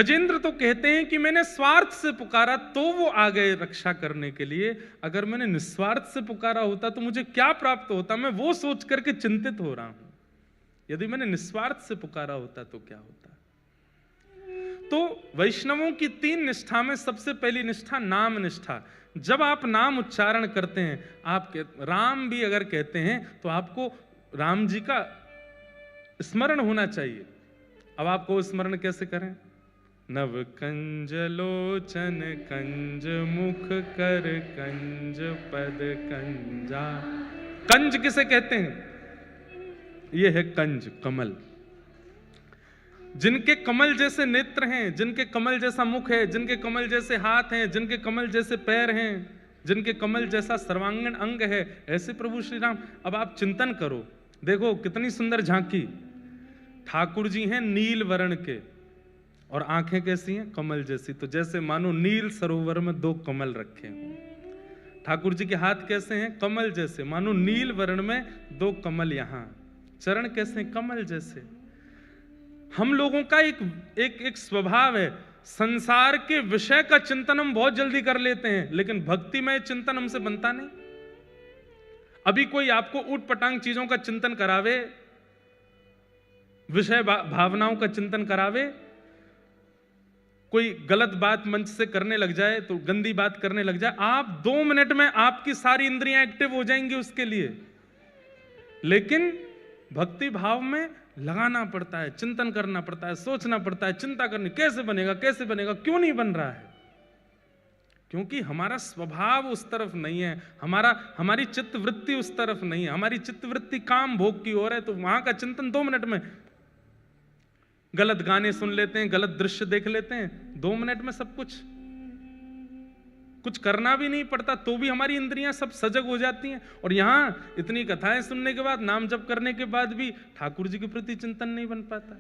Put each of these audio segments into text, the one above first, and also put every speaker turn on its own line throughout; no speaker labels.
गजेंद्र तो कहते हैं कि मैंने स्वार्थ से पुकारा तो वो आ गए रक्षा करने के लिए। अगर मैंने निस्वार्थ से पुकारा होता तो मुझे क्या प्राप्त होता, मैं वो सोच करके चिंतित हो रहा हूं। यदि मैंने निस्वार्थ से पुकारा होता तो क्या होता। तो वैष्णवों की 3 निष्ठा में सबसे पहली निष्ठा नाम निष्ठा। जब आप नाम उच्चारण करते हैं, आप राम भी अगर कहते हैं तो आपको राम जी का स्मरण होना चाहिए। अब आपको स्मरण कैसे करें? नव कंज लोचन कंज मुख कर कंज पद कंजा। कंज किसे कहते हैं? यह है कंज, कमल। जिनके कमल जैसे नेत्र हैं, जिनके कमल जैसा मुख है, जिनके कमल जैसे हाथ हैं, जिनके कमल जैसे पैर हैं, जिनके कमल जैसा सर्वांगीण अंग है, ऐसे प्रभु श्री राम। अब आप चिंतन करो, देखो कितनी सुंदर झांकी। ठाकुर जी हैं नील वर्ण के और आंखें कैसी हैं? कमल जैसी। तो जैसे मानो नील सरोवर में 2 कमल रखे हों। ठाकुर जी के हाथ कैसे हैं? कमल जैसे, मानो नील वर्ण में 2 कमल। यहां चरण कैसे? कमल जैसे। हम लोगों का एक स्वभाव है, संसार के विषय का चिंतन हम बहुत जल्दी कर लेते हैं, लेकिन भक्तिमय चिंतन हमसे बनता नहीं। अभी कोई आपको ऊट पटांग चीजों का चिंतन करावे, विषय भावनाओं का चिंतन करावे, कोई गलत बात मंच से करने लग जाए, तो गंदी बात करने लग जाए, आप 2 मिनट में आपकी सारी इंद्रियां एक्टिव हो जाएंगी उसके लिए। लेकिन भक्ति भाव में लगाना पड़ता है, चिंतन करना पड़ता है, सोचना पड़ता है, चिंता करनी, कैसे बनेगा, कैसे बनेगा, क्यों नहीं बन रहा है? क्योंकि हमारा स्वभाव उस तरफ नहीं है, हमारी चित्तवृत्ति उस तरफ नहीं है। हमारी चित्तवृत्ति काम भोग की ओर है, तो वहां का चिंतन 2 मिनट में, गलत गाने सुन लेते हैं, गलत दृश्य देख लेते हैं, 2 मिनट में सब कुछ करना भी नहीं पड़ता, तो भी हमारी इंद्रियां सब सजग हो जाती हैं। और यहां इतनी कथाएं सुनने के बाद, नाम जप करने के बाद भी ठाकुर जी के प्रति चिंतन नहीं बन पाता।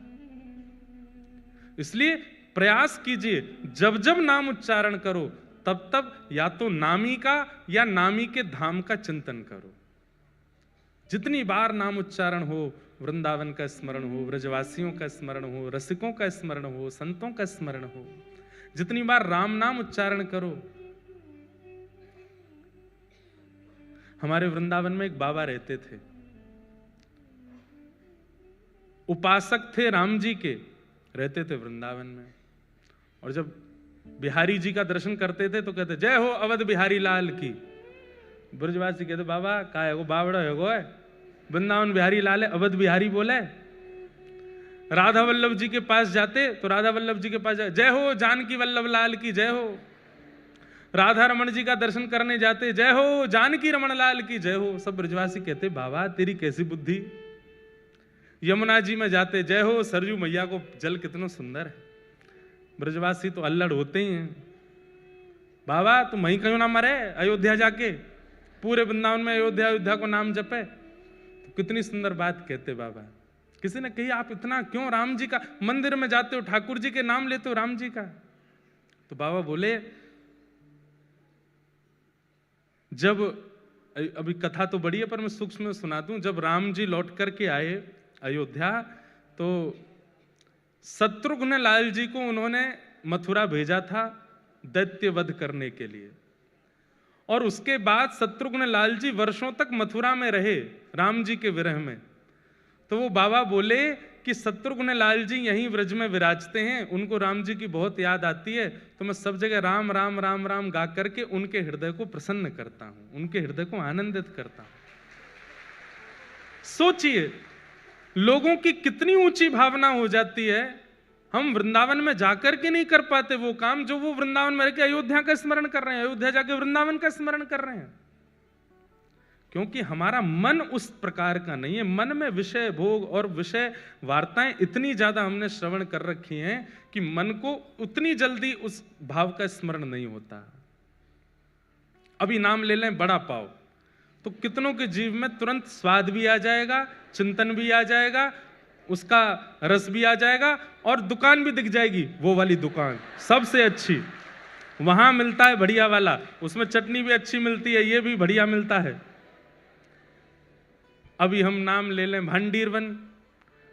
इसलिए प्रयास कीजिए, जब जब नाम उच्चारण करो तब तब या तो नामी का या नामी के धाम का चिंतन करो। जितनी बार नाम उच्चारण हो, वृंदावन का स्मरण हो, ब्रजवासियों का स्मरण हो, रसिकों का स्मरण हो, संतों का स्मरण हो, जितनी बार राम नाम उच्चारण करो। हमारे वृंदावन में एक बाबा रहते थे, उपासक थे राम जी के, रहते थे वृंदावन में। और जब बिहारी जी का दर्शन करते थे तो कहते जय हो अवध बिहारी लाल की। ब्रजवासी कहते बाबा का है वो, बावड़ा है वो है, वृंदावन बिहारी लाल है, अवध बिहारी बोले। राधा वल्लभ जी के पास जाते तो राधा वल्लभ जी के पास जय हो जानकी वल्लभ लाल की जय हो। राधा रमन जी का दर्शन करने जाते जय हो जानकी रमन लाल की जय हो। सब ब्रजवासी कहते बाबा तेरी कैसी बुद्धि। यमुना जी में जाते जय हो सरजू मैया को जल कितना सुंदर है। ब्रजवासी तो अल्लड़ होते ही हैं, बाबा तुम वहीं क्यों ना मरे, अयोध्या जाके पूरे वृंदावन में अयोध्या को नाम जपे। तो कितनी सुंदर बात कहते बाबा। किसी ने कही आप इतना क्यों राम जी का मंदिर में जाते हो, ठाकुर जी के नाम लेते हो राम जी का। तो बाबा बोले जब, अभी कथा तो बड़ी है पर मैं सूक्ष्म में सुना दूं, जब राम जी लौट करके आए अयोध्या तो शत्रुघ्न लाल जी को उन्होंने मथुरा भेजा था दैत्य वध करने के लिए। और उसके बाद शत्रुघ्न लाल जी वर्षों तक मथुरा में रहे राम जी के विरह में। तो वो बाबा बोले कि शत्रुघ्न लाल जी यहीं व्रज में विराजते हैं, उनको राम जी की बहुत याद आती है, तो मैं सब जगह राम राम राम राम गा करके उनके हृदय को प्रसन्न करता हूं, उनके हृदय को आनंदित करता हूं। सोचिए लोगों की कितनी ऊंची भावना हो जाती है। हम वृंदावन में जाकर के नहीं कर पाते वो काम जो वो वृंदावन में रहकर अयोध्या का स्मरण कर रहे हैं, अयोध्या जाके वृंदावन का स्मरण कर रहे हैं। क्योंकि हमारा मन उस प्रकार का नहीं है। मन में विषय भोग और विषय वार्ताएं इतनी ज्यादा हमने श्रवण कर रखी हैं कि मन को उतनी जल्दी उस भाव का स्मरण नहीं होता। अभी नाम ले लें बड़ा पाव, तो कितनों के जीव में तुरंत स्वाद भी आ जाएगा, चिंतन भी आ जाएगा, उसका रस भी आ जाएगा और दुकान भी दिख जाएगी, वो वाली दुकान सबसे अच्छी, वहां मिलता है बढ़िया वाला, उसमें चटनी भी अच्छी मिलती है, ये भी बढ़िया मिलता है। अभी हम नाम ले लें भांडीरवन,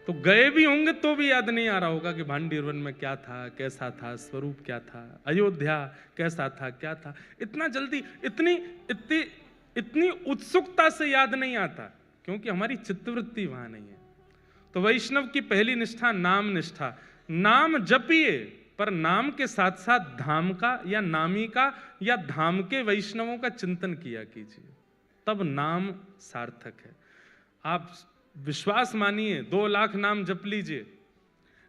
तो गए भी होंगे तो भी याद नहीं आ रहा होगा कि भांडीर वन में क्या था, कैसा था, स्वरूप क्या था, अयोध्या कैसा था, क्या था। इतना जल्दी, इतनी इतनी इतनी उत्सुकता से याद नहीं आता, क्योंकि हमारी चित्तवृत्ति वहां नहीं है। तो वैष्णव की पहली निष्ठा नाम निष्ठा। नाम जपिए, पर नाम के साथ साथ धाम का या नामी का या धाम के वैष्णवों का चिंतन किया कीजिए, तब नाम सार्थक है। आप विश्वास मानिए 2 लाख नाम जप लीजिए,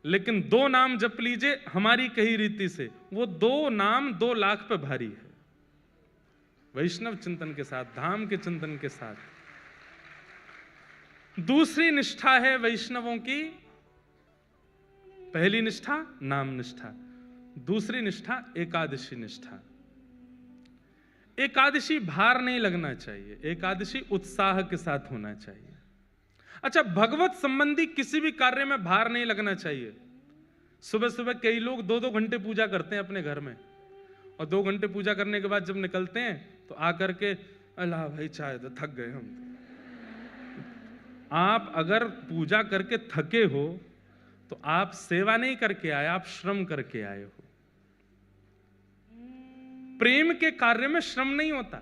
लेकिन 2 नाम जप लीजिए हमारी कही रीति से, वो 2 नाम 2 लाख पे भारी है। वैष्णव चिंतन के साथ, धाम के चिंतन के साथ। दूसरी निष्ठा है वैष्णवों की, पहली निष्ठा नाम निष्ठा, दूसरी निष्ठा एकादशी निष्ठा। एकादशी भार नहीं लगना चाहिए, एकादशी उत्साह के साथ होना चाहिए। अच्छा, भगवत संबंधी किसी भी कार्य में भार नहीं लगना चाहिए। सुबह सुबह कई लोग 2-2 घंटे पूजा करते हैं अपने घर में, और 2 घंटे पूजा करने के बाद जब निकलते हैं तो आकर के अल्लाह भाई चाय दो, थक गए हम। आप अगर पूजा करके थके हो तो आप सेवा नहीं करके आए, आप श्रम करके आए हो। प्रेम के कार्य में श्रम नहीं होता।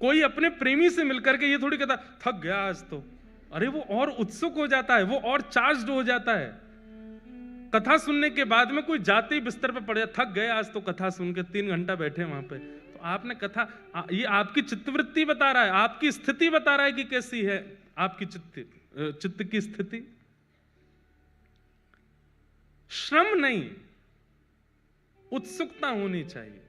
कोई अपने प्रेमी से मिलकर के ये थोड़ी कहता थक गया आज तो, अरे वो और उत्सुक हो जाता है, वो और चार्ज्ड हो जाता है। कथा सुनने के बाद में कोई जाते ही बिस्तर पे पड़ जाता, थक गए आज तो कथा सुन के, 3 घंटा बैठे वहां पे। तो आपने कथा, ये आपकी चित्तवृत्ति बता रहा है, आपकी स्थिति बता रहा है कि कैसी है आपकी चित्त की स्थिति। श्रम नहीं, उत्सुकता होनी चाहिए।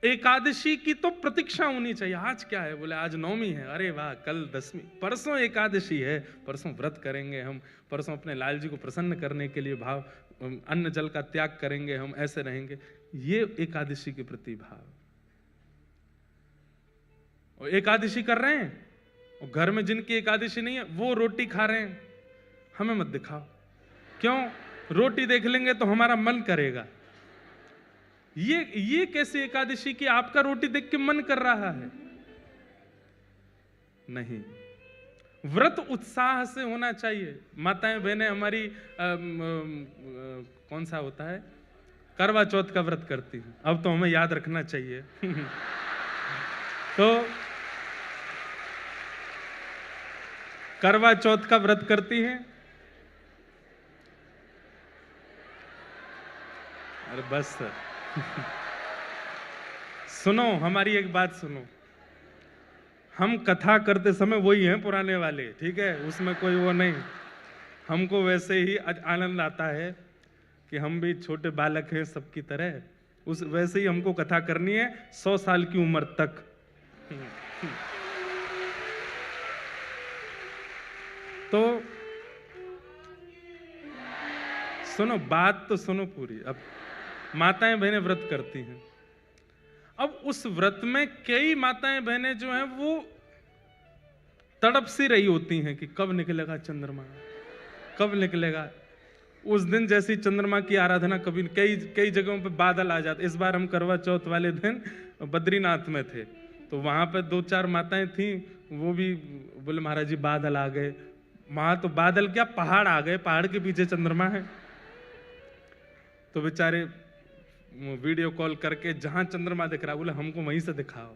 एकादशी की तो प्रतीक्षा होनी चाहिए। आज क्या है, बोले आज नवमी है, अरे वाह कल 10वीं, परसों एकादशी है, परसों व्रत करेंगे हम, परसों अपने लाल जी को प्रसन्न करने के लिए भाव, अन्न जल का त्याग करेंगे हम, ऐसे रहेंगे। ये एकादशी के प्रति भाव। और एकादशी कर रहे हैं और घर में जिनकी एकादशी नहीं है वो रोटी खा रहे हैं, हमें मत दिखाओ। क्यों? रोटी देख लेंगे तो हमारा मन करेगा। ये कैसे एकादशी की आपका रोटी देख के मन कर रहा है? नहीं, व्रत उत्साह से होना चाहिए। माताएं बहनें हमारी कौन सा होता है, करवा चौथ का व्रत करती हैं, अब तो हमें याद रखना चाहिए। तो करवा चौथ का व्रत करती हैं। अरे बस सुनो, हमारी एक बात सुनो। हम कथा करते समय वही हैं पुराने वाले, ठीक है, उसमें कोई वो नहीं। हमको वैसे ही आनंद आता है कि हम भी छोटे बालक हैं सबकी तरह, उस वैसे ही हमको कथा करनी है 100 साल की उम्र तक। तो सुनो, बात तो सुनो पूरी। अब माताएं बहनें व्रत करती हैं, अब उस व्रत में कई माताएं बहनें जो हैं वो तड़प सी रही होती हैं कि कब निकलेगा चंद्रमा, कब निकलेगा। उस दिन जैसी चंद्रमा की आराधना, कभी कई जगहों पे बादल आ जाते। इस बार हम करवा चौथ वाले दिन बद्रीनाथ में थे, तो वहां पे 2-4 माताएं थी, वो भी बोले महाराज जी बादल आ गए। वहां तो बादल क्या, पहाड़ आ गए, पहाड़ के पीछे चंद्रमा है। तो बेचारे वीडियो कॉल करके जहां चंद्रमा दिख रहा, बोले हमको वहीं से दिखाओ।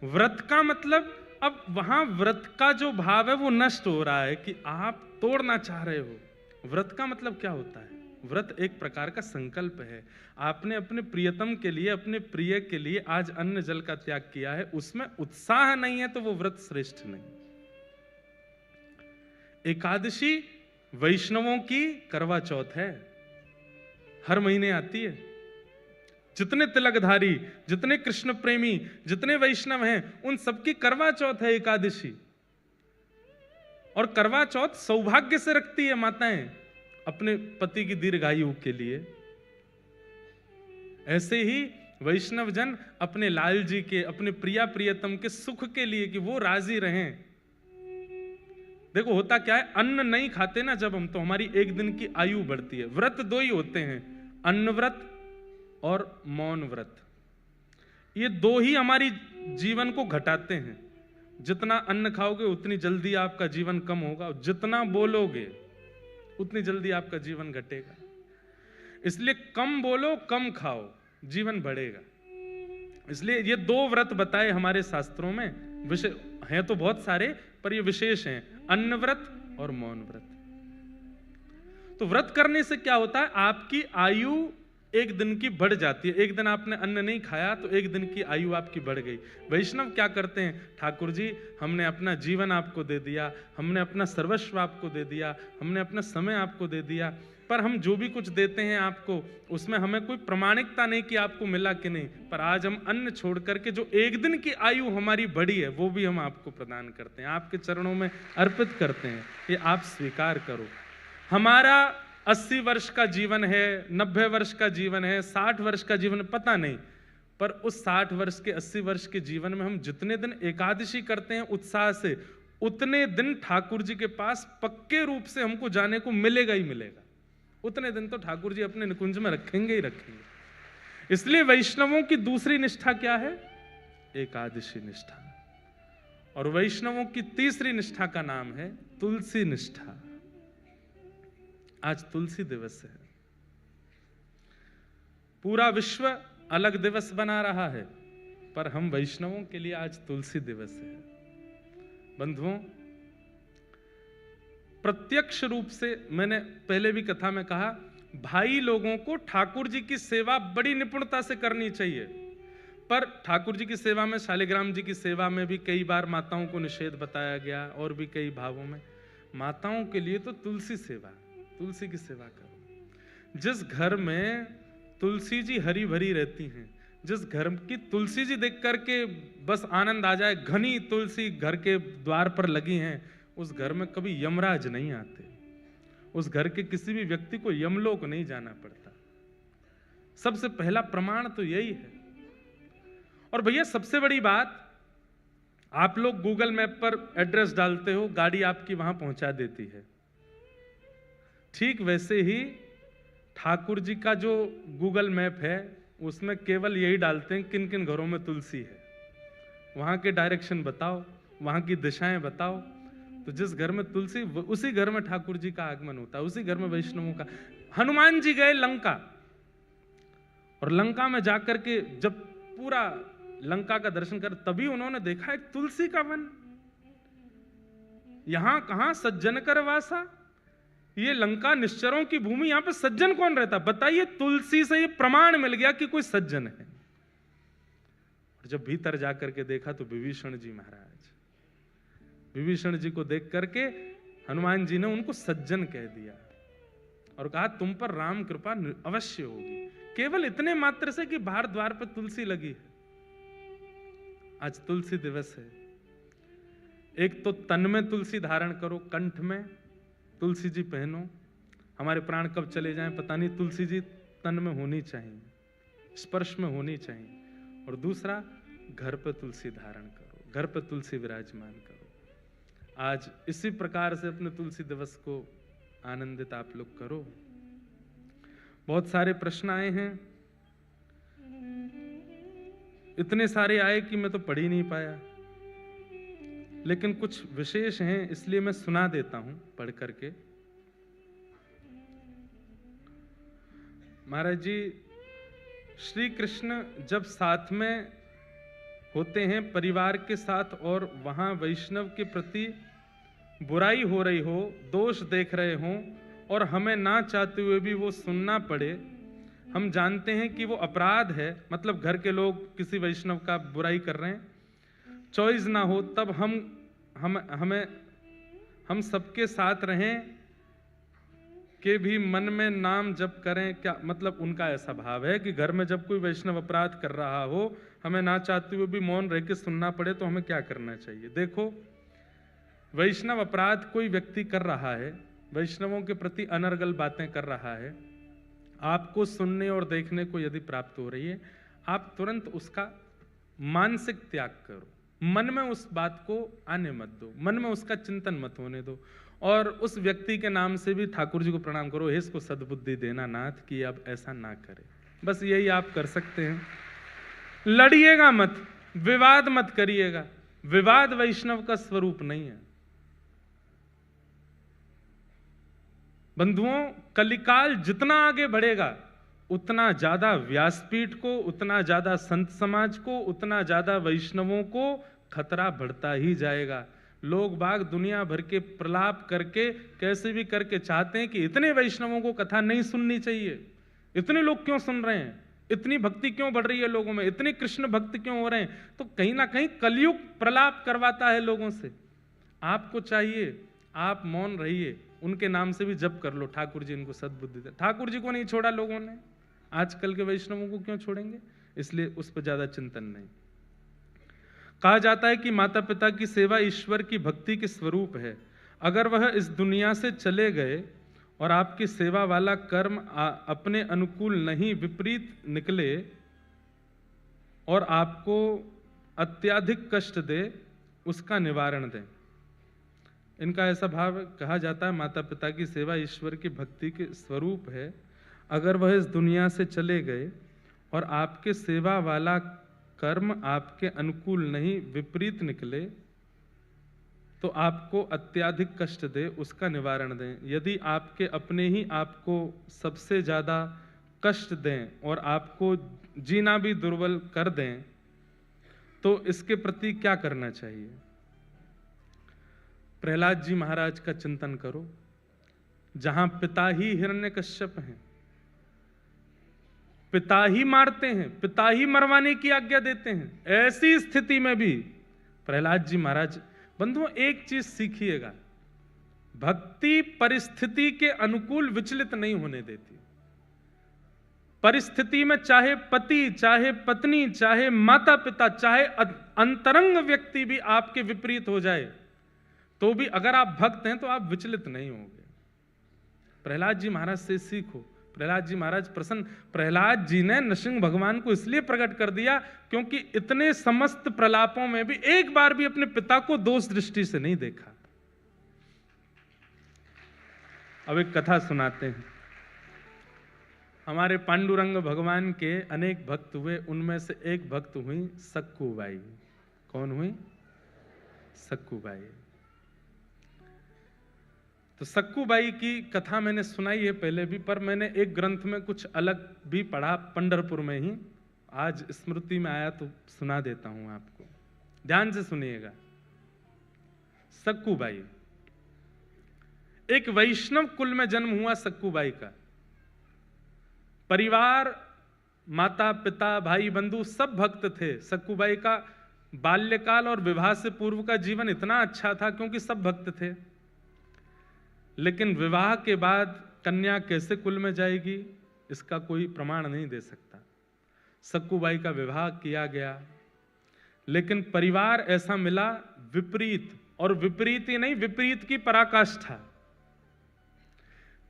व्रत का मतलब, अब वहां व्रत का जो भाव है वो नष्ट हो रहा है कि आप तोड़ना चाह रहे हो। व्रत का मतलब क्या होता है? व्रत एक प्रकार का संकल्प है। आपने अपने प्रियतम के लिए, अपने प्रिय के लिए आज अन्न जल का त्याग किया है, उसमें उत्साह नहीं है तो वो व्रत श्रेष्ठ नहीं। एकादशी वैष्णवों की करवा चौथ है, हर महीने आती है। जितने तिलकधारी, जितने कृष्ण प्रेमी, जितने वैष्णव हैं, उन सबकी करवा चौथ है एकादशी। और करवा चौथ सौभाग्य से रखती है माताएं अपने पति की दीर्घायु के लिए। ऐसे ही वैष्णव जन अपने लाल जी के, अपने प्रिया प्रियतम के सुख के लिए, कि वो राजी रहें। देखो होता क्या है, अन्न नहीं खाते ना जब हम, तो हमारी 1 दिन की आयु बढ़ती है। व्रत 2 ही होते हैं, अन्न व्रत और मौन व्रत। ये 2 ही हमारी जीवन को घटाते हैं। जितना अन्न खाओगे उतनी जल्दी आपका जीवन कम होगा, जितना बोलोगे उतनी जल्दी आपका जीवन घटेगा। इसलिए कम बोलो, कम खाओ, जीवन बढ़ेगा। इसलिए ये 2 व्रत बताए हमारे शास्त्रों में, विषय हैं तो बहुत सारे, पर ये विशेष हैं, अन्न व्रत और मौन व्रत। तो व्रत करने से क्या होता है, आपकी आयु एक दिन की बढ़ जाती है। एक दिन आपने अन्न नहीं खाया तो एक दिन की आयु आपकी बढ़ गई। वैष्णव क्या करते हैं, ठाकुर जी हमने अपना जीवन आपको दे दिया, हमने अपना सर्वस्व आपको दे दिया, हमने अपना समय आपको दे दिया, पर हम जो भी कुछ देते हैं आपको, उसमें हमें कोई प्रमाणिकता नहीं कि आपको मिला कि नहीं, पर आज हम अन्न छोड़ करके जो एक दिन की आयु हमारी बढ़ी है वो भी हम आपको प्रदान करते हैं, आपके चरणों में अर्पित करते हैं, ये आप स्वीकार करो। हमारा 80 वर्ष का जीवन है, 90 वर्ष का जीवन है, 60 वर्ष का जीवन, पता नहीं, पर उस 60 वर्ष के 80 वर्ष के जीवन में हम जितने दिन एकादशी करते हैं उत्साह से, उतने दिन ठाकुर जी के पास पक्के रूप से हमको जाने को मिलेगा ही मिलेगा। उतने दिन तो ठाकुर जी अपने निकुंज में रखेंगे ही रखेंगे। इसलिए वैष्णवों की दूसरी निष्ठा क्या है, एकादशी निष्ठा, और वैष्णवों की तीसरी निष्ठा का नाम है तुलसी निष्ठा। आज तुलसी दिवस है, पूरा विश्व अलग दिवस बना रहा है, पर हम वैष्णवों के लिए आज तुलसी दिवस है। बंधुओं, प्रत्यक्ष रूप से मैंने पहले भी कथा में कहा, भाई लोगों को ठाकुर जी की सेवा बड़ी निपुणता से करनी चाहिए, पर ठाकुर जी की सेवा में, शालिग्राम जी की सेवा में भी कई बार माताओं को निषेध बताया गया, और भी कई भावों में। माताओं के लिए तो तुलसी सेवा, तुलसी की सेवा करो। जिस घर में तुलसी जी हरी भरी रहती हैं, जिस घर की तुलसी जी देख करके बस आनंद आ जाए, घनी तुलसी घर के द्वार पर लगी हैं, उस घर में कभी यमराज नहीं आते, उस घर के किसी भी व्यक्ति को यमलोक नहीं जाना पड़ता। सबसे पहला प्रमाण तो यही है। और भैया सबसे बड़ी बात, आप लोग गूगल मैप पर एड्रेस डालते हो, गाड़ी आपकी वहां पहुंचा देती है, ठीक वैसे ही ठाकुर जी का जो गूगल मैप है उसमें केवल यही डालते हैं किन किन घरों में तुलसी है, वहां के डायरेक्शन बताओ, वहां की दिशाएं बताओ। तो जिस घर में तुलसी, उसी घर में ठाकुर जी का आगमन होता है, उसी घर में वैष्णवों का। हनुमान जी गए लंका, और लंका में जाकर के जब पूरा लंका का दर्शन कर, तभी उन्होंने देखा एक तुलसी का वन। यहां कहां सज्जन कर वासा, ये लंका निश्चरों की भूमि, यहां पे सज्जन कौन रहता, बताइए। तुलसी से ये प्रमाण मिल गया कि कोई सज्जन है। और जब भीतर जाकर के देखा तो विभीषण जी महाराज, विभीषण जी को देख करके हनुमान जी ने उनको सज्जन कह दिया और कहा तुम पर राम कृपा अवश्य होगी, केवल इतने मात्र से कि बाहर द्वार पर तुलसी लगी है। आज तुलसी दिवस है। एक तो तन में तुलसी धारण करो, कंठ में तुलसी जी पहनो, हमारे प्राण कब चले जाएं पता नहीं, तुलसी जी तन में होनी चाहिए, स्पर्श में होनी चाहिए। और दूसरा, घर पर तुलसी धारण करो, घर पर तुलसी विराजमान करो। आज इसी प्रकार से अपने तुलसी दिवस को आनंदित आप लोग करो। बहुत सारे प्रश्न आए हैं, इतने सारे आए कि मैं तो पढ़ ही नहीं पाया, लेकिन कुछ विशेष हैं इसलिए मैं सुना देता हूं पढ़ करके। महाराज जी, श्री कृष्ण जब साथ में होते हैं परिवार के साथ, और वहां वैष्णव के प्रति बुराई हो रही हो, दोष देख रहे हो, और हमें ना चाहते हुए भी वो सुनना पड़े, हम जानते हैं कि वो अपराध है, मतलब घर के लोग किसी वैष्णव का बुराई कर रहे हैं, चॉइस ना हो, तब हम सबके साथ रहें कि भी मन में नाम जप करें। क्या मतलब, उनका ऐसा भाव है कि घर में जब कोई वैष्णव अपराध कर रहा हो, हमें ना चाहते हुए भी मौन रह के सुनना पड़े, तो हमें क्या करना चाहिए। देखो, वैष्णव अपराध कोई व्यक्ति कर रहा है, वैष्णवों के प्रति अनर्गल बातें कर रहा है, आपको सुनने और देखने को यदि प्राप्त हो रही है, आप तुरंत उसका मानसिक त्याग करो, मन में उस बात को आने मत दो, मन में उसका चिंतन मत होने दो, और उस व्यक्ति के नाम से भी ठाकुर जी को प्रणाम करो, हे इसको सद्बुद्धि देना नाथ कि अब ऐसा ना करे। बस यही आप कर सकते हैं। लड़िएगा मत, विवाद मत करिएगा, विवाद वैष्णव का स्वरूप नहीं है। बंधुओं, कलिकाल जितना आगे बढ़ेगा उतना ज्यादा व्यासपीठ को, उतना ज्यादा संत समाज को, उतना ज्यादा वैष्णवों को खतरा बढ़ता ही जाएगा। लोग बाग दुनिया भर के प्रलाप करके कैसे भी करके चाहते हैं कि इतने वैष्णवों को कथा नहीं सुननी चाहिए, इतने लोग क्यों सुन रहे हैं, इतनी भक्ति क्यों बढ़ रही है लोगों में, इतने कृष्ण भक्त क्यों हो रहे हैं। तो कहीं ना कहीं कलयुग प्रलाप करवाता है लोगों से। आपको चाहिए आप मौन रहिए, उनके नाम से भी जप कर लो, ठाकुर जी इनको सद्बुद्धि दे। ठाकुर जी को नहीं छोड़ा लोगों ने, आजकल के वैष्णवों को क्यों छोड़ेंगे, इसलिए उस पर ज्यादा चिंतन नहीं। कहा जाता है कि माता पिता की सेवा ईश्वर की भक्ति के स्वरूप है। अगर वह इस दुनिया से चले गए और आपकी सेवा वाला कर्म अपने अनुकूल नहीं विपरीत निकले और आपको अत्यधिक कष्ट दे, उसका निवारण दें। इनका ऐसा भाव कहा जाता है, माता पिता की सेवा ईश्वर की भक्ति के स्वरूप है। अगर वह इस दुनिया से चले गए और आपके सेवा वाला कर्म आपके अनुकूल नहीं विपरीत निकले तो आपको अत्यधिक कष्ट दे, उसका निवारण दें। यदि आपके अपने ही आपको सबसे ज्यादा कष्ट दें और आपको जीना भी दुर्बल कर दें तो इसके प्रति क्या करना चाहिए। प्रहलाद जी महाराज का चिंतन करो, जहां पिता ही हिरण्यकश्यप हैं, पिता ही मारते हैं, पिता ही मरवाने की आज्ञा देते हैं, ऐसी स्थिति में भी प्रहलाद जी महाराज। बंधुओं, एक चीज सीखिएगा, भक्ति परिस्थिति के अनुकूल विचलित नहीं होने देती। परिस्थिति में चाहे पति, चाहे पत्नी, चाहे माता पिता, चाहे अंतरंग व्यक्ति भी आपके विपरीत हो जाए तो भी अगर आप भक्त हैं तो आप विचलित नहीं होंगे। प्रहलाद जी महाराज से सीखो। प्रहलाद जी महाराज प्रसन्न, प्रहलाद जी ने नृसिंह भगवान को इसलिए प्रकट कर दिया क्योंकि इतने समस्त प्रलापों में भी एक बार भी अपने पिता को दोष दृष्टि से नहीं देखा। अब एक कथा सुनाते हैं। हमारे पांडुरंग भगवान के अनेक भक्त हुए, उनमें से एक भक्त हुई सक्कूबाई। कौन हुई? सक्कूबाई। तो सक्कूबाई की कथा मैंने सुनाई है पहले भी, पर मैंने एक ग्रंथ में कुछ अलग भी पढ़ा, पंढरपुर में ही। आज स्मृति में आया तो सुना देता हूं आपको, ध्यान से सुनिएगा। सक्कूबाई, एक वैष्णव कुल में जन्म हुआ सक्कूबाई का। परिवार, माता पिता, भाई बंधु सब भक्त थे। सक्कूबाई का बाल्यकाल और विवाह से पूर्व का जीवन इतना अच्छा था क्योंकि सब भक्त थे। लेकिन विवाह के बाद कन्या कैसे कुल में जाएगी इसका कोई प्रमाण नहीं दे सकता। सक्कूबाई का विवाह किया गया, लेकिन परिवार ऐसा मिला विपरीत, और विपरीत ही नहीं, विपरीत की पराकाष्ठा।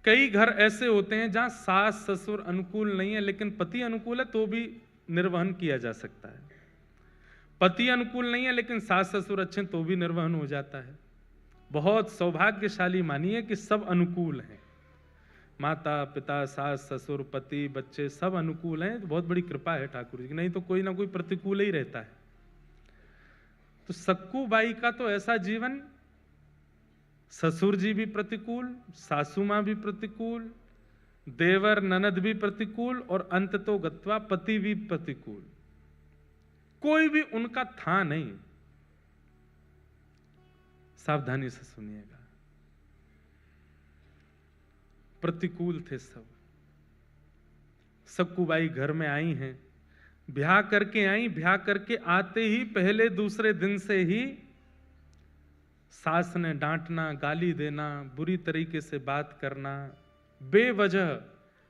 कई घर ऐसे होते हैं जहां सास ससुर अनुकूल नहीं है लेकिन पति अनुकूल है तो भी निर्वहन किया जा सकता है। पति अनुकूल नहीं है लेकिन सास ससुर अच्छे तो भी निर्वहन हो जाता है। बहुत सौभाग्यशाली मानिए कि सब अनुकूल हैं, माता पिता, सास ससुर, पति, बच्चे सब अनुकूल हैं। तो बहुत बड़ी कृपा है ठाकुर जी की, नहीं तो कोई ना कोई प्रतिकूल ही रहता है। तो सक्कूबाई का तो ऐसा जीवन, ससुर जी भी प्रतिकूल, सासू मां भी प्रतिकूल, देवर ननद भी प्रतिकूल, और अंत तो गत्वा पति भी प्रतिकूल। कोई भी उनका था नहीं। सावधानी से सुनिएगा, प्रतिकूल थे सब। सक्कूबाई घर में आई हैं, ब्याह करके आई, ब्याह करके आते ही पहले दूसरे दिन से ही सास ने डांटना, गाली देना, बुरी तरीके से बात करना, बेवजह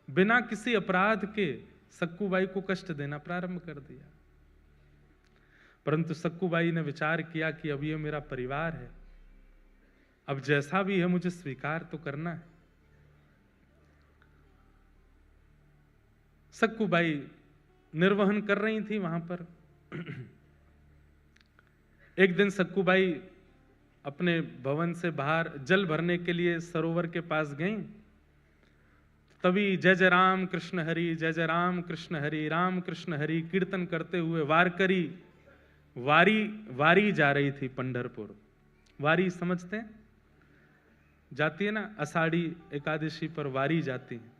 बिना किसी अपराध के सक्कूबाई को कष्ट देना प्रारंभ कर दिया। परंतु सक्कूबाई ने विचार किया कि अब ये मेरा परिवार है, अब जैसा भी है मुझे स्वीकार तो करना है। सक्कूबाई निर्वहन कर रही थी वहां पर। एक दिन सक्कूबाई अपने भवन से बाहर जल भरने के लिए सरोवर के पास गई। तभी जय जय राम कृष्ण हरि, जय जय राम कृष्ण हरि, राम कृष्ण हरि कीर्तन करते हुए वारकरी वारी वारी जा रही थी पंढरपुर। वारी समझते हैं? जाती है ना, आषाढ़ी एकादशी पर वारी जाती है।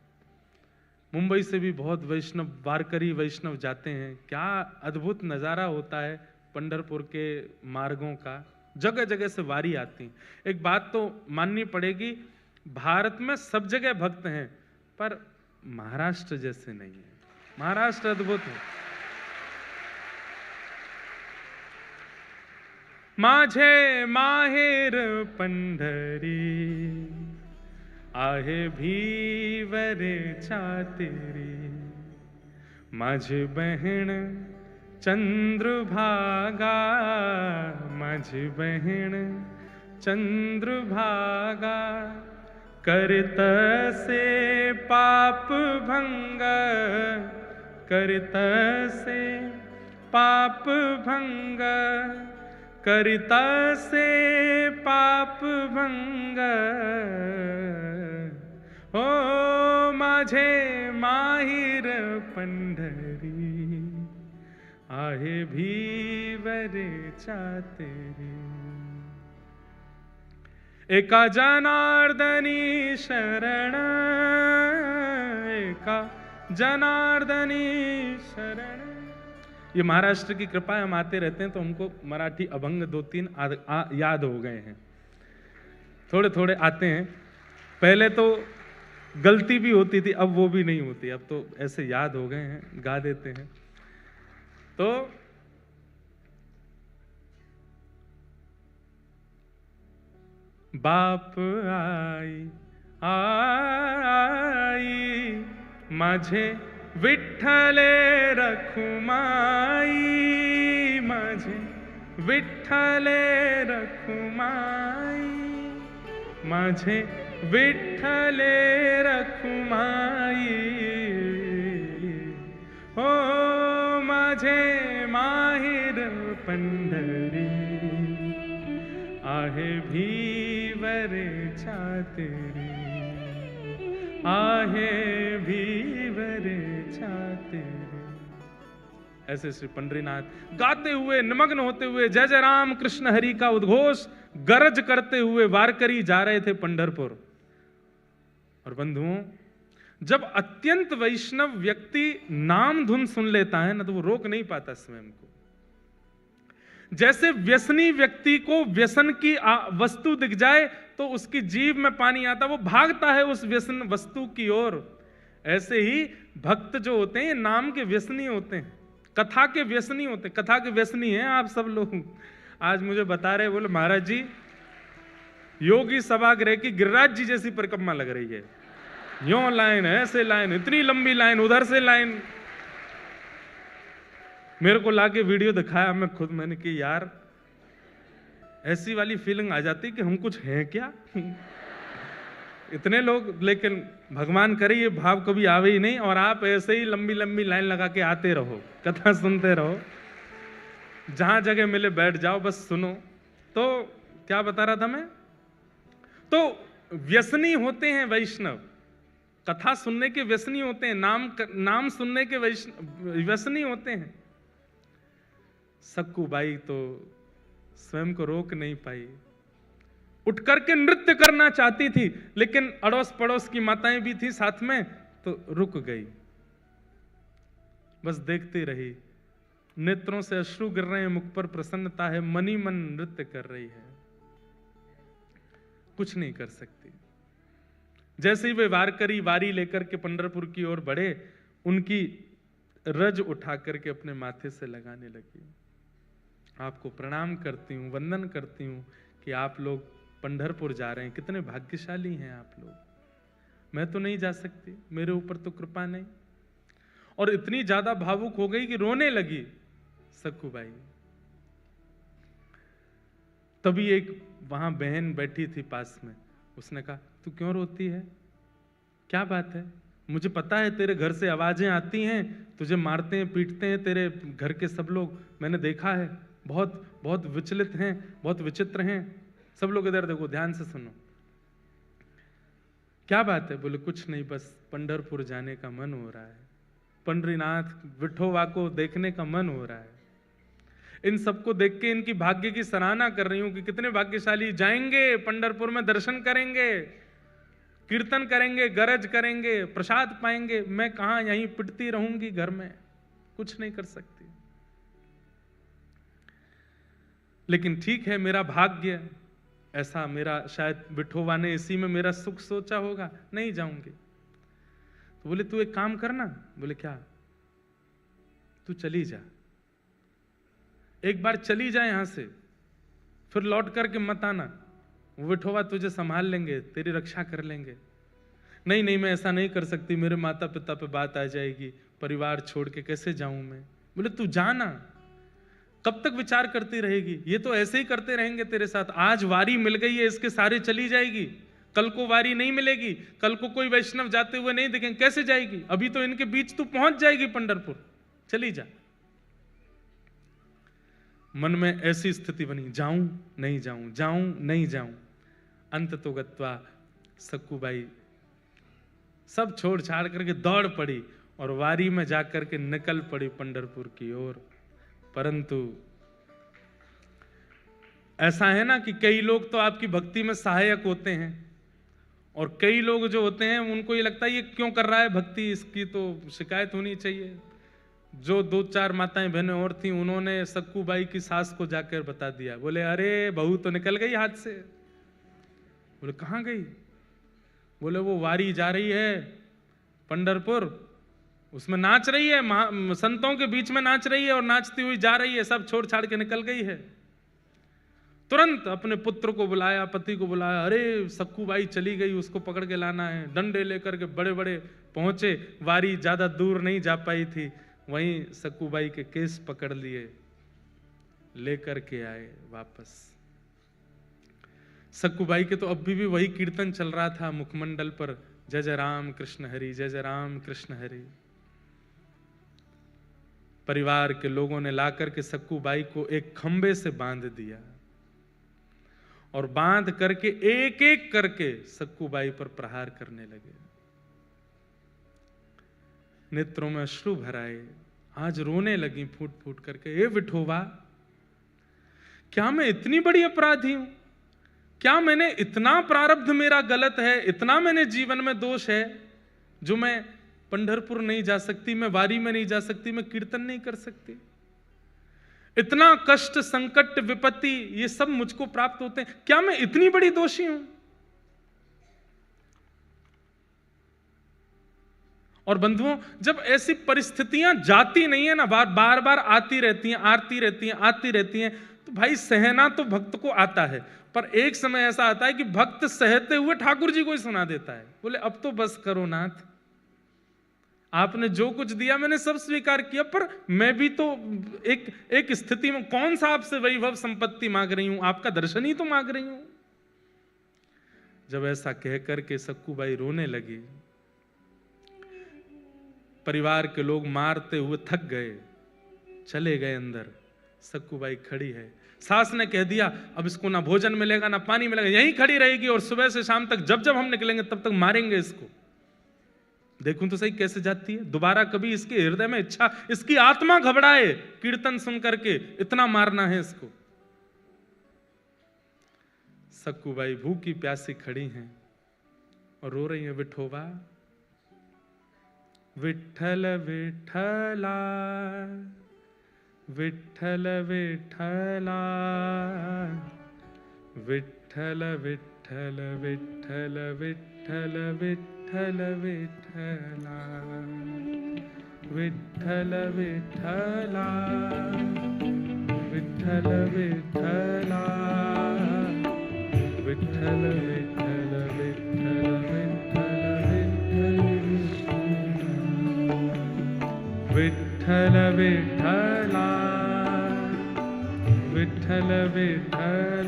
मुंबई से भी बहुत वैष्णव, वारकरी वैष्णव जाते हैं। क्या अद्भुत नज़ारा होता है पंढरपुर के मार्गों का, जगह जगह से वारी आती है। एक बात तो माननी पड़ेगी, भारत में सब जगह भक्त हैं, पर महाराष्ट्र जैसे नहीं है। महाराष्ट्र अद्भुत है। माझे माहेर पंढरी, आहे भीवरे छातेरी, माझी बहीण चंद्रभागा, माझी बहीण चंद्रभागा, करत से पाप भंग, करत से पाप भंग, करत से पाप भंग, ओ माझे माहिर पंढरी, आहे भीवरे छातेरी, एका जनार्दनी शरण, एका जनार्दनी शरण। ये महाराष्ट्र की कृपा है, हम आते रहते हैं तो हमको मराठी अभंग 2-3 याद हो गए हैं, थोड़े थोड़े आते हैं। पहले तो गलती भी होती थी, अब वो भी नहीं होती, अब तो ऐसे याद हो गए हैं, गा देते हैं। तो बाप आई आई, माझे विठ्ठले रखुमाई, माझे विठ्ठले रखुमाई, माझे विठ्ठले रखुमाई, हो माझे माहिर पंढरी, आहे भीवरे छातेरी, आहे भीवरे छातेरी। ऐसे श्री पंढरीनाथ गाते हुए, निमग्न होते हुए, जय जय राम कृष्ण हरि का उद्घोष गरज करते हुए वारकरी जा रहे थे पंढरपुर। और बंधुओं, जब अत्यंत वैष्णव व्यक्ति नाम धुन सुन लेता है ना, तो वो रोक नहीं पाता स्वयं को। जैसे व्यसनी व्यक्ति को व्यसन की वस्तु दिख जाए तो उसकी जीभ में पानी आता, वो भागता है उस व्यसन वस्तु की ओर। ऐसे ही भक्त जो होते हैं नाम के व्यसनी होते हैं, कथा के व्यसनी होते हैं। कथा के व्यसनी हैं आप सब लोग। आज मुझे बता रहे, बोले महाराज जी योगी सभागृह की गिरिराज जी जैसी परिक्रमा लग रही है, यों लाइन, ऐसे लाइन, इतनी लंबी लाइन, उधर से लाइन। मेरे को लाके वीडियो दिखाया, मैं खुद, मैंने कि यार ऐसी वाली फीलिंग आ जाती कि हम कुछ हैं क्या। इतने लोग, लेकिन भगवान करे ये भाव कभी आवे ही नहीं, और आप ऐसे ही लंबी लंबी लाइन लगा के आते रहो, कथा सुनते रहो, जहां जगह मिले बैठ जाओ, बस सुनो। तो क्या बता रहा था मैं? तो व्यसनी होते हैं वैष्णव, कथा सुनने के व्यसनी होते हैं, नाम सुनने के व्यसनी होते हैं। सक्कूबाई तो स्वयं को रोक नहीं पाई, उठ करके नृत्य करना चाहती थी, लेकिन अड़ोस पड़ोस की माताएं भी थी साथ में, तो रुक गई, बस देखती रही। नेत्रों से अश्रु गिर रहे हैं, मुख पर प्रसन्नता है, मनी मन नृत्य कर रही है, कुछ नहीं कर सकती। जैसे ही वे वारकरी वारी लेकर के पंढरपुर की ओर बढ़े, उनकी रज उठा करके अपने माथे से लगाने लगी। आपको प्रणाम करती हूँ, वंदन करती हूँ कि आप लोग पंढरपुर जा रहे हैं, कितने भाग्यशाली हैं आप लोग। मैं तो नहीं जा सकती, मेरे ऊपर तो कृपा नहीं। और इतनी ज्यादा भावुक हो गई कि रोने लगी सक्कूबाई। तभी एक वहां बहन बैठी थी पास में, उसने कहा तू क्यों रोती है, क्या बात है? मुझे पता है तेरे घर से आवाजें आती हैं, तुझे मारते हैं पीटते हैं तेरे घर के सब लोग, मैंने देखा है, बहुत बहुत विचलित हैं, बहुत विचित्र हैं। सब लोग इधर देखो, ध्यान से सुनो, क्या बात है? बोले कुछ नहीं, बस पंढरपुर जाने का मन हो रहा है, पंढरीनाथ विठोबा को देखने का मन हो रहा है। इन सबको देख के इनकी भाग्य की सराहना कर रही हूं कि कितने भाग्यशाली, जाएंगे पंढरपुर में, दर्शन करेंगे, कीर्तन करेंगे, गरज करेंगे, प्रसाद पाएंगे। मैं कहां, यहीं पिटती रहूंगी घर में, कुछ नहीं कर सकती। लेकिन ठीक है, मेरा भाग्य ऐसा, मेरा शायद विठोबा ने इसी में मेरा सुख सोचा होगा, नहीं जाऊंगी। तो बोले तू एक काम करना। बोले क्या? तू चली जा, एक बार चली जा यहां से, फिर लौट करके मत आना, वो विठोबा तुझे संभाल लेंगे, तेरी रक्षा कर लेंगे। नहीं नहीं, मैं ऐसा नहीं कर सकती, मेरे माता पिता पे बात आ जाएगी, परिवार छोड़ के कैसे जाऊं मैं। बोले तू जाना, कब तक विचार करती रहेगी, ये तो ऐसे ही करते रहेंगे तेरे साथ। आज वारी मिल गई है, इसके सारे चली जाएगी, कल को वारी नहीं मिलेगी, कल को कोई वैष्णव जाते हुए नहीं दिखेंगे, कैसे जाएगी? अभी तो इनके बीच तू पहुंच जाएगी पंढरपुर, चली जा। मन में ऐसी स्थिति बनी, जाऊं नहीं जाऊं, जाऊं नहीं जाऊं। अंत तो गत्वा सक्कूबाई सब छोड़ छाड़ करके दौड़ पड़ी और वारी में जाकर के निकल पड़ी पंढरपुर की ओर। परंतु ऐसा है ना कि कई लोग तो आपकी भक्ति में सहायक होते हैं, और कई लोग जो होते हैं उनको ये लगता है ये क्यों कर रहा है भक्ति, इसकी तो शिकायत होनी चाहिए। जो 2-4 माताएं बहनें और थी, उन्होंने सक्कूबाई की सास को जाकर बता दिया। बोले अरे बहू तो निकल गई हाथ से। बोले कहां गई? बोले वो वारी जा रही है पंढरपुर, उसमें नाच रही है, संतों के बीच में नाच रही है और नाचती हुई जा रही है, सब छोड़ छाड़ के निकल गई है। तुरंत अपने पुत्र को बुलाया, पति को बुलाया, अरे सक्कूबाई चली गई, उसको पकड़ के लाना है। डंडे लेकर के बड़े बड़े पहुंचे, वारी ज्यादा दूर नहीं जा पाई थी, वहीं सक्कूबाई के केस पकड़ लिए, लेकर के आए वापस। सक्कूबाई के तो अभी भी वही कीर्तन चल रहा था मुखमंडल पर, जय जय राम कृष्ण हरि, जय जय राम कृष्ण हरि। परिवार के लोगों ने लाकर के सक्कूबाई को एक खंबे से बांध दिया और बांध करके एक एक करके सक्कूबाई पर प्रहार करने लगे। नेत्रों में अश्रु भराए, आज रोने लगी फूट फूट करके। ए विठोबा, क्या मैं इतनी बड़ी अपराधी हूं? क्या मैंने इतना प्रारब्ध मेरा गलत है, इतना मैंने जीवन में दोष है जो मैं पंढरपुर नहीं जा सकती, मैं वारी में नहीं जा सकती, मैं कीर्तन नहीं कर सकती? इतना कष्ट, संकट, विपत्ति ये सब मुझको प्राप्त होते हैं, क्या मैं इतनी बड़ी दोषी हूं? और बंधुओं, जब ऐसी परिस्थितियां जाती नहीं है ना, बार बार आती रहती हैं, आती रहती हैं, आती रहती हैं, तो भाई सहना तो भक्त को आता है, पर एक समय ऐसा आता है कि भक्त सहते हुए ठाकुर जी को ही सुना देता है। बोले अब तो बस करो नाथ, आपने जो कुछ दिया मैंने सब स्वीकार किया, पर मैं भी तो एक स्थिति में, कौन सा आपसे वैभव संपत्ति मांग रही हूं, आपका दर्शन ही तो मांग रही हूं। जब ऐसा कह करके सक्कूबाई रोने लगी, परिवार के लोग मारते हुए थक गए, चले गए अंदर। सक्कूबाई खड़ी है, सास ने कह दिया अब इसको ना भोजन मिलेगा ना पानी मिलेगा, यहीं खड़ी रहेगी और सुबह से शाम तक जब जब हम निकलेंगे तब तक मारेंगे इसको। देखूं तो सही कैसे जाती है, दोबारा कभी इसके हृदय में इच्छा, इसकी आत्मा घबराए कीर्तन सुन करके, इतना मारना है इसको। सक्कूबाई भूखी प्यासी खड़ी हैं और रो रही है, विठोबा विठ्ठल विठ्ठला, विठ्ठल विठ्ठला, विठ्ठल विठ्ठल विठ्ठल विठ्ठल विठ्ठल विठ्ठला, विठ्ठल विठ्ठला, विठ्ठल विठ्ठला, विठ्ठल विठ्ठल विठ्ठल विठ्ठल विठ्ठला, विठ्ठल विठ्ठला,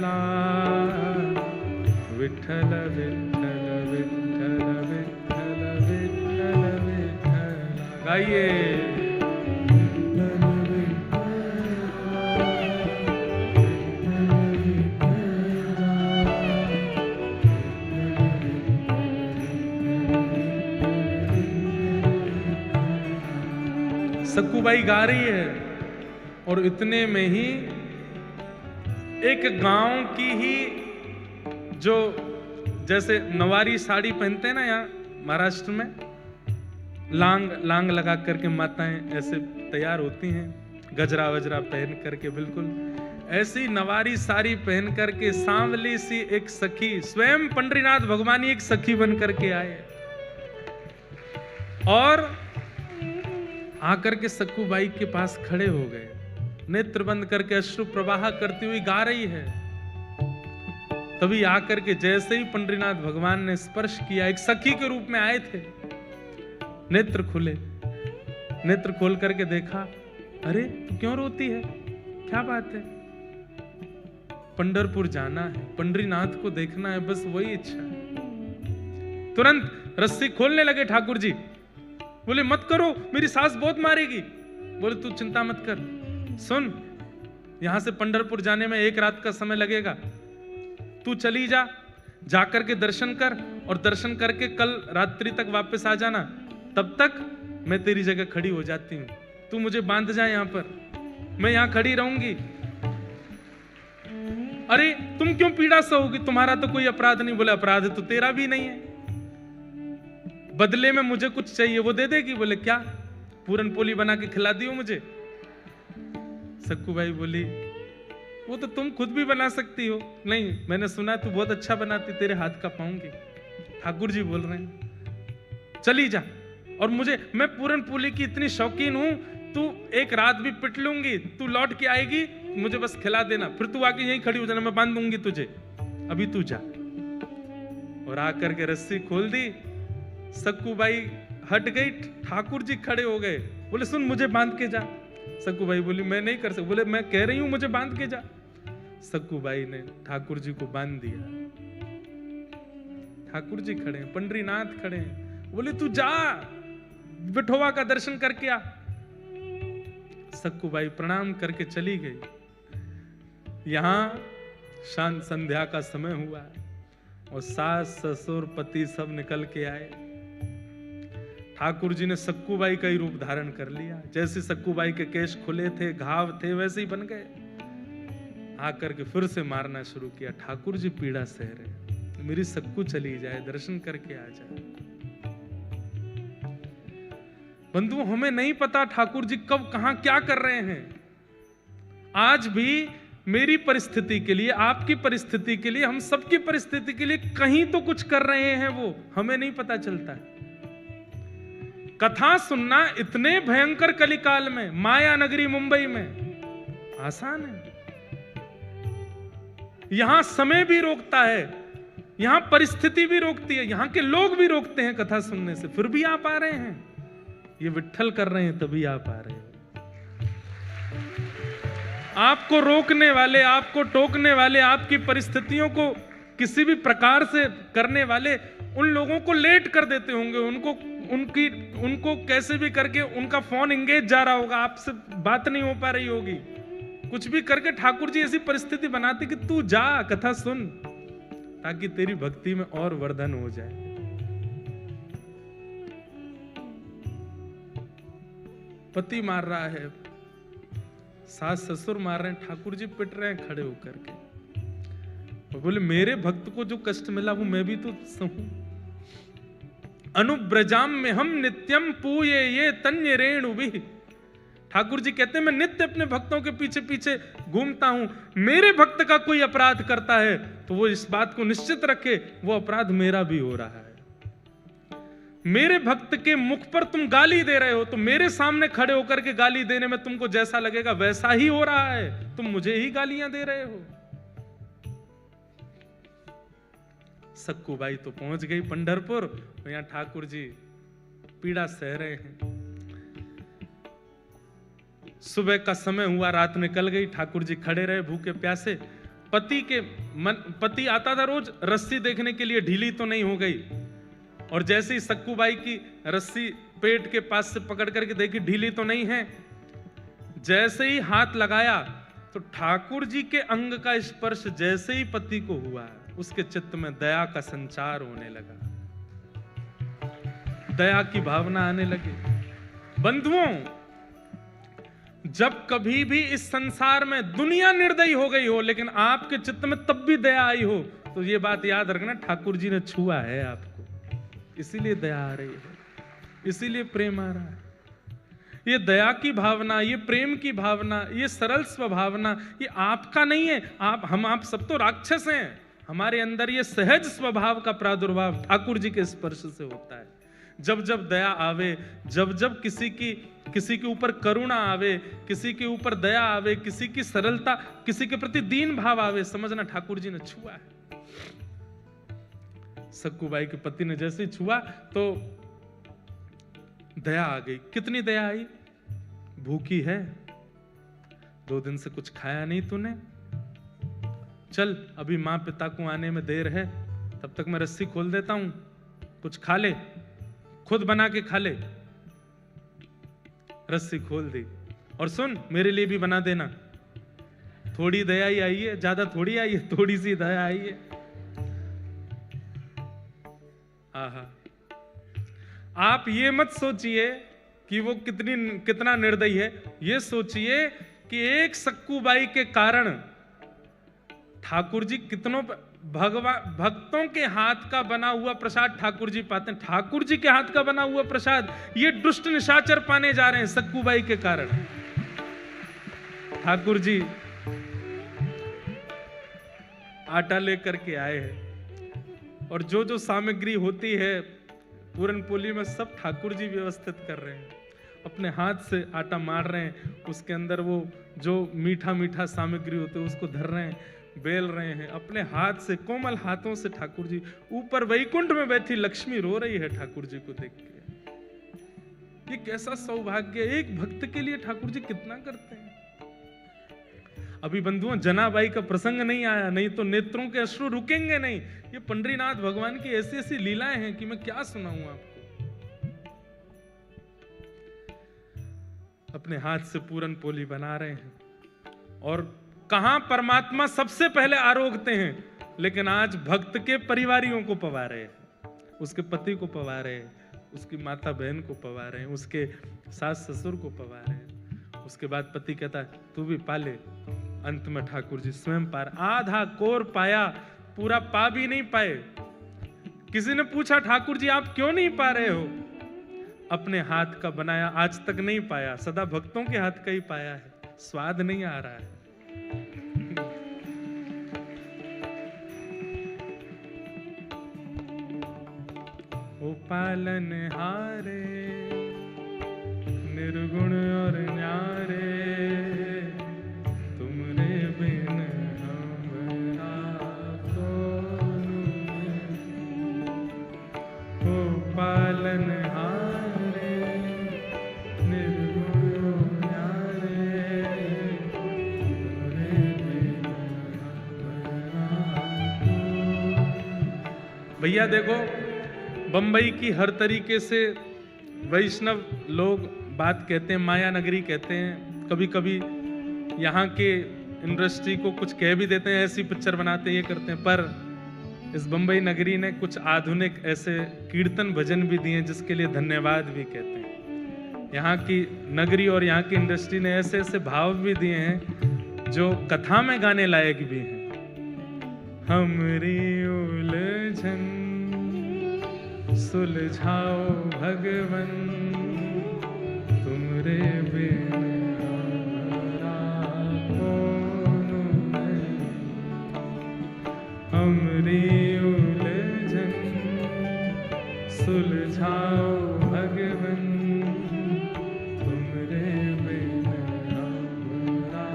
विठ्ठल विठ्ठल विठ्ठल विठ्ठल विठ्ठल विठ्ठला। गाइए। सक्कूबाई गा रही है, और इतने में ही एक गांव की ही जो जैसे नवारी साड़ी पहनते हैं ना यहाँ महाराष्ट्र में, लांग लगा करके माताएं ऐसे तैयार होती हैं, गजरा वजरा पहन करके, बिल्कुल ऐसी नवारी साड़ी पहन करके सांवली सी एक सखी, स्वयं पंडरीनाथ भगवान एक सखी बन करके आए और आकर के सक्कूबाई के पास खड़े हो गए, नेत्र बंद करके अश्रु प्रवाह करती हुई गा रही है। तभी आकर के जैसे ही पंडरीनाथ भगवान ने स्पर्श किया, एक सखी के रूप में आए थे, नेत्र खुले, नेत्र खोल करके देखा, अरे तू क्यों रोती है, क्या बात है? पंढरपुर जाना है, पंडरीनाथ को देखना है, बस वही इच्छा है। तुरंत रस्सी खोलने लगे ठाकुर जी, बोले मत करो, मेरी सास बहुत मारेगी। बोले तू चिंता मत कर, सुन यहां से पंढरपुर जाने में 1 रात का समय लगेगा, तू चली जा, जाकर के दर्शन कर और दर्शन करके कल रात्रि तक वापस आ जाना, तब तक मैं तेरी जगह खड़ी हो जाती हूं, तू मुझे बांध जा यहां पर, मैं यहां खड़ी रहूंगी। अरे तुम क्यों पीड़ा सहोगी, तुम्हारा तो कोई अपराध नहीं। बोले अपराध तो तेरा भी नहीं है, बदले में मुझे कुछ चाहिए, वो दे देगी। बोले क्या, पूरन पोली बना के खिला दियो मुझे। सक्कूबाई बोली वो तो तुम खुद भी बना सकती हो। नहीं, मैंने सुना तू बहुत अच्छा बनाती, तेरे हाथ का पाऊंगी। ठाकुर जी बोल रहे हैं चली जा, और मैं पूरन पोली की इतनी शौकीन हूं, तू 1 रात भी पिट लूंगी, तू लौट के आएगी, मुझे बस खिला देना, फिर तू आके यहीं खड़ी हो जाना, मैं बांध दूंगी तुझे, अभी तू जा। और आकर के रस्सी खोल दी, सक्कूबाई हट गई, ठाकुर जी खड़े हो गए, बोले सुन मुझे बांध के जा। सक्कूबाई बोली मैं नहीं कर सकती। बोले मैं कह रही हूं मुझे बांध के जा। सक्कूबाई ने ठाकुर जी को बांध दिया। ठाकुर जी खड़े हैं, पंडरीनाथ खड़े हैं, बोले तू जा, विठोबा का दर्शन करके आ। सक्कूबाई प्रणाम करके चली गई। यहां शांत संध्या का समय हुआ और सास ससुर पति सब निकल के आए। ठाकुर जी ने सक्कूबाई का ही रूप धारण कर लिया, जैसे सक्कूबाई के केश खुले थे, घाव थे, वैसे ही बन गए। आकर के फिर से मारना शुरू किया, ठाकुर जी पीड़ा सह रहे, मेरी सक्कू चली जाए, दर्शन करके आ जाए। बंधुओं हमें नहीं पता ठाकुर जी कब कहां क्या कर रहे हैं। आज भी मेरी परिस्थिति के लिए, आपकी परिस्थिति के लिए, हम सबकी परिस्थिति के लिए कहीं तो कुछ कर रहे हैं, वो हमें नहीं पता चलता है। कथा सुनना इतने भयंकर कलिकाल में, माया नगरी मुंबई में आसान है। यहां समय भी रोकता है, यहां परिस्थिति भी रोकती है, यहां के लोग भी रोकते हैं कथा सुनने से, फिर भी आप आ रहे हैं। ये विट्ठल कर रहे हैं तभी आप आ रहे हैं। आपको रोकने वाले, आपको टोकने वाले, आपकी परिस्थितियों को किसी भी प्रकार से करने वाले उन लोगों को लेट कर देते होंगे, उनको कैसे भी करके उनका फोन एंगेज जा रहा होगा, आपसे बात नहीं हो पा रही होगी, कुछ भी करके ठाकुर जी ऐसी परिस्थिति बनाते कि तू जा कथा सुन, ताकि तेरी भक्ति में और वर्धन हो जाए। पति मार रहा है, सास ससुर मार रहे हैं, ठाकुर जी पिट रहे हैं खड़े होकर के। बोले मेरे भक्त को जो कष्ट मिला वो मैं भी तो सहूं। अनुब्रजाम में हम नित्यम पूये ये तन्य रेणु भी। ठाकुर जी कहते हैं मैं नित्य अपने भक्तों के पीछे पीछे घूमता हूं। मेरे भक्त का कोई अपराध करता है तो वो इस बात को निश्चित रखे वो अपराध मेरा भी हो रहा है। मेरे भक्त के मुख पर तुम गाली दे रहे हो तो मेरे सामने खड़े होकर के गाली देने में तुमको जैसा लगेगा वैसा ही हो रहा है, तुम मुझे ही गालियां दे रहे हो। सक्कूबाई तो पहुंच गई पंढरपुर, यहां ठाकुर जी पीड़ा सह रहे हैं। सुबह का समय हुआ, रात निकल गई, ठाकुर जी खड़े रहे भूखे प्यासे। पति आता था रोज रस्सी देखने के लिए, ढीली तो नहीं हो गई। और जैसे ही सक्कूबाई की रस्सी पेट के पास से पकड़ करके देखी ढीली तो नहीं है, जैसे ही हाथ लगाया तो ठाकुर जी के अंग का स्पर्श जैसे ही पति को हुआ, उसके चित्त में दया का संचार होने लगा, दया की भावना आने लगी। बंधुओं, जब कभी भी इस संसार में दुनिया निर्दयी हो गई हो लेकिन आपके चित्त में तब भी दया आई हो, तो ये बात याद रखना, ठाकुर जी ने छुआ है आपको, इसीलिए दया आ रही है, इसीलिए प्रेम आ रहा है। ये दया की भावना, ये प्रेम की भावना, ये सरल स्वभावना, ये आपका नहीं है। आप सब तो राक्षस हैं। हमारे अंदर ये सहज स्वभाव का प्रादुर्भाव ठाकुर जी के स्पर्श से होता है। जब जब दया आवे, जब जब किसी के ऊपर करुणा आवे, किसी के ऊपर दया आवे, किसी की सरलता, किसी के प्रति दीन भाव आवे, समझना ठाकुर जी ने छुआ है। सक्कूबाई के पति ने जैसे ही छुआ तो दया आ गई। कितनी दया आई? भूखी है, 2 दिन से कुछ खाया नहीं तूने, चल अभी मां पिता को आने में देर है, तब तक मैं रस्सी खोल देता हूं, कुछ खा ले, खुद बना के खा ले। रस्सी खोल दी, और सुन मेरे लिए भी बना देना। थोड़ी दया ही आई है, ज्यादा थोड़ी आई है, थोड़ी सी दया आई है। आहा, आप ये मत सोचिए कि वो कितना निर्दयी है, ये सोचिए कि एक सक्कूबाई के कारण ठाकुर जी कितनों भक्तों के हाथ का बना हुआ प्रसाद ठाकुर जी पाते हैं। ठाकुर जी के हाथ का बना हुआ प्रसाद ये दुष्ट निशाचर पाने जा रहे हैं सक्कूबाई के कारण। ठाकुर जी आटा लेकर के आए हैं और जो जो सामग्री होती है पूरन पोली में सब ठाकुर जी व्यवस्थित कर रहे हैं। अपने हाथ से आटा मार रहे हैं, उसके अंदर वो जो मीठा मीठा सामग्री होते है उसको धर रहे हैं, बेल रहे हैं अपने हाथ से, कोमल हाथों से। ठाकुर जी ऊपर वैकुंठ में बैठी लक्ष्मी रो रही है ठाकुर जी को देख के। ये कैसा सौभाग्य, एक भक्त के लिए ठाकुर जी कितना करते हैं। अभी बंधुओं जनाबाई का प्रसंग नहीं आया, नहीं तो नेत्रों के अश्रु रुकेंगे नहीं। ये पंडरीनाथ भगवान की ऐसी ऐसी लीलाएं हैं कि मैं क्या सुनाऊं आपको। अपने हाथ से पूरन पोली बना रहे हैं और कहां परमात्मा सबसे पहले आरोगते हैं, लेकिन आज भक्त के परिवारियों को पवा रहे हैं, उसके पति को पवा रहे हैं, उसकी माता बहन को पवा रहे हैं, उसके सास ससुर को पवा रहे हैं। उसके बाद पति कहता है तू भी पाले। अंत में ठाकुर जी स्वयं पार, आधा कोर पाया, पूरा पा भी नहीं पाए। किसी ने पूछा ठाकुर जी आप क्यों नहीं पा रहे हो? अपने हाथ का बनाया आज तक नहीं पाया, सदा भक्तों के हाथ का ही पाया है, स्वाद नहीं आ रहा है। ओ पालनहारे निर्गुण और न्यारे, तुमरे बिन हमरा कौन। ओ पालनहारे निर्गुण और न्यारे, तुमरे बिन हमरा कौन। भैया देखो, बंबई की हर तरीके से वैष्णव लोग बात कहते हैं, माया नगरी कहते हैं, कभी कभी यहाँ के इंडस्ट्री को कुछ कह भी देते हैं, ऐसी पिक्चर बनाते हैं, ये करते हैं। पर इस बंबई नगरी ने कुछ आधुनिक ऐसे कीर्तन भजन भी दिए जिसके लिए धन्यवाद भी कहते हैं। यहाँ की नगरी और यहाँ की इंडस्ट्री ने ऐसे ऐसे भाव भी दिए हैं जो कथा में गाने लायक भी हैं। हमरी उलझन सुलझाओ भगवन, तुमरे बिन हमरा कौन नहीं। हमरी उलझन सुलझाओ भगवन, तुमरे बिन हमरा।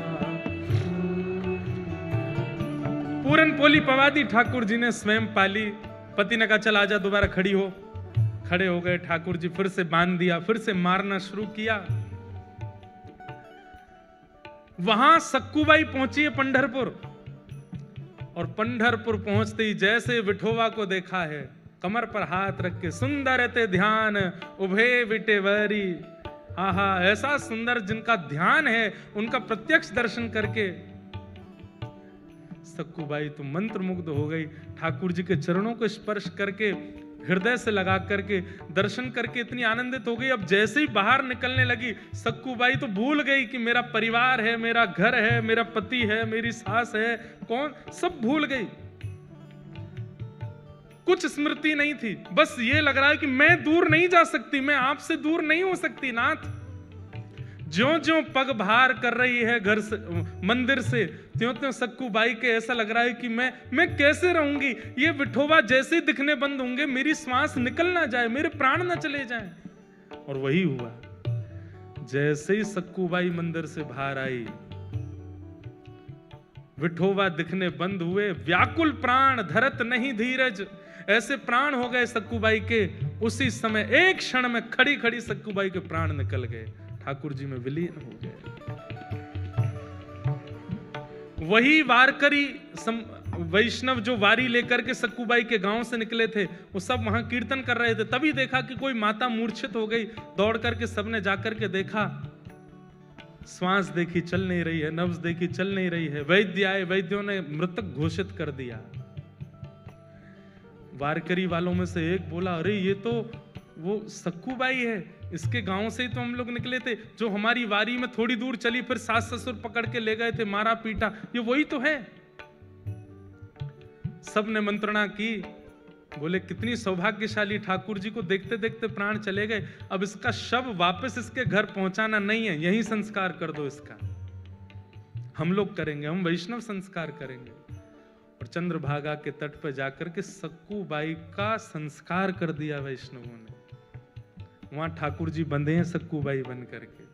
पूरन पोली पवादी ठाकुर जी ने स्वयं पाली। पति ने कहा चल आजा, दोबारा खड़ी हो। खड़े हो गए ठाकुर जी, फिर से बांध दिया, फिर से मारना शुरू किया। वहां सक्कूबाई पहुंची है पंढरपुर, और पंढरपुर पहुंचते ही जैसे विठोवा को देखा है, कमर पर हाथ रख के सुंदर ते ध्यान उभे विटेवरी। आहा, ऐसा सुंदर जिनका ध्यान है, उनका प्रत्यक्ष दर्शन करके सक्कूबाई तो मंत्रमुग्ध हो गई। ठाकुर जी के चरणों को स्पर्श करके हृदय से लगा करके दर्शन करके इतनी आनंदित हो गई। अब जैसे ही बाहर निकलने लगी, सक्कूबाई तो भूल गई कि मेरा परिवार है, मेरा घर है, मेरा पति है, मेरी सास है, कौन, सब भूल गई। कुछ स्मृति नहीं थी, बस ये लग रहा है कि मैं दूर नहीं जा सकती, मैं आपसे दूर नहीं हो सकती नाथ। ज्यों-ज्यों पग बाहर कर रही है घर से, मंदिर से, त्यों-त्यों सक्कूबाई के ऐसा लग रहा है कि मैं कैसे रहूंगी, ये विठोबा जैसे दिखने बंद होंगे, मेरी श्वास निकल ना जाए, मेरे प्राण ना चले जाएं। और वही हुआ। जैसे ही सक्कूबाई मंदिर से बाहर आई, विठोबा दिखने बंद हुए। व्याकुल प्राण धरत नहीं धीरज, ऐसे प्राण हो गए सक्कूबाई के। उसी समय एक क्षण में खड़ी खड़ी सक्कूबाई के प्राण निकल गए, ठाकुर जी में विलीन हो गए। वही वारकरी वैष्णव जो वारी लेकर के सक्कूबाई के गांव से निकले थे, वो सब वहां कीर्तन कर रहे थे। तभी देखा कि कोई माता मूर्छित हो गई। दौड़ करके सबने जाकर के देखा, श्वास देखी चल नहीं रही है, नब्ज देखी चल नहीं रही है। वैद्य आए, वैद्यों ने मृतक घोषित कर दिया। वारकरी वालों में से एक बोला, अरे ये तो वो सक्कूबाई है, इसके गांव से ही तो हम लोग निकले थे, जो हमारी वारी में थोड़ी दूर चली, फिर सास ससुर पकड़ के ले गए थे, मारा पीटा, ये वही तो है। सब ने मंत्रणा की। बोले कितनी सौभाग्यशाली, ठाकुर जी को देखते देखते प्राण चले गए। अब इसका शव वापस इसके घर पहुंचाना नहीं है, यही संस्कार कर दो इसका। हम लोग करेंगे, हम वैष्णव संस्कार करेंगे। और चंद्रभागा के तट पर जाकर के सक्कूबाई का संस्कार कर दिया वैष्णवों ने। वहां ठाकुर जी बंधे हैं सक्कूबाई बन करके।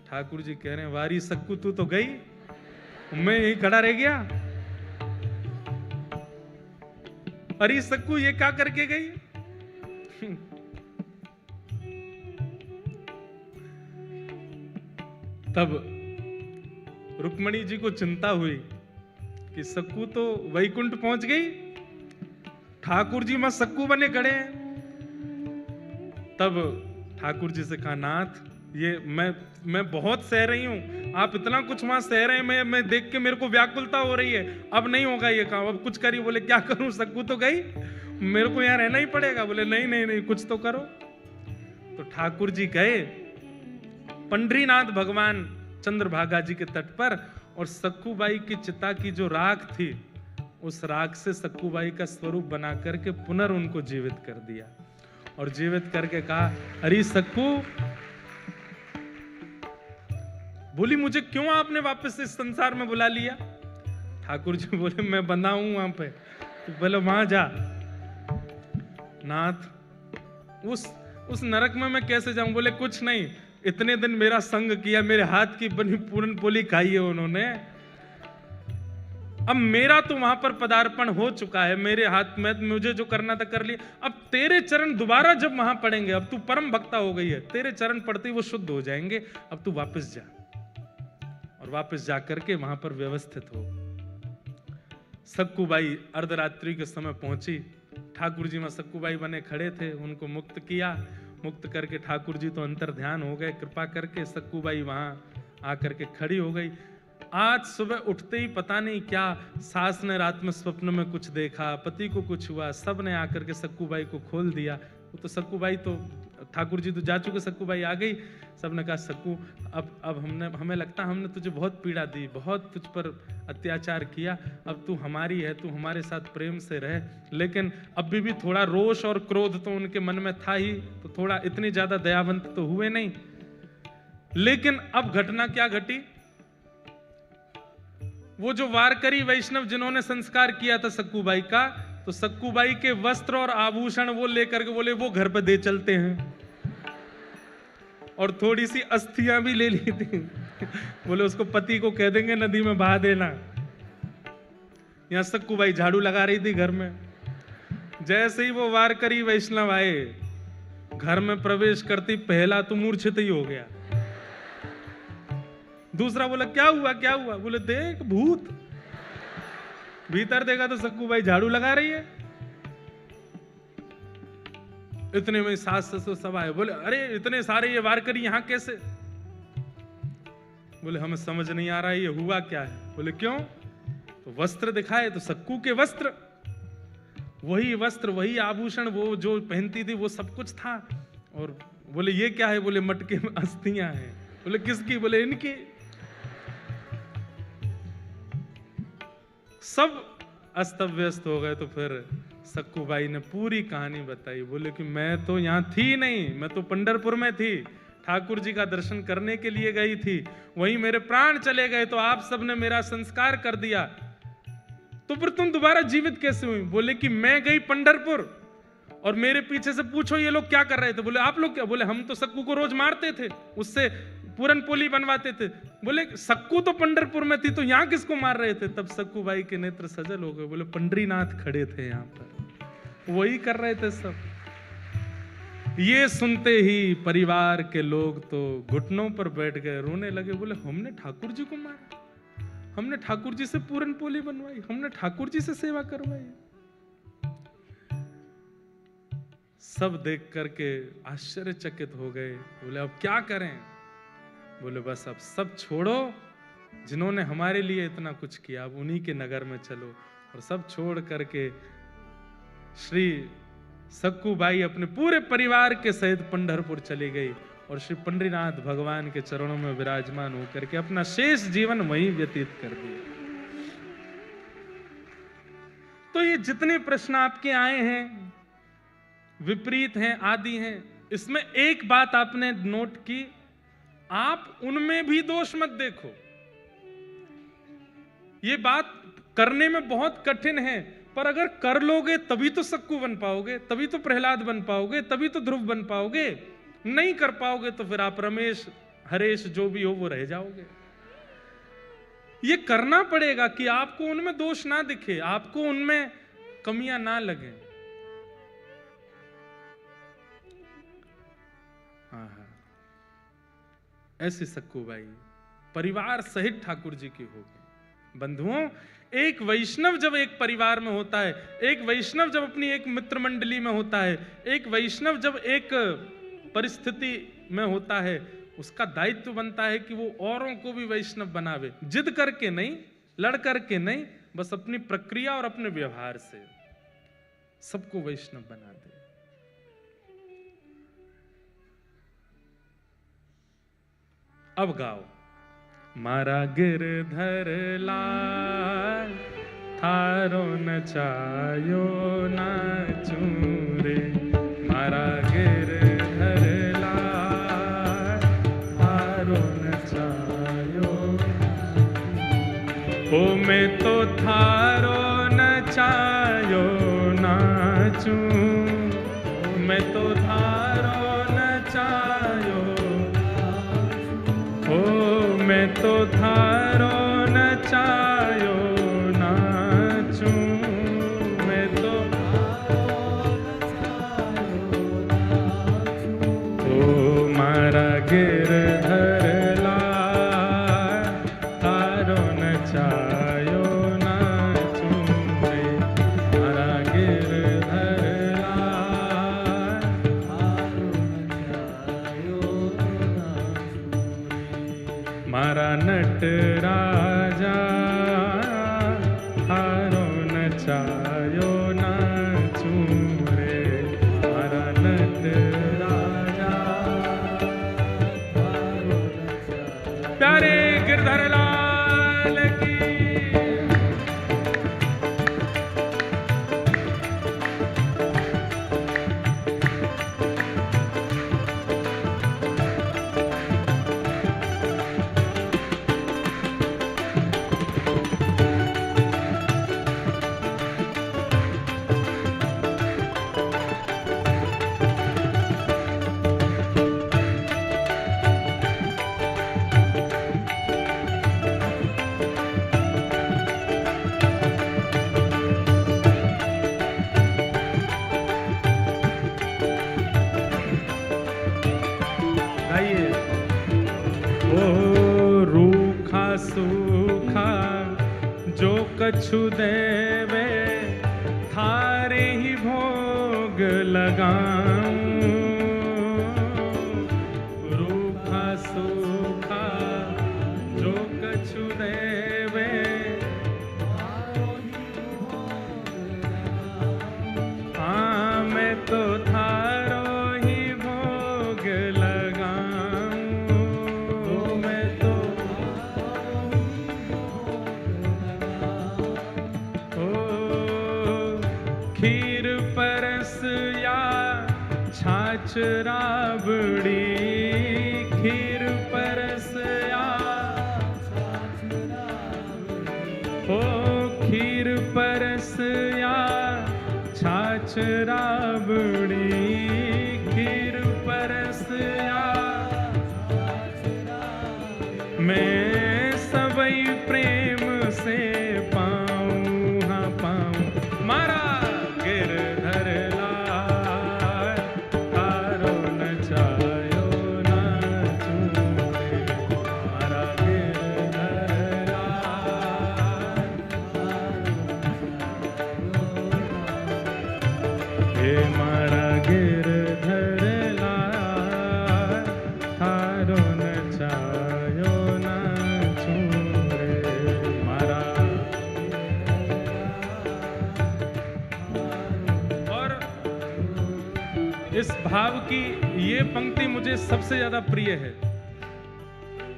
ठाकुर जी कह रहे हैं, वारी सक्कू तू तो गई, मैं यही खड़ा रह गया। अरे सक्कू ये क्या करके गई? तब रुक्मणी जी को चिंता हुई कि सक्कू तो वैकुंठ पहुंच गई, ठाकुर जी वहां सक्कू बने खड़े हैं। तब ठाकुर जी से कहा, नाथ ये मैं बहुत सह रही हूं, आप इतना कुछ वहां सह रहे हैं, मैं देख के मेरे को व्याकुलता हो रही है, अब नहीं होगा ये काम, अब कुछ करिए। बोले क्या करूं, सक्कू तो गई, मेरे को यहाँ रहना ही पड़ेगा। बोले नहीं नहीं नहीं, कुछ तो करो। तो ठाकुर जी गए पंडरीनाथ भगवान चंद्रभागा जी के तट पर, और सक्कूबाई की चिता की जो राख थी, उस राख से सक्कूबाई का स्वरूप बना करके पुनः उनको जीवित कर दिया। और जीवित करके कहा, अरे सक्कू, बोली मुझे क्यों आपने वापस इस संसार में बुला लिया? ठाकुर जी बोले, मैं बंधा हूं वहां पे। तो बोले वहां जा। नाथ, उस नरक में मैं कैसे जाऊं? बोले कुछ नहीं, इतने दिन मेरा संग किया, मेरे हाथ की बनी पूरन पोली खाई है उन्होंने, अब मेरा तो वहां पर पदार्पण हो चुका है, मेरे हाथ में मुझे जो करना था कर लिया। अब तेरे चरण दोबारा जब वहां पड़ेंगे, अब तू परम भक्ता हो गई है, तेरे चरण पड़ते ही वो शुद्ध हो जाएंगे, अब तू वापस जा। और वापस जाकर के वहां पर व्यवस्थित हो। सक्कूबाई अर्धरात्रि के समय पहुंची। ठाकुर जी वहां सक्कूबाई बने खड़े थे, उनको मुक्त किया। मुक्त करके ठाकुर जी तो अंतर ध्यान हो गए, कृपा करके सक्कूबाई वहां आकर के खड़ी हो गई। आज सुबह उठते ही पता नहीं क्या, सास ने रात में स्वप्न में कुछ देखा, पति को कुछ हुआ, सब ने आकर के सक्कूबाई को खोल दिया। वो तो सक्कूबाई तो, ठाकुर जी तो जा चुके, सक्कूबाई आ गई। सब ने कहा, सक्कू अब हमें लगता हमने तुझे बहुत पीड़ा दी, बहुत तुझ पर अत्याचार किया, अब तू हमारी है, तू हमारे साथ प्रेम से रह। लेकिन अभी भी थोड़ा रोष और क्रोध तो उनके मन में था ही, तो थोड़ा इतनी ज्यादा दयावंत तो हुए नहीं। लेकिन अब घटना क्या घटी, वो जो वारकरी वैष्णव जिन्होंने संस्कार किया था सक्कूबाई का, तो सक्कूबाई के वस्त्र और आभूषण वो लेकर के बोले वो घर पे दे चलते हैं, और थोड़ी सी अस्थियां भी ले ली थी। बोले उसको पति को कह देंगे नदी में बहा देना। यहां सक्कूबाई झाड़ू लगा रही थी घर में। जैसे ही वो वारकरी वैष्णव आए, घर में प्रवेश करती पहला तो मूर्छित ही हो गया। दूसरा बोला क्या हुआ क्या हुआ? बोले देख भूत। भीतर देखा तो सक्कूबाई झाड़ू लगा रही है। इतने में सास ससुर सब आए। बोले अरे इतने सारे ये वारकरी यहां कैसे? बोले हमें समझ नहीं आ रहा है ये हुआ क्या है। बोले क्यों? तो वस्त्र दिखाए तो सक्कू के वस्त्र। वही वस्त्र, वही आभूषण, वो जो पहनती थी वो सब कुछ था। और बोले ये क्या है? बोले मटके में अस्थियां हैं। बोले किसकी? बोले इनकी। सब अस्त व्यस्त हो गए। तो फिर सक्कूबाई ने पूरी कहानी बताई। बोले कि मैं तो यहाँ थी नहीं, मैं तो पंढरपुर में थी, ठाकुर जी का दर्शन करने के लिए गई थी, वहीं मेरे प्राण चले गए, तो आप सबने मेरा संस्कार कर दिया, तो फिर तुम दोबारा जीवित कैसे हुई? बोले कि मैं गई पंढरपुर और मेरे पीछे से पूछो ये लोग क्या कर रहे थे। बोले आप लोग क्या? बोले हम तो सक्कू को रोज मारते थे, उससे पूरन पोली बनवाते थे। बोले सक्कू तो पंढरपुर में थी, तो यहाँ किसको मार रहे थे? तब सक्कूबाई के नेत्र सजल हो गए। बोले पंडरीनाथ खड़े थे यहाँ पर, वही कर रहे थे सब। ये सुनते ही परिवार के लोग तो घुटनों पर बैठ गए, रोने लगे। बोले हमने ठाकुर जी को मारा, हमने ठाकुर जी से पूरन पोली बनवाई, हमने ठाकुर जी से सेवा करवाई। सब देख करके आश्चर्यचकित हो गए। बोले अब क्या करें? बोले बस अब सब छोड़ो, जिन्होंने हमारे लिए इतना कुछ किया, अब उन्हीं के नगर में चलो। और सब छोड़ करके श्री सक्कूबाई अपने पूरे परिवार के सहित पंढरपुर चली गई और श्री पंडरीनाथ भगवान के चरणों में विराजमान होकर के अपना शेष जीवन वहीं व्यतीत कर दिया। तो ये जितने प्रश्न आपके आए हैं, विपरीत हैं, आदि हैं, इसमें एक बात आपने नोट की, आप उनमें भी दोष मत देखो। ये बात करने में बहुत कठिन है, पर अगर कर लोगे तभी तो सक्कू बन पाओगे, तभी तो प्रहलाद बन पाओगे, तभी तो ध्रुव बन पाओगे। नहीं कर पाओगे तो फिर आप रमेश, हरेश जो भी हो वो रह जाओगे। ये करना पड़ेगा कि आपको उनमें दोष ना दिखे, आपको उनमें कमियां ना लगे। हाँ हाँ, ऐसी सक्कूबाई परिवार सहित ठाकुर जी की होगी। बंधुओं, एक वैष्णव जब एक परिवार में होता है, एक वैष्णव जब अपनी एक मित्र मंडली में होता है, एक वैष्णव जब एक परिस्थिति में होता है, उसका दायित्व बनता है कि वो औरों को भी वैष्णव बनावे। जिद करके नहीं, लड़ करके नहीं, बस अपनी प्रक्रिया और अपने व्यवहार से सबको वैष्णव बना दे। अब गाओ। मारा गिरधर लाल थारो नचायो नाचूं रे, मारा गिरधर लाल थारो नचायो। ओ मैं तो थारो नचायो नाचूं, मैं तो थारो नचायो, ओ मैं तो थारो नचायो नाचूं, मैं तो ओ मारा गिरधर लाल थारो नचायो नाचूं रे, मारा गिरधर लाल थारो नचायो नाचूं। मारा नट राजा थारो नचायो नाचूं रे, मारा नट राजा थारो नचायो। प्यारे गिरधर लाल की। सूखा जो कछु देवे, थारे ही भोग लगाऊं। रूखा सूखा जो कछु देवे, छाछ राबड़ी खीर परसया, हो खीर परसया छाछ राबड़ी खीर परसया, मैं सबई प्रेम से पाऊँ हाँ पाऊँ। मारा गिरधर लाल तारो नचायो नाचूं रे, मारा गिरधर लाल हे मारा गिरधर लाल तारो नचायो नाचूं रे, मारा। और इस भाव की ये पंक्ति मुझे सबसे ज्यादा प्रिय है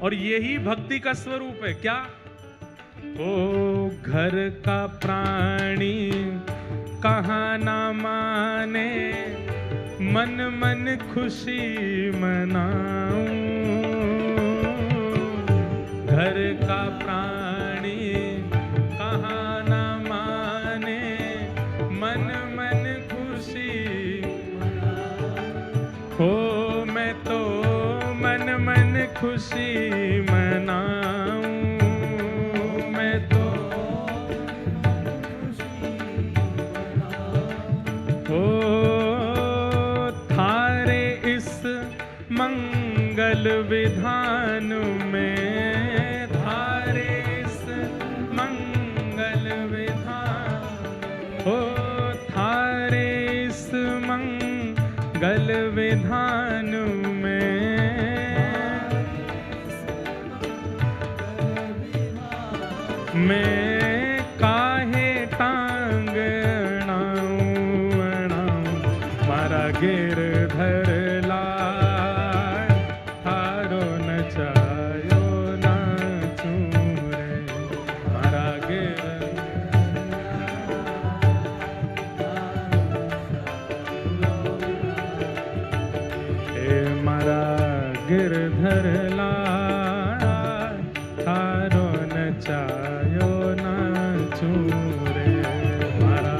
और यही भक्ति का स्वरूप है। क्या? ओ घर का प्राणी कहाँ ना माने, मन मन खुशी मनाऊं। घर का प्राणी कहाँ ना माने, मन मन खुशी हो, मैं तो मन मन खुशी मनाऊं। मैं तो हो थारे इस मंगल विधान में, थारे इस मंगल विधान हो, थारे इस मंगल विधान में, मैं काहे टांग अड़ाऊं अड़ाऊं, मारा गिरधर लाल थारो नचायो नाचूं रे, मारा मारा गिरधर लाल थारो नचायो नाचूं रे, मारा।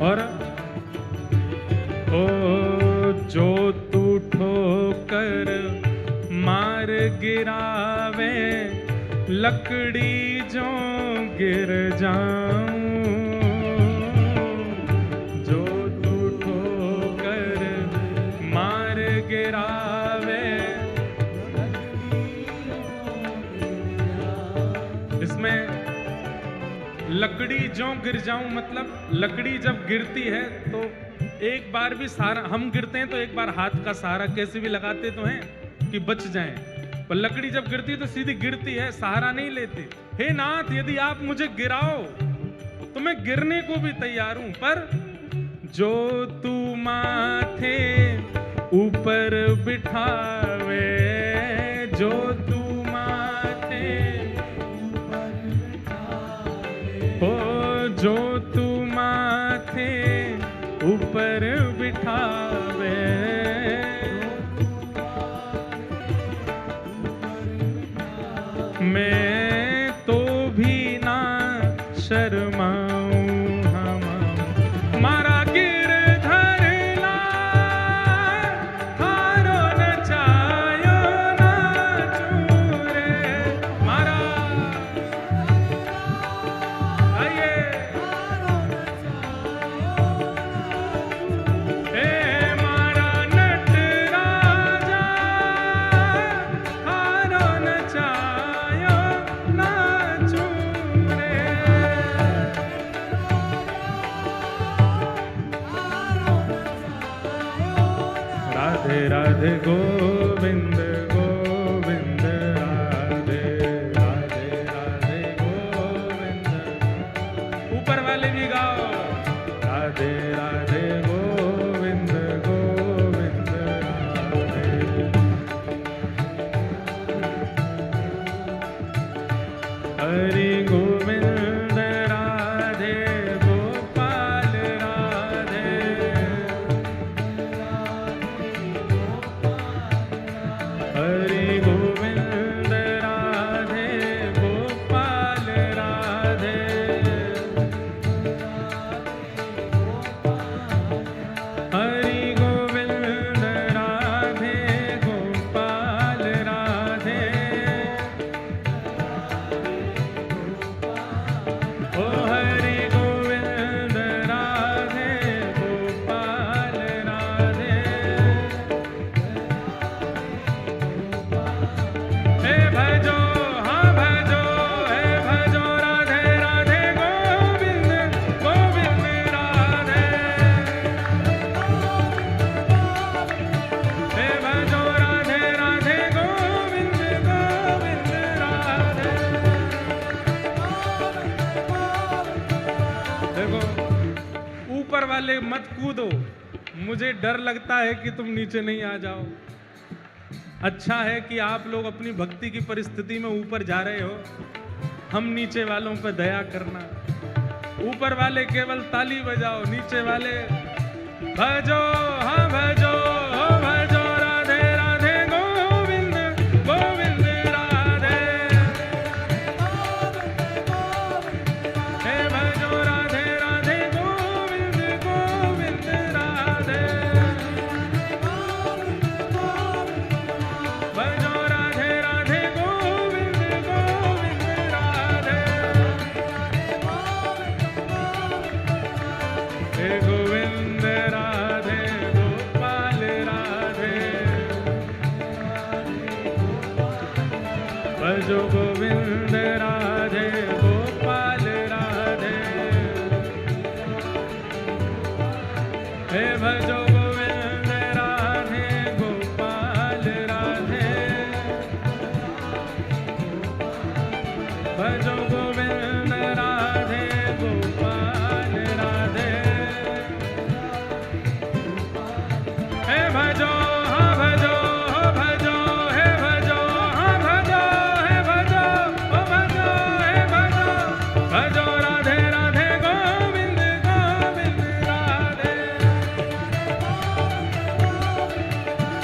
और ओ जो तू ठोकर मार गिरावे, लकड़ी जो गिर जाऊं। इसमें लकड़ी जो गिर जाऊं मतलब लकड़ी जब गिरती है तो एक बार भी सहारा, हम गिरते हैं तो एक बार हाथ का सहारा कैसे भी लगाते तो हैं कि बच जाएं, पर लकड़ी जब गिरती है तो सीधी गिरती है, सहारा नहीं लेती। हे नाथ, यदि आप मुझे गिराओ तो मैं गिरने को भी तैयार हूं, पर जो तू माथे ऊपर बिठावे, जो तू माथे हो, जो तू माथे ऊपर बिठावे, मैं तो भी ना शर्माऊं हम, मारा राधे गोविंद गोविंद, राधे राधे राधे गोविंद। ऊपर वाले भी गाओ, राधे राधे गोविंद गोविंद राधे। हरि गोविंद राधे मुझे डर लगता है कि तुम नीचे नहीं आ जाओ। अच्छा है कि आप लोग अपनी भक्ति की परिस्थिति में ऊपर जा रहे हो, हम नीचे वालों पर दया करना। ऊपर वाले केवल ताली बजाओ, नीचे वाले भजो, हाँ भजो, हो भजो राधे राधे गोविंद गोविंद राधे, हे भजो राधे राधे गोविंद गोविंद राधे, भजो राधे राधे गोविंद गोविंद राधे, हे गोविंद राधे गोपाल राधे, भजो गोविंद राधे गोपाल राधे, हे भजो गोविंद राधे गोपाल राधे, भजो गोविंद राधे गोपाल राधे, हे भजो, हाँ भजो, हो भजो, हे भजो, हाँ भजो, हे भजो, हो भजो, हे भजो, भजो राधे राधे गोविंद गोविंद राधे,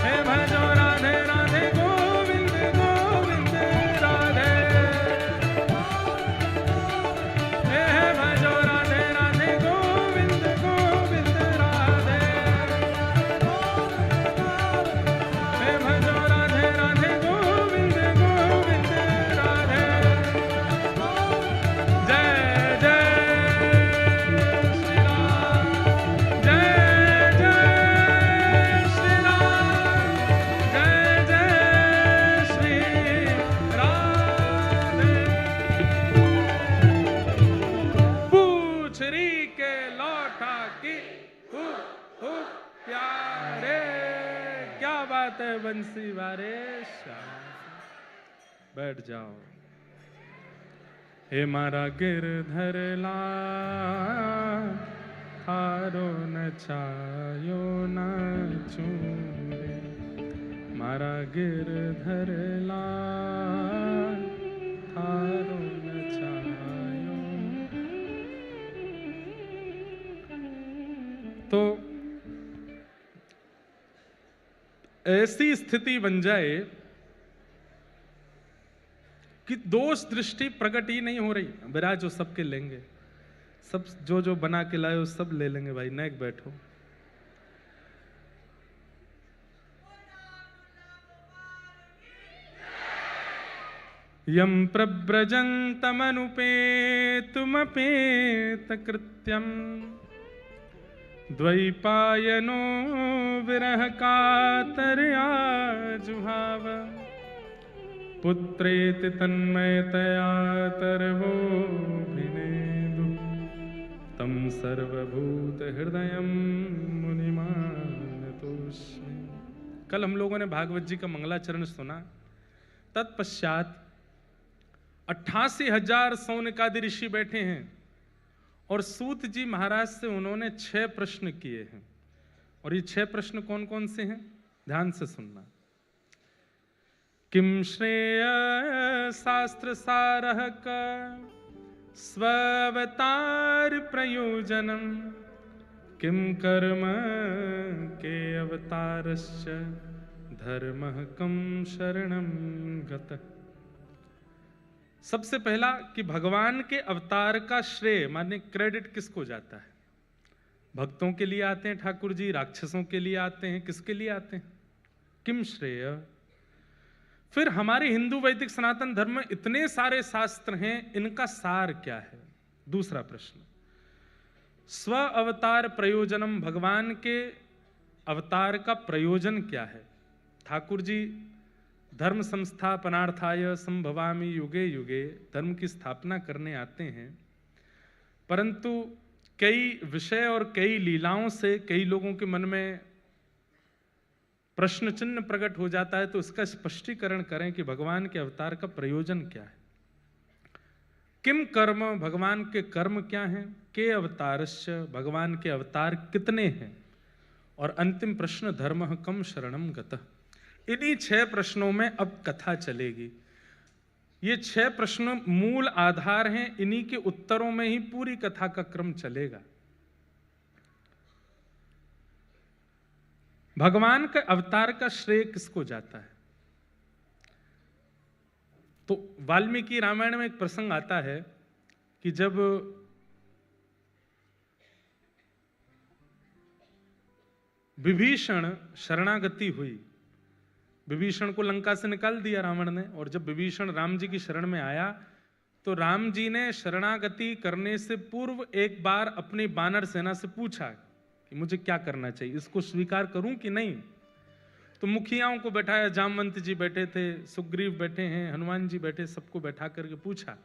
हे भजो राधे राधे गोविंद गोविंद राधे, हे भजो राधे राधे गोविंद गोविंद राधे, हे भजो राधे राधे गोविंद गोविंद राधे। जय जय श्री राम, जय जय श्री राम, जय जय श्री राधे। पूछरी के लौटा की हुक हुक प्यारे, क्या बात है बंसी वारे, शाबाश। बैठ जाओ। हे मारा गिरधर लाल, थारो न छायो न चूरे, मारा गिरधर लाल, थारो न छायो। तो ऐसी स्थिति बन जाए कि दोष दृष्टि प्रकट ही नहीं हो रही। विराज जो सबके लेंगे, सब जो जो बना के लाए हो सब ले लेंगे भाई, नेक बैठो। यम प्रव्रजन्तमनुपेतुमपेत कृत्यम, द्वैपायनो विरह कातरया जुहाव, पुत्रेति तन्मयतया तरवोऽभिनेदु, तं सर्वभूत हृदयं मुनिमानतोऽस्मि। कल हम लोगों ने भागवत जी का मंगलाचरण सुना। तत्पश्चात 88,000 सौनकादि ऋषि बैठे हैं और सूत जी महाराज से उन्होंने 6 प्रश्न किए हैं। और ये 6 प्रश्न कौन कौन से हैं, ध्यान से सुनना। किम श्रेय शास्त्र सारः का स्वावतार प्रयोजनम, किम कर्म के अवतारश्च धर्मः कम शरणं गतः। सबसे पहला कि भगवान के अवतार का श्रेय माने क्रेडिट किसको जाता है। भक्तों के लिए आते हैं ठाकुर जी, राक्षसों के लिए आते हैं, किसके लिए आते हैं, किम श्रेय। फिर हमारे हिंदू वैदिक सनातन धर्म में इतने सारे शास्त्र हैं, इनका सार क्या है। दूसरा प्रश्न, स्व अवतार प्रयोजनम, भगवान के अवतार का प्रयोजन क्या है। ठाकुर जी धर्म संस्थापनार्थाय संभवामि युगे युगे, धर्म की स्थापना करने आते हैं, परंतु कई विषय और कई लीलाओं से कई लोगों के मन में प्रश्न चिन्ह प्रकट हो जाता है। तो इसका स्पष्टीकरण करें कि भगवान के अवतार का प्रयोजन क्या है। किम कर्म, भगवान के कर्म क्या हैं। के अवतारश्च, भगवान के अवतार कितने हैं। और अंतिम प्रश्न धर्मः कम शरणम गतः। इन्हीं 6 प्रश्नों में अब कथा चलेगी। ये 6 प्रश्न मूल आधार हैं, इन्हीं के उत्तरों में ही पूरी कथा का क्रम चलेगा। भगवान के अवतार का श्रेय किसको जाता है? तो वाल्मीकि रामायण में एक प्रसंग आता है कि जब विभीषण शरणागति हुई, विभीषण को लंका से निकाल दिया रावण ने, और जब विभीषण राम जी की शरण में आया तो राम जी ने शरणागति करने से पूर्व एक बार अपनी वानर सेना से पूछा कि मुझे क्या करना चाहिए, इसको स्वीकार करूं कि नहीं। तो मुखियाओं को बैठाया, जामवंत जी बैठे थे, सुग्रीव बैठे हैं, हनुमान जी बैठे, सबको बैठा करके पूछा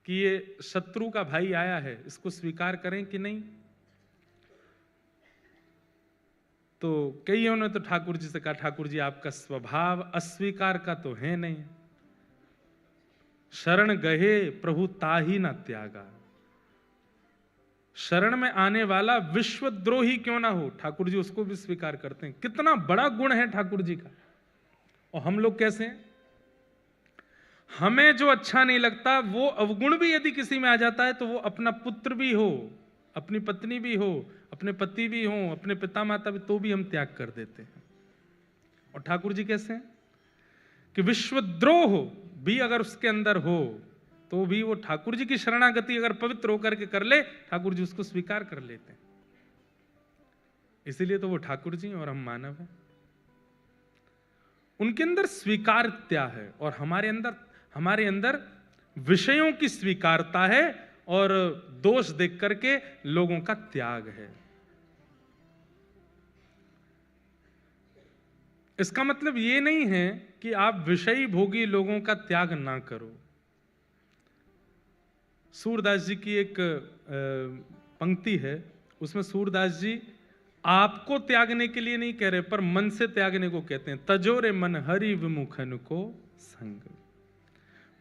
कि ये शत्रु का भाई आया है, इसको स्वीकार करें कि नहीं। तो कईयों ने तो ठाकुर जी से कहा, ठाकुर जी आपका स्वभाव अस्वीकार का तो है नहीं, शरण गहे प्रभु ताही न त्यागा। शरण में आने वाला विश्वद्रोही क्यों ना हो, ठाकुर जी उसको भी स्वीकार करते हैं। कितना बड़ा गुण है ठाकुर जी का। और हम लोग कैसे हैं? हमें जो अच्छा नहीं लगता वो अवगुण भी यदि किसी में आ जाता है तो वो अपना पुत्र भी हो, अपनी पत्नी भी हो, अपने पति भी हो, अपने पिता माता भी, तो भी हम त्याग कर देते हैं। और ठाकुर जी कैसे हैं कि विश्वद्रोह भी अगर उसके अंदर हो तो भी वो ठाकुर जी की शरणागति अगर पवित्र होकर के कर ले, ठाकुर जी उसको स्वीकार कर लेते हैं। इसीलिए तो वो ठाकुर जी और हम मानव हैं। उनके अंदर स्वीकारता है और हमारे अंदर विषयों की स्वीकारता है और दोष देख करके लोगों का त्याग है। इसका मतलब ये नहीं है कि आप विषयी भोगी लोगों का त्याग ना करो। सूरदास जी की एक पंक्ति है, उसमें सूरदास जी आपको त्यागने के लिए नहीं कह रहे, पर मन से त्यागने को कहते हैं। तजोरे मन हरि विमुखन को संग,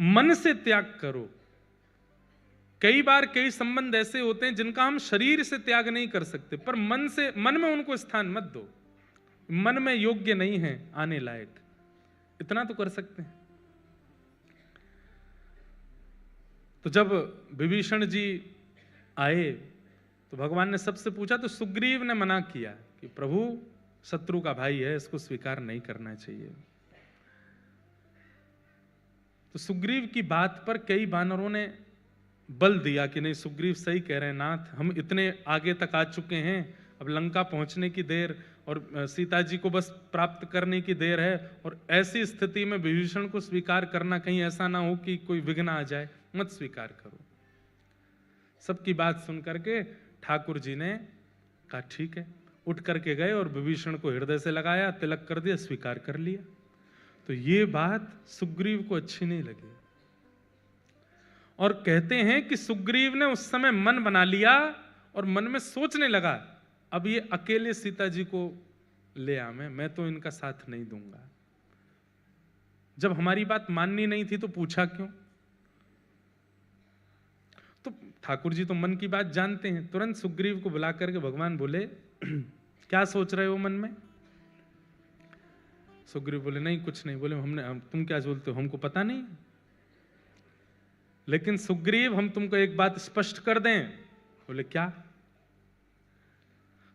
मन से त्याग करो। कई बार कई संबंध ऐसे होते हैं जिनका हम शरीर से त्याग नहीं कर सकते, पर मन में उनको स्थान मत दो। मन में योग्य नहीं है आने लायक, इतना तो कर सकते हैं। तो जब विभीषण जी आए तो भगवान ने सबसे पूछा, तो सुग्रीव ने मना किया कि प्रभु शत्रु का भाई है, इसको स्वीकार नहीं करना चाहिए। तो सुग्रीव की बात पर कई वानरों ने बल दिया कि नहीं, सुग्रीव सही कह रहे हैं नाथ, हम इतने आगे तक आ चुके हैं, अब लंका पहुंचने की देर और सीता जी को बस प्राप्त करने की देर है, और ऐसी स्थिति में विभीषण को स्वीकार करना, कहीं ऐसा ना हो कि कोई विघ्न आ जाए, मत स्वीकार करो। सबकी बात सुन करके ठाकुर जी ने कहा ठीक है, उठ करके गए और विभीषण को हृदय से लगाया, तिलक कर दिया, स्वीकार कर लिया। तो ये बात सुग्रीव को अच्छी नहीं लगी और कहते हैं कि सुग्रीव ने उस समय मन बना लिया और मन में सोचने लगा, अब ये अकेले सीता जी को ले आवे, मैं तो इनका साथ नहीं दूंगा। जब हमारी बात माननी नहीं थी तो पूछा क्यों? तो ठाकुर जी तो मन की बात जानते हैं। तुरंत सुग्रीव को बुला करके भगवान बोले, क्या सोच रहे हो मन में? सुग्रीव बोले नहीं कुछ नहीं। बोले तुम क्या बोलते हो, हमको पता नहीं। लेकिन सुग्रीव हम तुमको एक बात स्पष्ट कर दें। बोले क्या?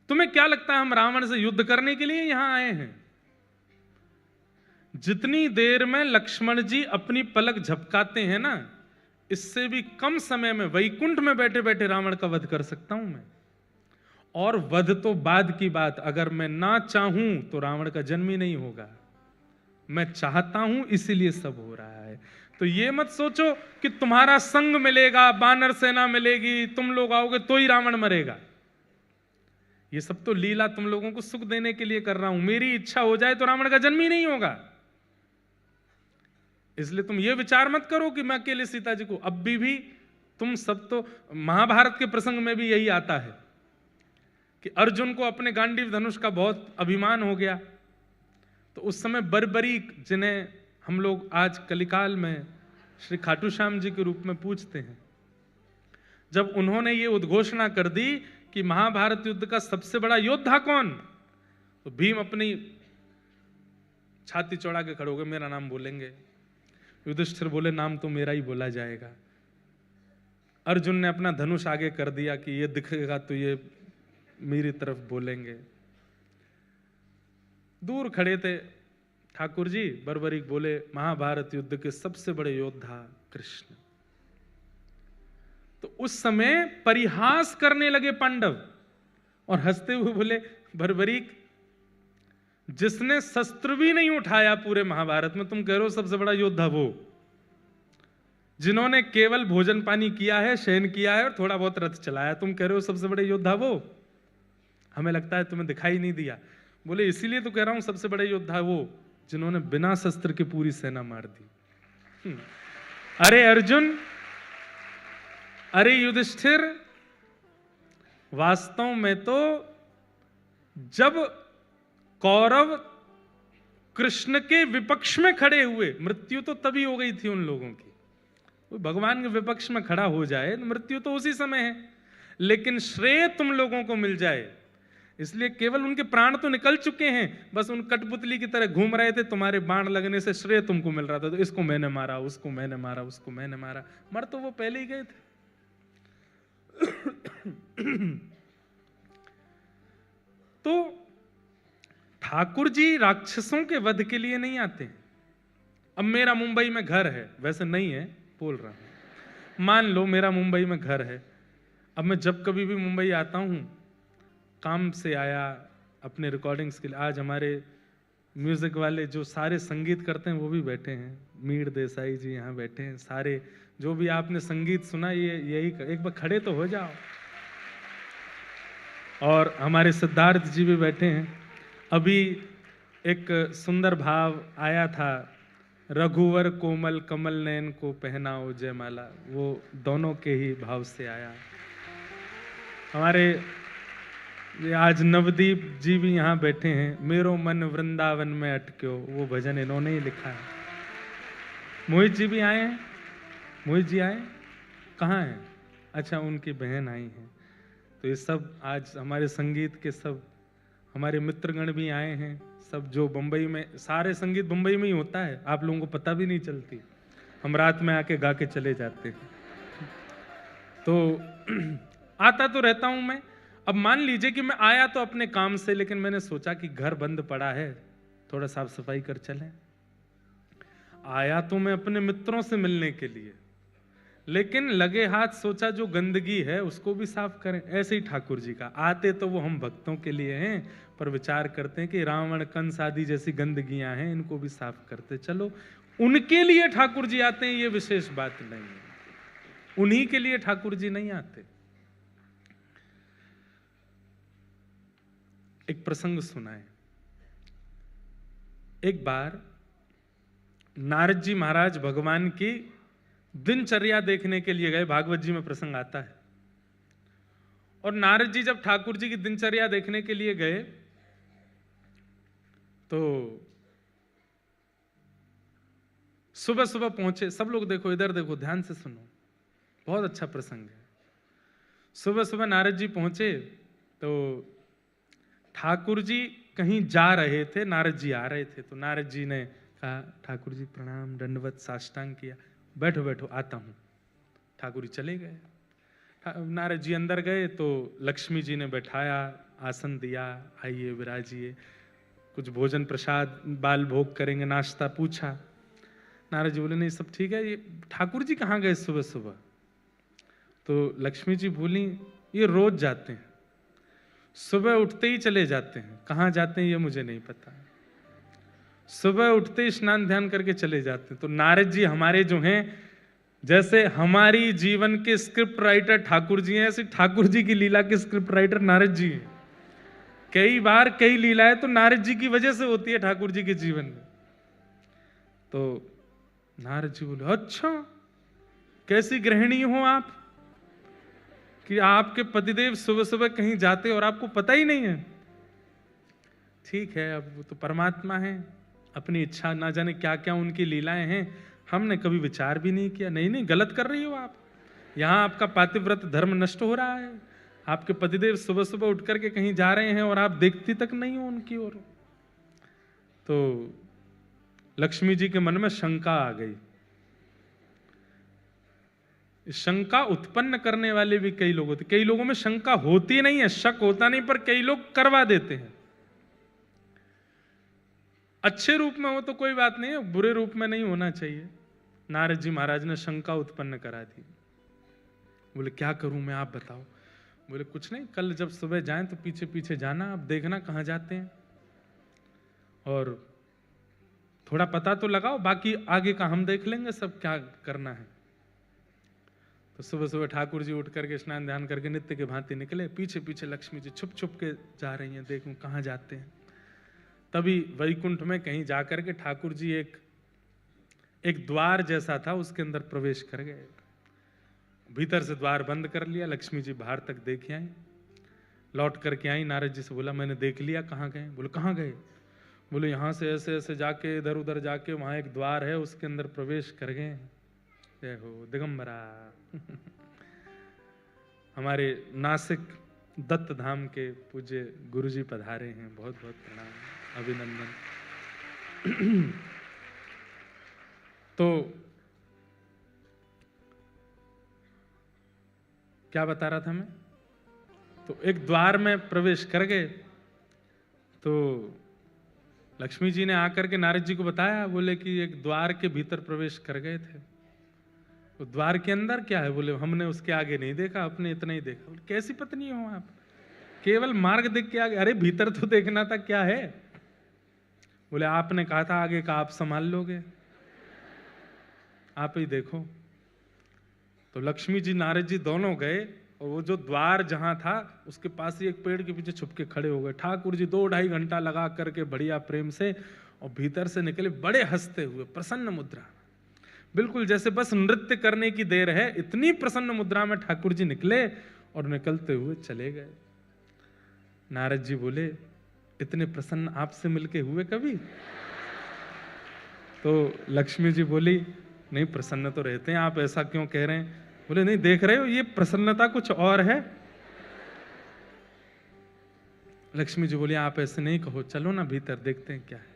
तुम्हें क्या लगता है हम रावण से युद्ध करने के लिए यहां आए हैं? जितनी देर में लक्ष्मण जी अपनी पलक झपकाते हैं ना, इससे भी कम समय में वैकुंठ में बैठे बैठे रावण का वध कर सकता हूं मैं। और वध तो बाद की बात, अगर मैं ना चाहूं तो रावण का जन्म ही नहीं होगा। मैं चाहता हूं इसीलिए सब हो रहा है। तो ये मत सोचो कि तुम्हारा संग मिलेगा, बानर सेना मिलेगी, तुम लोग आओगे तो ही रावण मरेगा। ये सब तो लीला तुम लोगों को सुख देने के लिए कर रहा हूं। मेरी इच्छा हो जाए तो रावण का जन्म ही नहीं होगा। इसलिए तुम ये विचार मत करो कि मैं अकेले सीता जी को, अब भी तुम सब तो, महाभारत के प्रसंग में भी यही आता है कि अर्जुन को अपने गांडीव धनुष का बहुत अभिमान हो गया। तो उस समय बर्बरीक, जिन्हें हम लोग आज कलिकाल में श्री खाटू श्याम जी के रूप में पूजते हैं, जब उन्होंने ये उद्घोषणा कर दी कि महाभारत युद्ध का सबसे बड़ा योद्धा कौन? तो भीम अपनी छाती चौड़ा के खड़े हो गए, मेरा नाम बोलेंगे। युधिष्ठिर बोले नाम तो मेरा ही बोला जाएगा। अर्जुन ने अपना धनुष आगे कर दिया कि ये दिखेगा तो ये मेरी तरफ बोलेंगे। दूर खड़े थे ठाकुर जी, बर्बरीक बोले महाभारत युद्ध के सबसे बड़े योद्धा कृष्ण। तो उस समय परिहास करने लगे पांडव और हंसते हुए बोले बर्बरीक, जिसने शस्त्र भी नहीं उठाया पूरे महाभारत में, तुम कह रहे हो सबसे बड़ा योद्धा वो? जिन्होंने केवल भोजन पानी किया है, शयन किया है और थोड़ा बहुत रथ चलाया, तुम कह रहे हो सबसे बड़े योद्धा वो? हमें लगता है तुम्हें दिखाई नहीं दिया। बोले इसीलिए तो कह रहा हूं सबसे बड़े योद्धा वो जिन्होंने बिना शस्त्र के पूरी सेना मार दी। अरे अर्जुन, अरे युधिष्ठिर, वास्तव में तो जब कौरव कृष्ण के विपक्ष में खड़े हुए, मृत्यु तो तभी हो गई थी उन लोगों की। कोई भगवान के विपक्ष में खड़ा हो जाए मृत्यु तो उसी समय है, लेकिन श्रेय तुम लोगों को मिल जाए इसलिए केवल उनके प्राण तो निकल चुके हैं, बस उन कठपुतली की तरह घूम रहे थे, तुम्हारे बाण लगने से श्रेय तुमको मिल रहा था। तो इसको मैंने मारा, उसको मैंने मारा, उसको मैंने मारा, मर तो वो पहले ही गए थे। तो ठाकुर जी राक्षसों के वध के लिए नहीं आते। अब मेरा मुंबई में घर है, वैसे नहीं है बोल रहा हूं, मान लो मेरा मुंबई में घर है। अब मैं जब कभी भी मुंबई आता हूं, काम से आया अपने रिकॉर्डिंग्स के लिए, आज हमारे म्यूजिक वाले जो सारे संगीत करते हैं वो भी बैठे हैं, मीर देसाई जी यहाँ बैठे हैं, सारे जो भी आपने संगीत सुना ये यही, एक बार खड़े तो हो जाओ। और हमारे सिद्धार्थ जी भी बैठे हैं। अभी एक सुंदर भाव आया था, रघुवर कोमल कमल नयन को पहनाओ जयमाला, वो दोनों के ही भाव से आया। हमारे आज नवदीप जी भी यहाँ बैठे हैं, मेरो मन वृंदावन में अटक्यो, वो भजन इन्होंने ही लिखा है। मोहित जी भी आए हैं, मोहित जी आए कहाँ हैं? अच्छा, उनकी बहन आई हैं। तो ये सब आज हमारे संगीत के सब हमारे मित्रगण भी आए हैं, सब जो बंबई में, सारे संगीत बंबई में ही होता है, आप लोगों को पता भी नहीं चलती, हम रात में आके गा के चले जाते हैं। तो आता तो रहता हूं मैं। अब मान लीजिए कि मैं आया तो अपने काम से, लेकिन मैंने सोचा कि घर बंद पड़ा है, थोड़ा साफ सफाई कर चलें। आया तो मैं अपने मित्रों से मिलने के लिए, लेकिन लगे हाथ सोचा जो गंदगी है उसको भी साफ करें। ऐसे ही ठाकुर जी का, आते तो वो हम भक्तों के लिए हैं, पर विचार करते हैं कि रावण कंस आदि जैसी गंदगियां हैं, इनको भी साफ करते चलो। उनके लिए ठाकुर जी आते हैं, ये विशेष बात नहीं है, उन्हीं के लिए ठाकुर जी नहीं आते। एक प्रसंग सुनाए। एक बार नारद जी महाराज भगवान की दिनचर्या देखने के लिए गए, भागवत जी में प्रसंग आता है। और नारद जी जब ठाकुर जी की दिनचर्या देखने के लिए गए तो सुबह सुबह पहुंचे। सब लोग देखो, इधर देखो, ध्यान से सुनो, बहुत अच्छा प्रसंग है। सुबह सुबह नारद जी पहुंचे तो ठाकुर जी कहीं जा रहे थे, नारद जी आ रहे थे। तो नारद जी ने कहा ठाकुर जी प्रणाम, दंडवत साष्टांग किया, बैठो बैठो आता हूं। ठाकुर जी चले गए। नारद जी अंदर गए तो लक्ष्मी जी ने बैठाया, आसन दिया, आइए विराजिए, कुछ भोजन प्रसाद बाल भोग करेंगे, नाश्ता पूछा। नारद जी बोले नहीं सब ठीक है। ये ठाकुर जी कहाँ गए सुबह सुबह? तो लक्ष्मी जी बोली ये रोज जाते हैं, सुबह उठते ही चले जाते हैं, कहाँ जाते हैं ये मुझे नहीं पता, सुबह उठते ही स्नान ध्यान करके चले जाते हैं। तो नारद जी हमारे जो हैं, जैसे हमारी जीवन के स्क्रिप्ट राइटर ठाकुर जी हैं, ऐसे ठाकुर जी की लीला के स्क्रिप्ट राइटर नारद जी हैं। कई बार कई लीलाएं तो नारद जी की वजह से होती है ठाकुर जी के जीवन में। तो नारद जी बोले अच्छा कैसी गृहिणी हो आप कि आपके पतिदेव सुबह सुबह कहीं जाते और आपको पता ही नहीं है। ठीक है, अब वो तो परमात्मा है, अपनी इच्छा, ना जाने क्या क्या उनकी लीलाएं हैं, हमने कभी विचार भी नहीं किया। नहीं नहीं, गलत कर रही हो आप, यहाँ आपका पातिव्रत धर्म नष्ट हो रहा है, आपके पतिदेव सुबह सुबह उठ करके कहीं जा रहे हैं और आप देखती तक नहीं हो उनकी ओर। तो लक्ष्मी जी के मन में शंका आ गई। शंका उत्पन्न करने वाले भी कई लोग होते। कई लोगों में शंका होती नहीं है, शक होता नहीं, पर कई लोग करवा देते हैं। अच्छे रूप में हो तो कोई बात नहीं है, बुरे रूप में नहीं होना चाहिए। नारद जी महाराज ने शंका उत्पन्न करा दी। बोले क्या करूं मैं, आप बताओ। बोले कुछ नहीं, कल जब सुबह जाएं तो पीछे पीछे जाना, आप देखना कहां जाते हैं और थोड़ा पता तो लगाओ, बाकी आगे का हम देख लेंगे सब क्या करना है। तो सुबह सुबह ठाकुर जी उठ करके स्नान ध्यान करके नित्य के भांति निकले। पीछे पीछे लक्ष्मी जी छुप छुप के जा रही हैं, देखूं कहां जाते हैं। तभी वैकुंठ में कहीं जाकर के ठाकुर जी एक द्वार जैसा था उसके अंदर प्रवेश कर गए। भीतर से द्वार बंद कर लिया। लक्ष्मी जी बाहर तक देख आई, लौट करके आई। नारद जी से बोला मैंने देख लिया, कहाँ गए। बोले कहाँ गए। बोले यहाँ से ऐसे ऐसे जाके इधर उधर जाके वहां एक द्वार है उसके अंदर प्रवेश कर गए। जय हो दिगंबरा। हमारे नासिक दत्त धाम के पूज्य गुरुजी पधारे हैं, बहुत बहुत प्रणाम, अभिनंदन। तो क्या बता रहा था मैं। तो एक द्वार में प्रवेश कर गए। तो लक्ष्मी जी ने आकर के नारद जी को बताया। बोले कि एक द्वार के भीतर प्रवेश कर गए थे। तो द्वार के अंदर क्या है। बोले हमने उसके आगे नहीं देखा, अपने इतना ही देखा। बोले कैसी पत्नी हो आप, केवल मार्ग देख के आगे। अरे भीतर तो देखना था क्या है। बोले आपने कहा था आगे का आप संभाल लोगे, आप ही देखो। तो लक्ष्मी जी नारद जी दोनों गए और वो जो द्वार जहां था उसके पास ही एक पेड़ के पीछे छुप के खड़े हो गए। ठाकुर जी 2-2.5 घंटा लगा करके बढ़िया प्रेम से और भीतर से निकले बड़े हंसते हुए, प्रसन्न मुद्रा, बिल्कुल जैसे बस नृत्य करने की देर है। इतनी प्रसन्न मुद्रा में ठाकुर जी निकले और निकलते हुए चले गए। नारद जी बोले इतने प्रसन्न आपसे मिलके हुए कभी। तो लक्ष्मी जी बोली नहीं, प्रसन्न तो रहते हैं, आप ऐसा क्यों कह रहे हैं। बोले नहीं, देख रहे हो ये प्रसन्नता कुछ और है। लक्ष्मी जी बोली आप ऐसे नहीं कहो, चलो ना भीतर देखते हैं क्या है।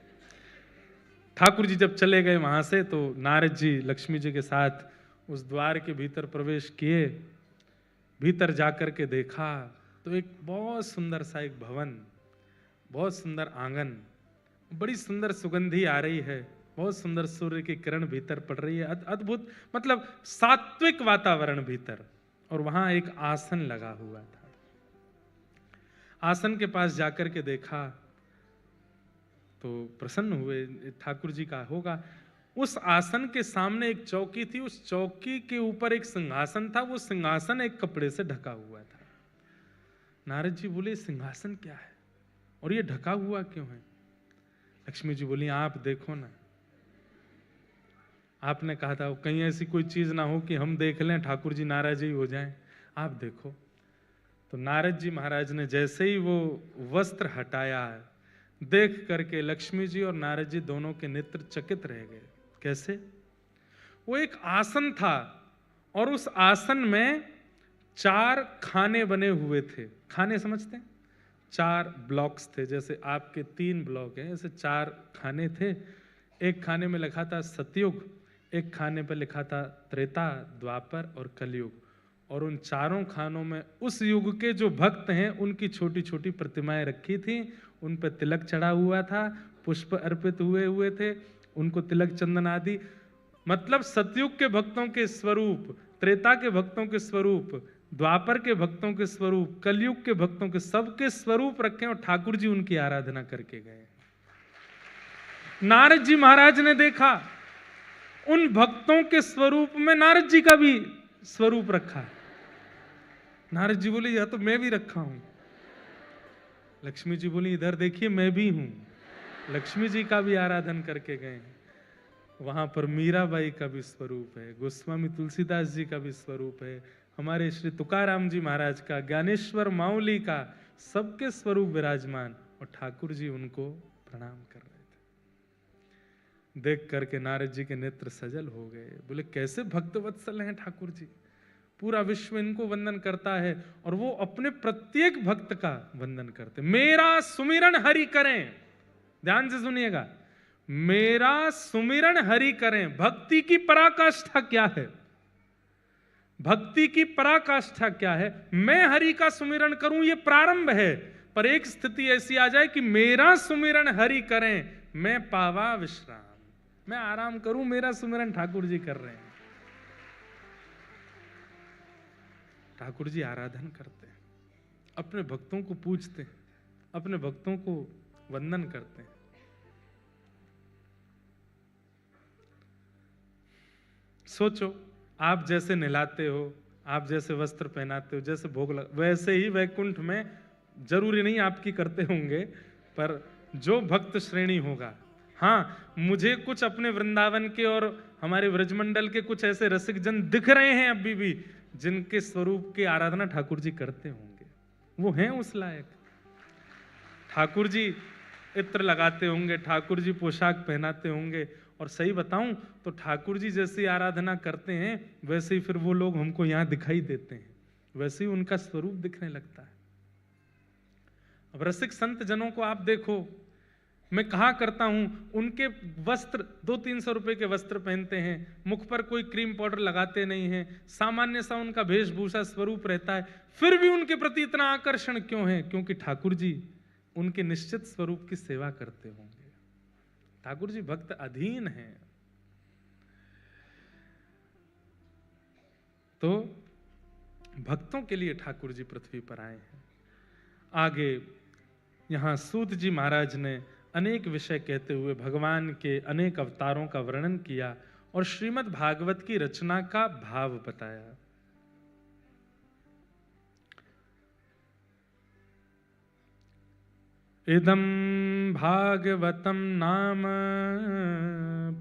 ठाकुर जी जब चले गए वहां से तो नारद जी लक्ष्मी जी के साथ उस द्वार के भीतर प्रवेश किए। भीतर जाकर के देखा तो एक बहुत सुंदर सा एक भवन, बहुत सुंदर आंगन, बड़ी सुंदर सुगंधी आ रही है, बहुत सुंदर सूर्य की किरण भीतर पड़ रही है, अद्भुत, मतलब सात्विक वातावरण भीतर। और वहां एक आसन लगा हुआ था। आसन के पास जाकर के देखा तो प्रसन्न हुए, ठाकुर जी का होगा। उस आसन के सामने एक चौकी थी, उस चौकी के ऊपर एक सिंहासन था। वो सिंहासन एक कपड़े से ढका हुआ था। नारद जी बोले सिंहासन क्या है और ये ढका हुआ क्यों है। लक्ष्मी जी बोली आप देखो ना, आपने कहा था कहीं ऐसी कोई चीज ना हो कि हम देख लें ठाकुर जी नाराज ही हो जाएं, आप देखो। तो नारद जी महाराज ने जैसे ही वो वस्त्र हटाया, देख करके लक्ष्मी जी और नारद जी दोनों के नेत्र चकित रह गए। कैसे। वो एक आसन था और उस आसन में 4 खाने बने हुए थे। खाने समझते हैं, 4 ब्लॉक्स थे, जैसे आपके 3 ब्लॉक हैं, ऐसे 4 खाने थे। एक खाने में लिखा था सतयुग, एक खाने पर लिखा था त्रेता, द्वापर और कलयुग। और उन चारों खानों में उस युग के जो भक्त हैं उनकी छोटी छोटी प्रतिमाएं रखी थी, उन पर तिलक चढ़ा हुआ था, पुष्प अर्पित हुए थे, उनको तिलक चंदन आदि, मतलब सतयुग के भक्तों के स्वरूप, त्रेता के भक्तों के स्वरूप, द्वापर के भक्तों के स्वरूप, कलयुग के भक्तों के, सबके स्वरूप रखे और ठाकुर जी उनकी आराधना करके गए। नारद जी महाराज ने देखा उन भक्तों के स्वरूप में नारद जी का भी स्वरूप रखा है। नारद जी बोले यह तो मैं भी रखा हूं। लक्ष्मी जी बोली इधर देखिए मैं भी हूं। लक्ष्मी जी का भी आराधन करके गए। वहां पर मीराबाई का भी स्वरूप है, गोस्वामी तुलसीदास जी का भी स्वरूप है, हमारे श्री तुकाराम जी महाराज का, ज्ञानेश्वर माउली का, सबके स्वरूप विराजमान। और ठाकुर जी उनको प्रणाम कर रहे थे। देख करके नारद जी के नेत्र सजल हो गए। बोले कैसे भक्त वत्सल हैं ठाकुर जी। पूरा विश्व इनको वंदन करता है और वो अपने प्रत्येक भक्त का वंदन करते। मेरा सुमिरन हरि करें, ध्यान से सुनिएगा, मेरा सुमिरन हरि करें। भक्ति की पराकाष्ठा क्या है? भक्ति की पराकाष्ठा क्या है? मैं हरि का सुमिरन करूं, ये प्रारंभ है, पर एक स्थिति ऐसी आ जाए कि मेरा सुमिरन हरि करें, मैं पावा विश्राम, मैं आराम करूं, मेरा सुमिरन ठाकुर जी कर रहे हैं। ठाकुर जी आराधन करते हैं, अपने भक्तों को पूजते हैं, अपने भक्तों को वंदन करते हैं। सोचो, आप जैसे नहलाते हो, आप जैसे वस्त्र पहनाते हो, जैसे भोग वैसे ही वैकुंठ में, जरूरी नहीं आपकी करते होंगे, पर जो भक्त श्रेणी होगा। हाँ, मुझे कुछ अपने वृंदावन के और हमारे व्रजमंडल के कुछ ऐसे रसिक जन दिख रहे हैं अभी भी, जिनके स्वरूप की आराधना ठाकुर जी करते होंगे, वो हैं उस लायक। ठाकुर जी इत्र लगाते होंगे, ठाकुर जी पोशाक पहनाते होंगे, और सही बताऊं तो ठाकुर जी जैसी आराधना करते हैं वैसे ही फिर वो लोग हमको यहां दिखाई देते हैं, वैसे ही उनका स्वरूप दिखने लगता है। अब रसिक संत जनों को आप देखो, मैं कहा करता हूं, उनके वस्त्र 200-300 रुपए के वस्त्र पहनते हैं, मुख पर कोई क्रीम पाउडर लगाते नहीं हैं, सामान्य सा उनका वेशभूषा स्वरूप रहता है, फिर भी उनके प्रति इतना आकर्षण क्यों है? क्योंकि ठाकुर जी उनके निश्चित स्वरूप की सेवा करते होंगे। ठाकुर जी भक्त अधीन हैं। तो भक्तों के लिए ठाकुर जी पृथ्वी पर आए हैं। आगे यहां सूत जी महाराज ने अनेक विषय कहते हुए भगवान के अनेक अवतारों का वर्णन किया और श्रीमद् भागवत की रचना का भाव बताया। इदं भागवतं नाम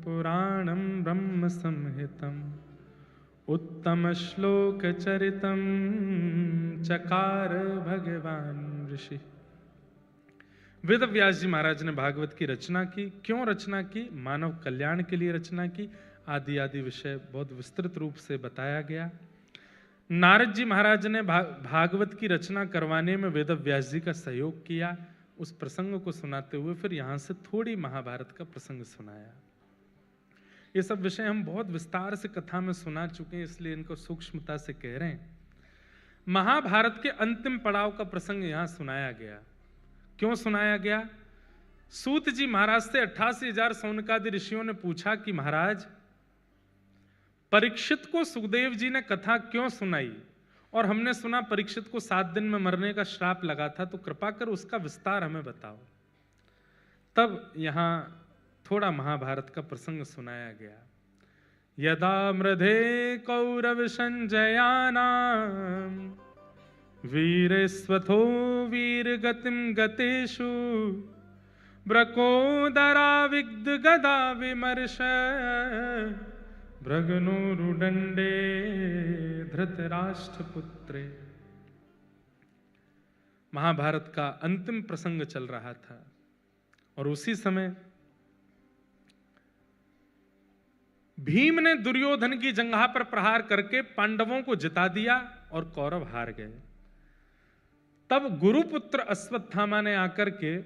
पुराणं ब्रह्म संहितं उत्तम श्लोक चरितं चकार भगवान ऋषि। वेद व्यास जी महाराज ने भागवत की रचना की। क्यों रचना की? मानव कल्याण के लिए रचना की। आदि आदि विषय बहुत विस्तृत रूप से बताया गया। नारद जी महाराज ने भागवत की रचना करवाने में वेद व्यास जी का सहयोग किया। उस प्रसंग को सुनाते हुए फिर यहां से थोड़ी महाभारत का प्रसंग सुनाया। ये सब विषय हम बहुत विस्तार से कथा में सुना चुके हैं, इसलिए इनको सूक्ष्मता से कह रहे हैं। महाभारत के अंतिम पड़ाव का प्रसंग यहां सुनाया गया। क्यों सुनाया गया? सूत जी महाराज से 88,000 सौनकादि ऋषियों ने पूछा कि महाराज, परीक्षित को सुखदेव जी ने कथा क्यों सुनाई, और हमने सुना परीक्षित को 7 दिन में मरने का श्राप लगा था, तो कृपा कर उसका विस्तार हमें बताओ। तब यहां थोड़ा महाभारत का प्रसंग सुनाया गया। यदा मृधे कौरव संजयानाम वीरेस्वथो वीर गतिम गतेषु ब्रकोदरा विग्ध गदा विमर्श भृगनोरुदंडे धृतराष्ट्रपुत्रे। महाभारत का अंतिम प्रसंग चल रहा था और उसी समय भीम ने दुर्योधन की जंघा पर प्रहार करके पांडवों को जिता दिया और कौरव हार गए। तब गुरुपुत्र अश्वत्थामा ने आकर के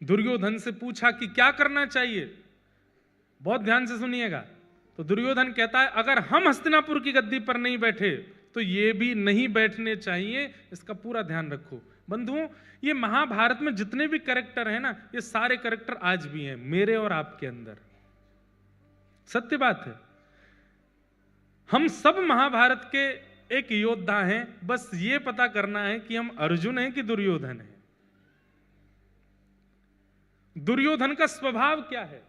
दुर्योधन से पूछा कि क्या करना चाहिए। बहुत ध्यान से सुनिएगा। तो दुर्योधन कहता है, अगर हम हस्तिनापुर की गद्दी पर नहीं बैठे तो ये भी नहीं बैठने चाहिए, इसका पूरा ध्यान रखो। बंधुओं, ये महाभारत में जितने भी कैरेक्टर हैं ना, ये सारे कैरेक्टर आज भी हैं मेरे और आपके अंदर। सत्य बात है। हम सब महाभारत के एक योद्धा हैं, बस ये पता करना है कि हम अर्जुन हैं कि दुर्योधन हैं। दुर्योधन का स्वभाव क्या है?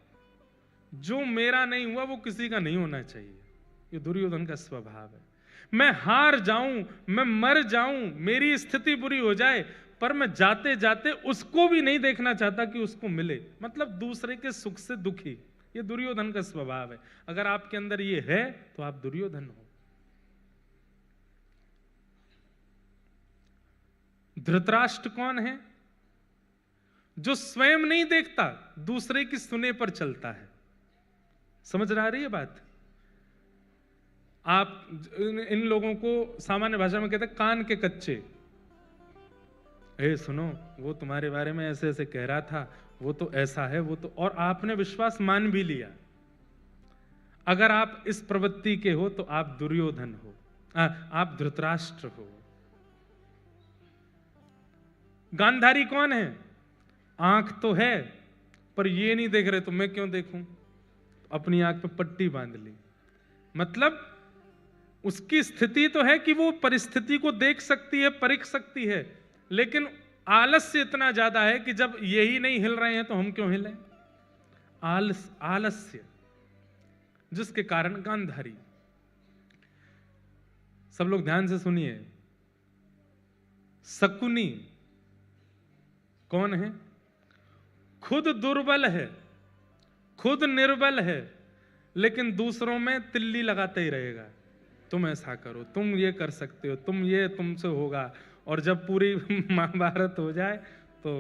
जो मेरा नहीं हुआ वो किसी का नहीं होना चाहिए। ये दुर्योधन का स्वभाव है। मैं हार जाऊं, मैं मर जाऊं, मेरी स्थिति बुरी हो जाए, पर मैं जाते जाते उसको भी नहीं देखना चाहता कि उसको मिले, मतलब दूसरे के सुख से दुखी। ये दुर्योधन का स्वभाव है। अगर आपके अंदर ये है तो आप दुर्योधन हो। धृतराष्ट्र कौन है? जो स्वयं नहीं देखता, दूसरे की सुने पर चलता है। समझ आ रही है बात? आप इन लोगों को सामान्य भाषा में कहते हैं कान के कच्चे। सुनो, वो तुम्हारे बारे में ऐसे ऐसे कह रहा था, वो तो ऐसा है, वो तो, और आपने विश्वास मान भी लिया। अगर आप इस प्रवृत्ति के हो तो आप दुर्योधन हो, आप धृतराष्ट्र हो। गांधारी कौन है? आंख तो है पर ये नहीं देख रहे तो मैं क्यों देखूं? अपनी आंख पे पट्टी बांध ली। मतलब उसकी स्थिति तो है कि वो परिस्थिति को देख सकती है, परख सकती है, लेकिन आलस्य इतना ज्यादा है कि जब यही नहीं हिल रहे हैं तो हम क्यों हिलें? आलस्य, जिसके कारण गांधारी। सब लोग ध्यान से सुनिए। शकुनी कौन है? खुद दुर्बल है, खुद निर्बल है, लेकिन दूसरों में तिल्ली लगाते ही रहेगा। तुम ऐसा करो, तुम ये कर सकते हो, तुम ये तुमसे होगा। और जब पूरी महाभारत हो जाए तो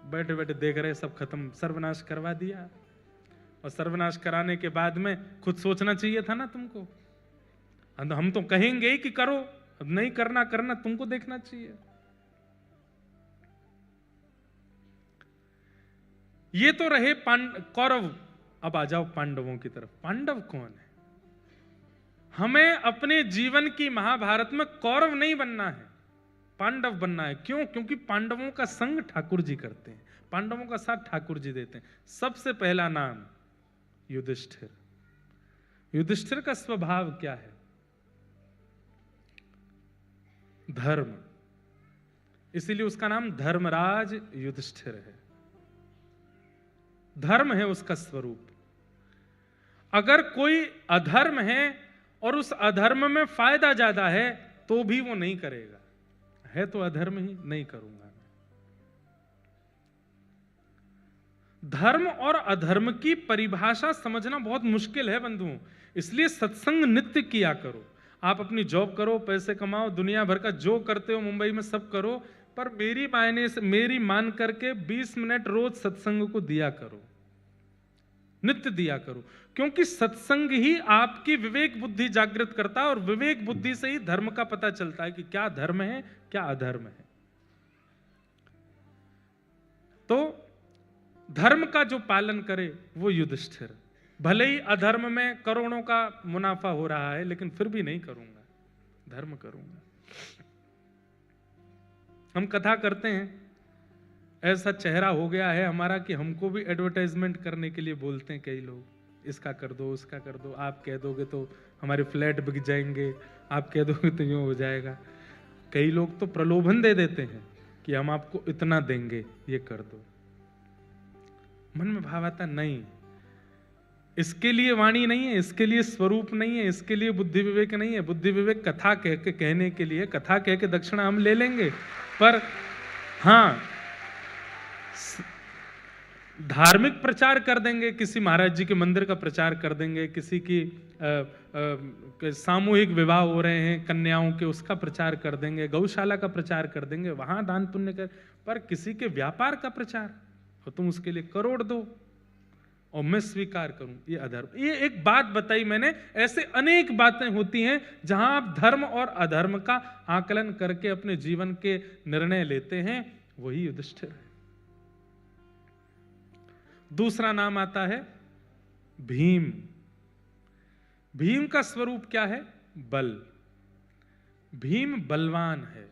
बैठे बैठे देख रहे सब खत्म, सर्वनाश करवा दिया। और सर्वनाश कराने के बाद में खुद सोचना चाहिए था ना तुमको। हम तो कहेंगे ही कि करो, अब नहीं करना करना तुमको देखना चाहिए। ये तो रहे कौरव। अब आ जाओ पांडवों की तरफ। पांडव कौन है? हमें अपने जीवन की महाभारत में कौरव नहीं बनना है, पांडव बनना है। क्यों? क्योंकि पांडवों का संग ठाकुर जी करते हैं, पांडवों का साथ ठाकुर जी देते हैं। सबसे पहला नाम युधिष्ठिर। युधिष्ठिर का स्वभाव क्या है? धर्म। इसीलिए उसका नाम धर्मराज युधिष्ठिर है। धर्म है उसका स्वरूप। अगर कोई अधर्म है और उस अधर्म में फायदा ज्यादा है तो भी वो नहीं करेगा। है तो अधर्म ही, नहीं करूंगा। धर्म और अधर्म की परिभाषा समझना बहुत मुश्किल है बंधुओं। इसलिए सत्संग नित्य किया करो। आप अपनी जॉब करो, पैसे कमाओ, दुनिया भर का जो करते हो मुंबई में सब करो, पर मेरी मान करके 20 मिनट रोज सत्संग को दिया करो, नित्य दिया करो। क्योंकि सत्संग ही आपकी विवेक बुद्धि जागृत करता है और विवेक बुद्धि से ही धर्म का पता चलता है कि क्या धर्म है, क्या अधर्म है। तो धर्म का जो पालन करे वो युधिष्ठिर। भले ही अधर्म में करोड़ों का मुनाफा हो रहा है, लेकिन फिर भी नहीं करूंगा, धर्म करूंगा। हम कथा करते हैं, ऐसा चेहरा हो गया है हमारा कि हमको भी एडवर्टाइजमेंट करने के लिए बोलते हैं कई लोग, इसका कर दो, उसका कर दो, आप कह दोगे तो हमारे फ्लैट बिक जाएंगे, आप कह दोगे तो यूं हो जाएगा। कई लोग तो प्रलोभन दे देते हैं कि हम आपको इतना देंगे, ये कर दो। मन में भाव आता नहीं, इसके लिए वाणी नहीं है, इसके लिए स्वरूप नहीं है, इसके लिए बुद्धि विवेक नहीं है। बुद्धि विवेक कथा कह के कहने के लिए, कथा कह के दक्षिणा हम ले लेंगे, पर हाँ धार्मिक प्रचार कर देंगे, किसी महाराज जी के मंदिर का प्रचार कर देंगे, किसी की सामूहिक विवाह हो रहे हैं कन्याओं के, उसका प्रचार कर देंगे, गौशाला का प्रचार कर देंगे, वहां दान पुण्य कर। पर किसी के व्यापार का प्रचार और तुम उसके लिए करोड़ दो और मैं स्वीकार करूं, ये अधर्म। ये एक बात बताई मैंने, ऐसे अनेक बातें होती हैं जहां आप धर्म और अधर्म का आकलन करके अपने जीवन के निर्णय लेते हैं। वही युधिष्ठिर है। दूसरा नाम आता है भीम। भीम का स्वरूप क्या है? बल। भीम बलवान है।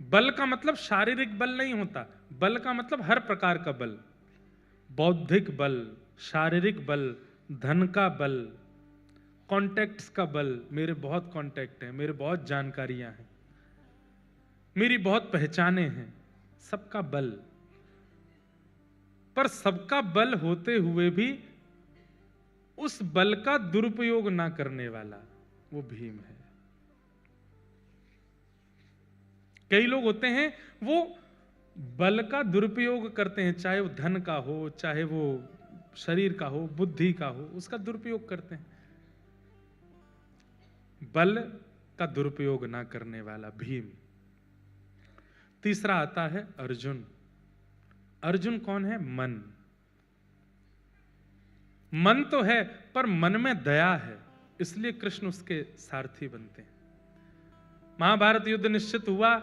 बल का मतलब शारीरिक बल नहीं होता, बल का मतलब हर प्रकार का बल, बौद्धिक बल, शारीरिक बल, धन का बल, कॉन्टैक्ट्स का बल। मेरे बहुत कॉन्टैक्ट हैं, मेरे बहुत जानकारियां हैं, मेरी बहुत पहचाने हैं, सबका बल। पर सबका बल होते हुए भी उस बल का दुरुपयोग ना करने वाला वो भीम है। कई लोग होते हैं वो बल का दुरुपयोग करते हैं, चाहे वो धन का हो, चाहे वो शरीर का हो, बुद्धि का हो, उसका दुरुपयोग करते हैं। बल का दुरुपयोग ना करने वाला भीम। तीसरा आता है अर्जुन। अर्जुन कौन है? मन। मन तो है पर मन में दया है, इसलिए कृष्ण उसके सारथी बनते हैं। महाभारत युद्ध निश्चित हुआ,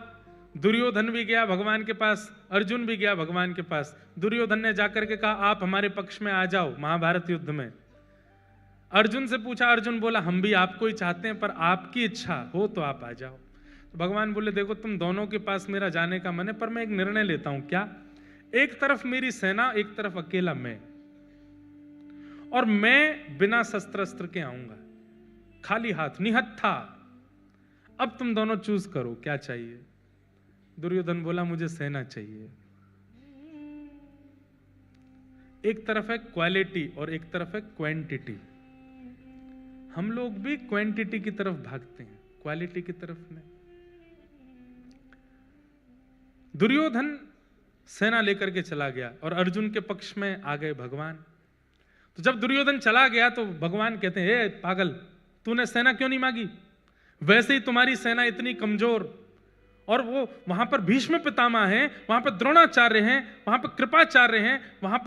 दुर्योधन भी गया भगवान के पास, अर्जुन भी गया भगवान के पास। दुर्योधन ने जाकर के कहा आप हमारे पक्ष में आ जाओ महाभारत युद्ध में। अर्जुन से पूछा, अर्जुन बोला हम भी आपको ही चाहते हैं, पर आपकी इच्छा हो तो आप आ जाओ। तो भगवान बोले देखो तुम दोनों के पास मेरा जाने का मन है, पर मैं एक निर्णय लेता हूं। क्या? एक तरफ मेरी सेना, एक तरफ अकेला मैं, और मैं बिना शस्त्र अस्त्र के आऊंगा, खाली हाथ, निहत्था। अब तुम दोनों चूज करो क्या चाहिए। दुर्योधन बोला मुझे सेना चाहिए। एक तरफ है क्वालिटी और एक तरफ है क्वांटिटी। हम लोग भी क्वांटिटी की तरफ भागते हैं, क्वालिटी की तरफ नहीं। दुर्योधन सेना लेकर के चला गया और अर्जुन के पक्ष में आ गए भगवान। तो जब दुर्योधन चला गया तो भगवान कहते हैं, हे पागल, तूने सेना क्यों नहीं मांगी? वैसे ही तुम्हारी सेना इतनी कमजोर, और वो वहां पर भीष्म पितामह हैं, वहां पर द्रोणाचार्य हैं, वहां पर कृपाचार्य हैं, वहां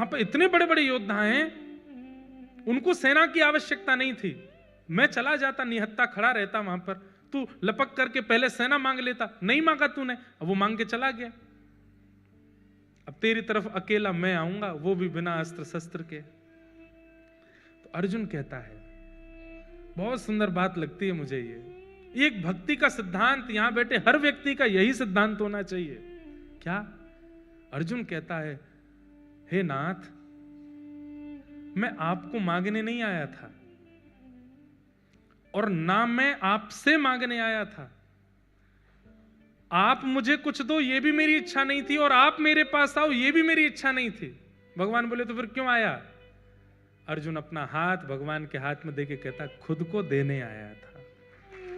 पर इतने बड़े बड़े योद्धा हैं, उनको सेना की आवश्यकता नहीं थी। मैं चला जाता, निहत्था खड़ा रहता वहां पर, तू लपक करके पहले सेना मांग लेता। नहीं मांगा तूने, अब वो मांग के चला गया। अब तेरी तरफ अकेला मैं आऊंगा, वो भी बिना अस्त्र शस्त्र के। तो अर्जुन कहता है, बहुत सुंदर बात लगती है मुझे ये एक भक्ति का सिद्धांत, यहां बैठे हर व्यक्ति का यही सिद्धांत होना चाहिए। क्या? अर्जुन कहता है, हे नाथ, मैं आपको मांगने नहीं आया था, और ना मैं आपसे मांगने आया था। आप मुझे कुछ दो ये भी मेरी इच्छा नहीं थी, और आप मेरे पास आओ ये भी मेरी इच्छा नहीं थी। भगवान बोले तो फिर क्यों आया? अर्जुन अपना हाथ भगवान के हाथ में देके कहता, खुद को देने आया था,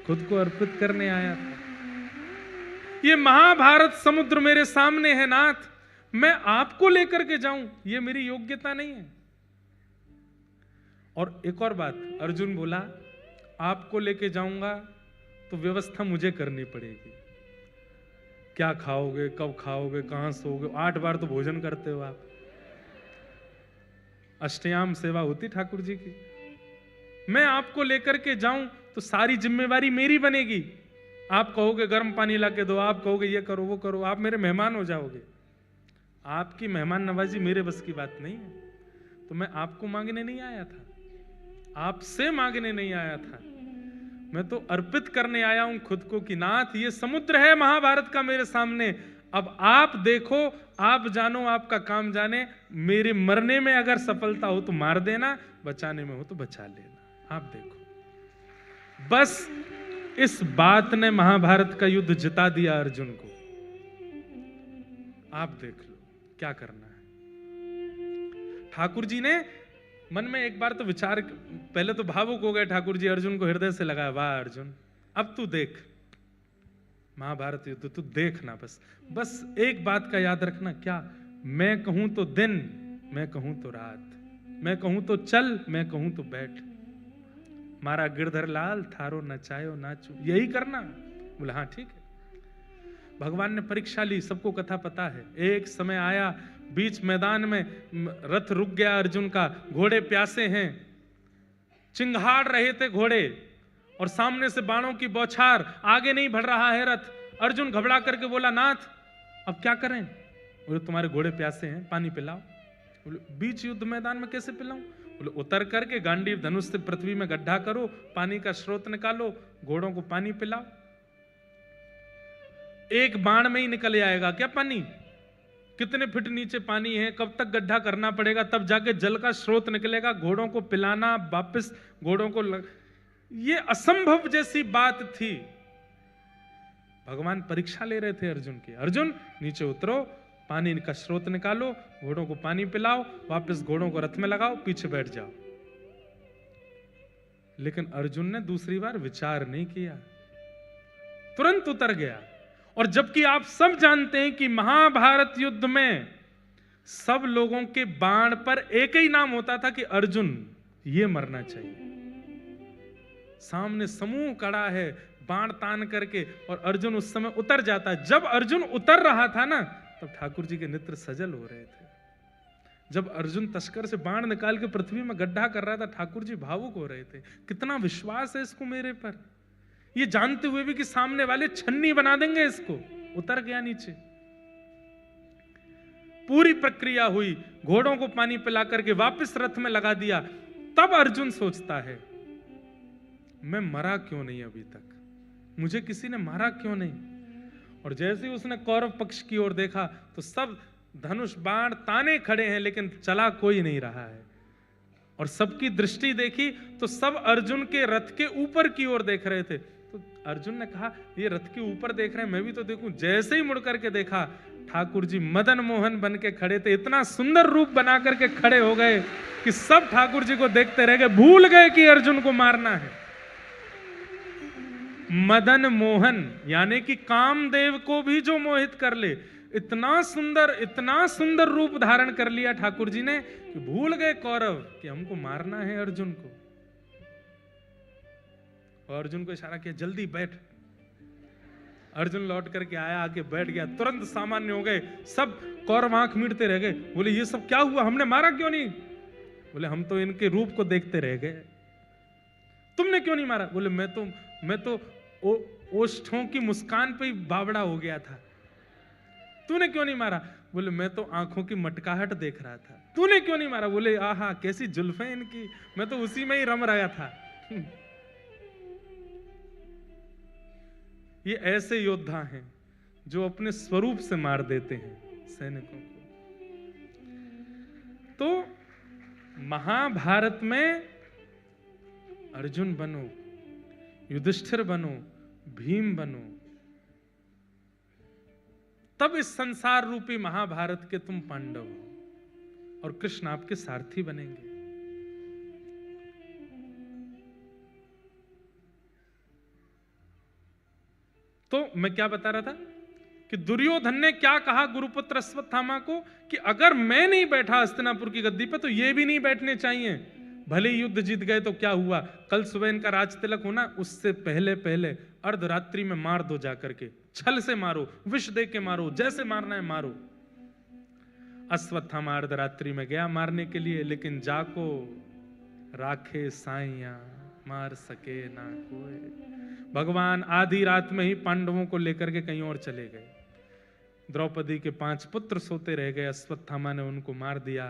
खुद को अर्पित करने आया था। ये महाभारत समुद्र मेरे सामने है नाथ, मैं आपको लेकर के जाऊं ये मेरी योग्यता नहीं है। और एक और बात, अर्जुन बोला आपको लेके जाऊंगा तो व्यवस्था मुझे करनी पड़ेगी। क्या खाओगे, कब खाओगे, कहां सोओगे? 8 बार तो भोजन करते हो आप, अष्टयाम सेवा होती ठाकुर जी की। मैं आपको लेकर के जाऊं तो सारी जिम्मेवारी मेरी बनेगी। आप कहोगे गर्म पानी ला के दो, आप कहोगे ये करो वो करो, आप मेरे मेहमान हो जाओगे। आपकी मेहमान नवाजी मेरे बस की बात नहीं है। तो मैं आपको मांगने नहीं आया था, आपसे मांगने नहीं आया था, मैं तो अर्पित करने आया हूं खुद को कि नाथ ये समुद्र है महाभारत का मेरे सामने, अब आप देखो, आप जानो, आपका काम जाने। मेरे मरने में अगर सफलता हो तो मार देना, बचाने में हो तो बचा लेना, आप देखो। बस इस बात ने महाभारत का युद्ध जिता दिया अर्जुन को। आप देख लो क्या करना है। ठाकुर जी ने मन में एक बार तो विचार, पहले तो भावुक हो गए ठाकुर जी, अर्जुन को हृदय से लगाया, वाह अर्जुन अब तू देख महाभारत युद्ध, तू देखना, बस एक बात का याद रखना। क्या? मैं कहूं तो दिन, मैं कहूं तो रात, मैं कहूं तो चल, मैं कहूं तो बैठ, मारा गिरधर लाल थारो नचायो नाचू, यही करना। बोला हाँ ठीक है। भगवान ने परीक्षा ली, सबको कथा पता है। एक समय आया, बीच मैदान में रथ रुक गया अर्जुन का, घोड़े प्यासे हैं, चिंगाड़ रहे थे घोड़े, और सामने से बाणों की बौछार, आगे नहीं बढ़ रहा है रथ। अर्जुन घबरा करके बोला नाथ अब क्या करें? बोले तुम्हारे घोड़े प्यासे हैं, पानी पिलाओ। बोले बीच युद्ध मैदान में कैसे पिलाऊं? बोले उतर करके गांडीव धनुष से पृथ्वी में गड्ढा करो, पानी का स्रोत निकालो, घोड़ों को पानी पिलाओ। एक बाण में ही निकल आएगा क्या पानी? कितने फीट नीचे पानी है, कब तक गड्ढा करना पड़ेगा, तब जाके जल का स्रोत निकलेगा। घोड़ों को पिलाना, वापस घोड़ों को ये असंभव जैसी बात थी। भगवान परीक्षा ले रहे थे अर्जुन की। अर्जुन नीचे उतरो, पानी का स्रोत निकालो, घोड़ों को पानी पिलाओ, वापस घोड़ों को रथ में लगाओ, पीछे बैठ जाओ। लेकिन अर्जुन ने दूसरी बार विचार नहीं किया, तुरंत उतर गया। और जबकि आप सब जानते हैं कि महाभारत युद्ध में सब लोगों के बाण पर एक ही नाम होता था कि अर्जुन, ये मरना चाहिए। सामने समूह खड़ा है बाण तान करके, और अर्जुन उस समय उतर जाता है। जब अर्जुन उतर रहा था ना, तब ठाकुर जी के नेत्र सजल हो रहे थे। जब अर्जुन तस्कर से बाण निकाल के पृथ्वी में गड्ढा कर रहा था, ठाकुर जी भावुक हो रहे थे। कितना विश्वास है इसको मेरे पर, ये जानते हुए भी कि सामने वाले छन्नी बना देंगे इसको। उतर गया नीचे। पूरी प्रक्रिया हुई, घोड़ों को पानी पिला करके वापस रथ में लगा दिया। तब अर्जुन सोचता है, मैं मरा क्यों नहीं अभी तक, मुझे किसी ने मारा क्यों नहीं। और जैसे ही उसने कौरव पक्ष की ओर देखा तो सब धनुष बाण ताने खड़े हैं, लेकिन चला कोई नहीं रहा है। और सबकी दृष्टि देखी तो सब अर्जुन के रथ के ऊपर की ओर देख रहे थे। तो अर्जुन ने कहा, ये रथ के ऊपर देख रहे हैं, मैं भी तो देखूं। जैसे ही मुड़ करके देखा, ठाकुर जी मदन मोहन बन के खड़े थे। इतना सुंदर रूप बना करके खड़े हो गए कि सब ठाकुर जी को देखते रह गए, भूल गए कि अर्जुन को मारना है। मदन मोहन यानी कि कामदेव को भी जो मोहित कर ले, इतना सुंदर रूप धारण कर लिया ठाकुर जी ने कि भूल गए कौरव कि हमको मारना है अर्जुन को। और अर्जुन को इशारा किया, जल्दी बैठ। अर्जुन लौट करके आया, आके बैठ गया, तुरंत सामान्य हो गए। सब कौरव आंख मीटते रह गए, बोले ये सब क्या हुआ, हमने मारा क्यों नहीं। बोले हम तो इनके रूप को देखते रह गए। तुमने क्यों नहीं मारा। बोले मैं तो ओष्ठों की मुस्कान पे ही बावड़ा हो गया था। तूने क्यों नहीं मारा। बोले मैं तो आंखों की मटकाहट देख रहा था। तूने क्यों नहीं मारा। बोले आहा कैसी जुल्फें इनकी, मैं तो उसी में ही रम रहा था। ये ऐसे योद्धा हैं जो अपने स्वरूप से मार देते हैं सैनिकों को। तो महाभारत में अर्जुन बनो, युधिष्ठिर बनो, भीम बनो, तब इस संसार रूपी महाभारत के तुम पांडव हो और कृष्ण आपके सारथी बनेंगे। तो मैं क्या बता रहा था कि दुर्योधन ने क्या कहा गुरुपुत्र अश्वत्थामा को कि अगर मैं नहीं बैठा हस्तिनापुर की गद्दी पे तो ये भी नहीं बैठने चाहिए। भले ही युद्ध जीत गए तो क्या हुआ, कल सुबह इनका राज तिलक होना, उससे पहले पहले अर्धरात्रि में मार दो, जाकर के छल से मारो, विष दे के मारो, जैसे मारना है मारो। अश्वत्थामा अर्धरात्रि में गया मारने के लिए, लेकिन जाको राखे साइया मार सके ना कोई। भगवान आधी रात में ही पांडवों को लेकर के कहीं और चले गए। द्रौपदी के 5 पुत्र सोते रह गए, अश्वत्थामा ने उनको मार दिया।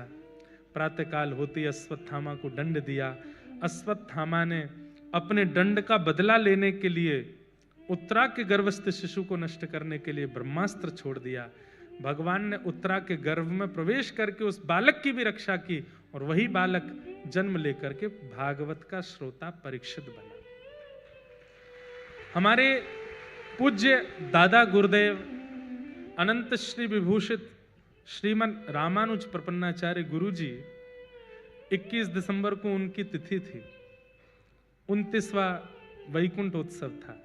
प्रातःकाल होती अश्वत्थामा को दंड दिया। अश्वत्थामा ने अपने दंड का बदला लेने के लिए उत्तरा के गर्भस्थ शिशु को नष्ट करने के लिए ब्रह्मास्त्र छोड़ दिया। भगवान ने उत्तरा के गर्भ में प्रवेश करके उस बालक की भी रक्षा की, और वही बालक जन्म लेकर के भागवत का श्रोता परीक्षित बना। हमारे पूज्य दादा गुरुदेव अनंत श्री विभूषित श्रीमन रामानुज प्रपन्नाचार्य गुरु जी, 21 दिसंबर को उनकी तिथि थी। 29वां वैकुंठ उत्सव था।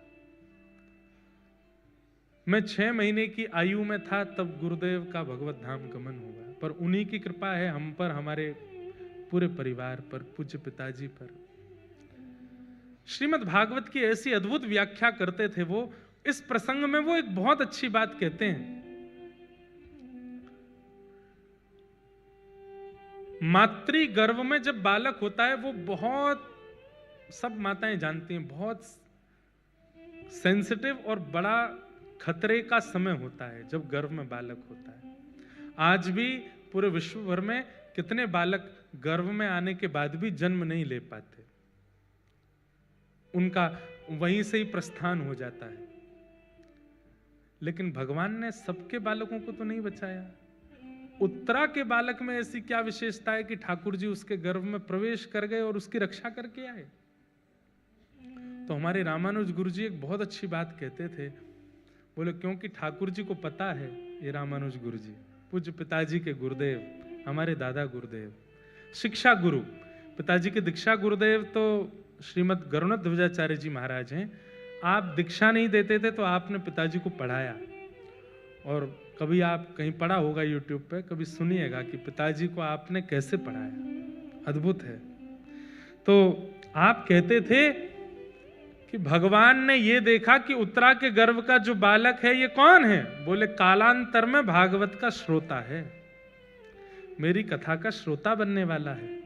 मैं 6 महीने की आयु में था तब गुरुदेव का भगवत धाम गमन हुआ, पर उन्हीं की कृपा है हम पर, हमारे पूरे परिवार पर, पूज्य पिताजी पर। श्रीमद् भागवत की ऐसी अद्भुत व्याख्या करते थे वो। इस प्रसंग में वो एक बहुत अच्छी बात कहते हैं। मातृ गर्भ में जब बालक होता है वो बहुत, सब माताएं जानती हैं, बहुत सेंसिटिव और बड़ा खतरे का समय होता है जब गर्भ में बालक होता है। आज भी पूरे विश्व भर में कितने बालक गर्भ में आने के बाद भी जन्म नहीं ले पाते, उनका वहीं से ही प्रस्थान हो जाता है। लेकिन भगवान ने सबके बालकों को तो नहीं बचाया। उत्तरा के बालक में ऐसी क्या विशेषता है कि ठाकुर जी उसके गर्भ में प्रवेश कर गए और उसकी रक्षा करके आए। तो हमारे रामानुज गुरु जी एक बहुत अच्छी बात कहते थे। बोले क्योंकि ठाकुर जी को पता है, ये रामानुज गुरु जी पूज्य पिताजी के गुरुदेव, हमारे दादा गुरुदेव, शिक्षा गुरु, पिताजी के दीक्षा गुरुदेव तो श्रीमद गरुणध्वजाचार्य जी महाराज हैं। आप दीक्षा नहीं देते थे तो आपने पिताजी को पढ़ाया, और कभी आप कहीं पढ़ा होगा यूट्यूब पे, कभी सुनिएगा कि पिताजी को आपने कैसे पढ़ाया, अद्भुत है। तो आप कहते थे कि भगवान ने ये देखा कि उत्तरा के गर्भ का जो बालक है ये कौन है। बोले कालांतर में भागवत का श्रोता है। मेरी कथा का श्रोता बनने वाला है।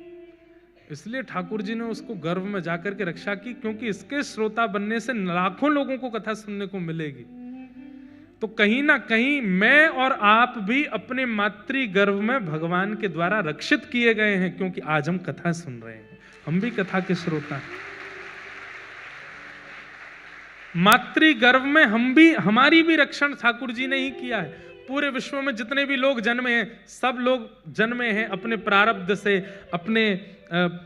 इसलिए ठाकुर जी ने उसको गर्भ में जाकर के रक्षा की, क्योंकि इसके श्रोता बनने से लाखों लोगों को कथा सुनने को मिलेगी। तो कहीं ना कहीं मैं और आप भी अपने मातृ गर्भ में भगवान के द्वारा रक्षित किए गए हैं, क्योंकि आज हम कथा सुन रहे हैं, हम भी कथा के श्रोता हैं। मातृ गर्भ में हमारी भी रक्षण ठाकुर जी ने ही किया है। पूरे विश्व में जितने भी लोग जन्मे हैं, सब लोग जन्मे हैं अपने प्रारब्ध से, अपने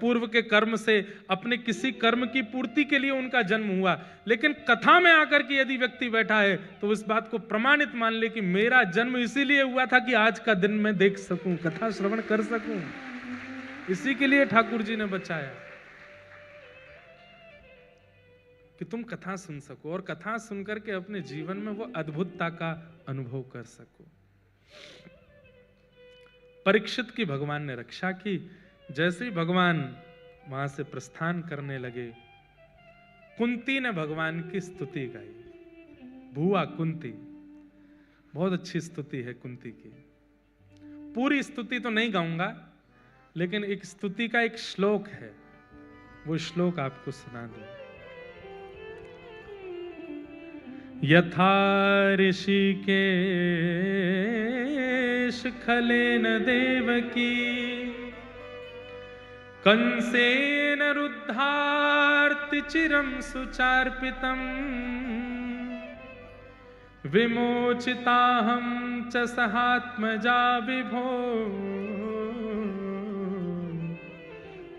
पूर्व के कर्म से, अपने किसी कर्म की पूर्ति के लिए उनका जन्म हुआ। लेकिन कथा में आकर के यदि व्यक्ति बैठा है तो इस बात को प्रमाणित मान ले कि मेरा जन्म इसीलिए हुआ था कि आज का दिन मैं देख सकूं, कथा श्रवण कर सकूं। इसी के लिए ठाकुर जी ने बचाया कि तुम कथा सुन सको, और कथा सुनकर के अपने जीवन में वो अद्भुतता का अनुभव कर सको। परीक्षित की भगवान ने रक्षा की। जैसे ही भगवान वहां से प्रस्थान करने लगे, कुंती ने भगवान की स्तुति गाई। भुआ कुंती, बहुत अच्छी स्तुति है कुंती की। पूरी स्तुति तो नहीं गाऊंगा, लेकिन एक स्तुति का एक श्लोक है, वो श्लोक आपको सुना दूं। यथा ऋषिकेश खलेन देवकी कंसेन रुद्धार्ति चिरं सुचार्पितम् विमोचिताहं च सहात्मजा विभो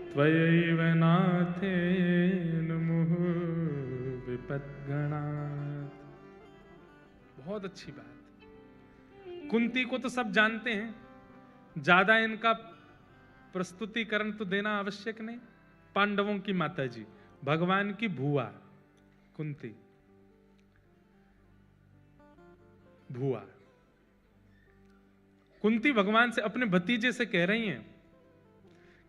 त्वयैव नाथेन मुहुः विपद्गणात्। बहुत अच्छी बात। कुंती को तो सब जानते हैं, ज्यादा इनका प्रस्तुतिकरण तो देना आवश्यक नहीं। पांडवों की माताजी, भगवान की भुआ कुंती, भुआ कुंती भगवान से, अपने भतीजे से कह रही हैं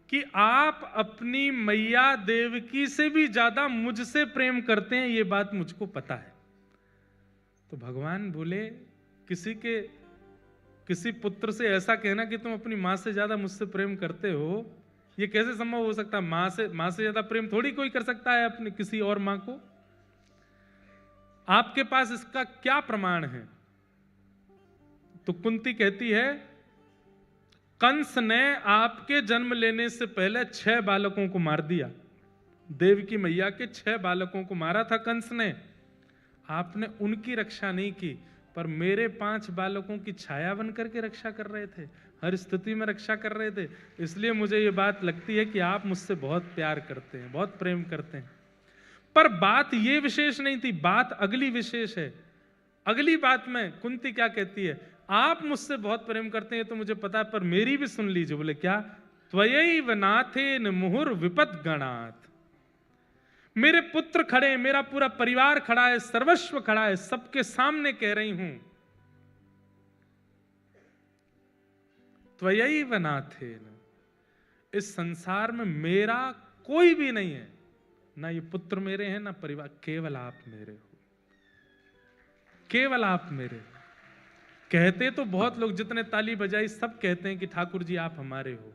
कि आप अपनी मैया देवकी से भी ज्यादा मुझसे प्रेम करते हैं, ये बात मुझको पता है। तो भगवान बोले, किसी पुत्र से ऐसा कहना कि तुम अपनी मां से ज्यादा मुझसे प्रेम करते हो, ये कैसे संभव हो सकता है? मां से ज्यादा प्रेम थोड़ी कोई कर सकता है अपनी किसी और मां को। आपके पास इसका क्या प्रमाण है? तो कुंती कहती है, कंस ने आपके जन्म लेने से पहले 6 बालकों को मार दिया। देवकी मैया के 6 बालकों को मारा था कंस ने। आपने उनकी रक्षा नहीं की, पर मेरे 5 बालकों की छाया बन करके रक्षा कर रहे थे, हर स्थिति में रक्षा कर रहे थे। इसलिए मुझे ये बात लगती है कि आप मुझसे बहुत प्यार करते हैं, बहुत प्रेम करते हैं। पर बात ये विशेष नहीं थी, बात अगली विशेष है। अगली बात में कुंती क्या कहती है? आप मुझसे बहुत प्रेम करते हैं तो मुझे पता है, पर मेरी भी सुन लीजिए। बोले क्या? त्वयैव नाथेन मुहुर विपद्गणात्। मेरे पुत्र खड़े हैं, मेरा पूरा परिवार खड़ा है, सर्वस्व खड़ा है, सबके सामने कह रही हूं, त्वयैव नाथेन, इस संसार में मेरा कोई भी नहीं है, ना ये पुत्र मेरे हैं, ना परिवार, केवल आप मेरे हो, केवल आप मेरे हो। कहते तो बहुत लोग, जितने ताली बजाई सब कहते हैं कि ठाकुर जी आप हमारे हो,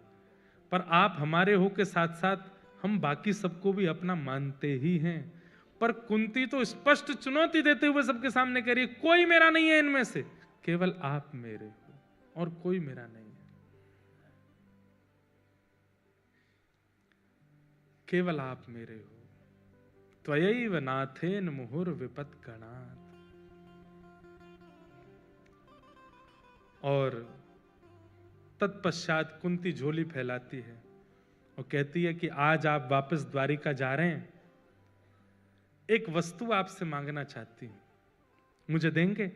पर आप हमारे हो के साथ साथ हम बाकी सबको भी अपना मानते ही हैं। पर कुंती तो स्पष्ट चुनौती देते हुए सबके सामने कह रही है, कोई मेरा नहीं है इनमें से, केवल आप मेरे हो और कोई मेरा नहीं है, केवल आप मेरे हो। त्वयैव नाथेन मुहुर विपद्गणात्। और तत्पश्चात कुंती झोली फैलाती है और कहती है कि आज आप वापस द्वारिका जा रहे हैं, एक वस्तु आपसे मांगना चाहती हूं, मुझे देंगे?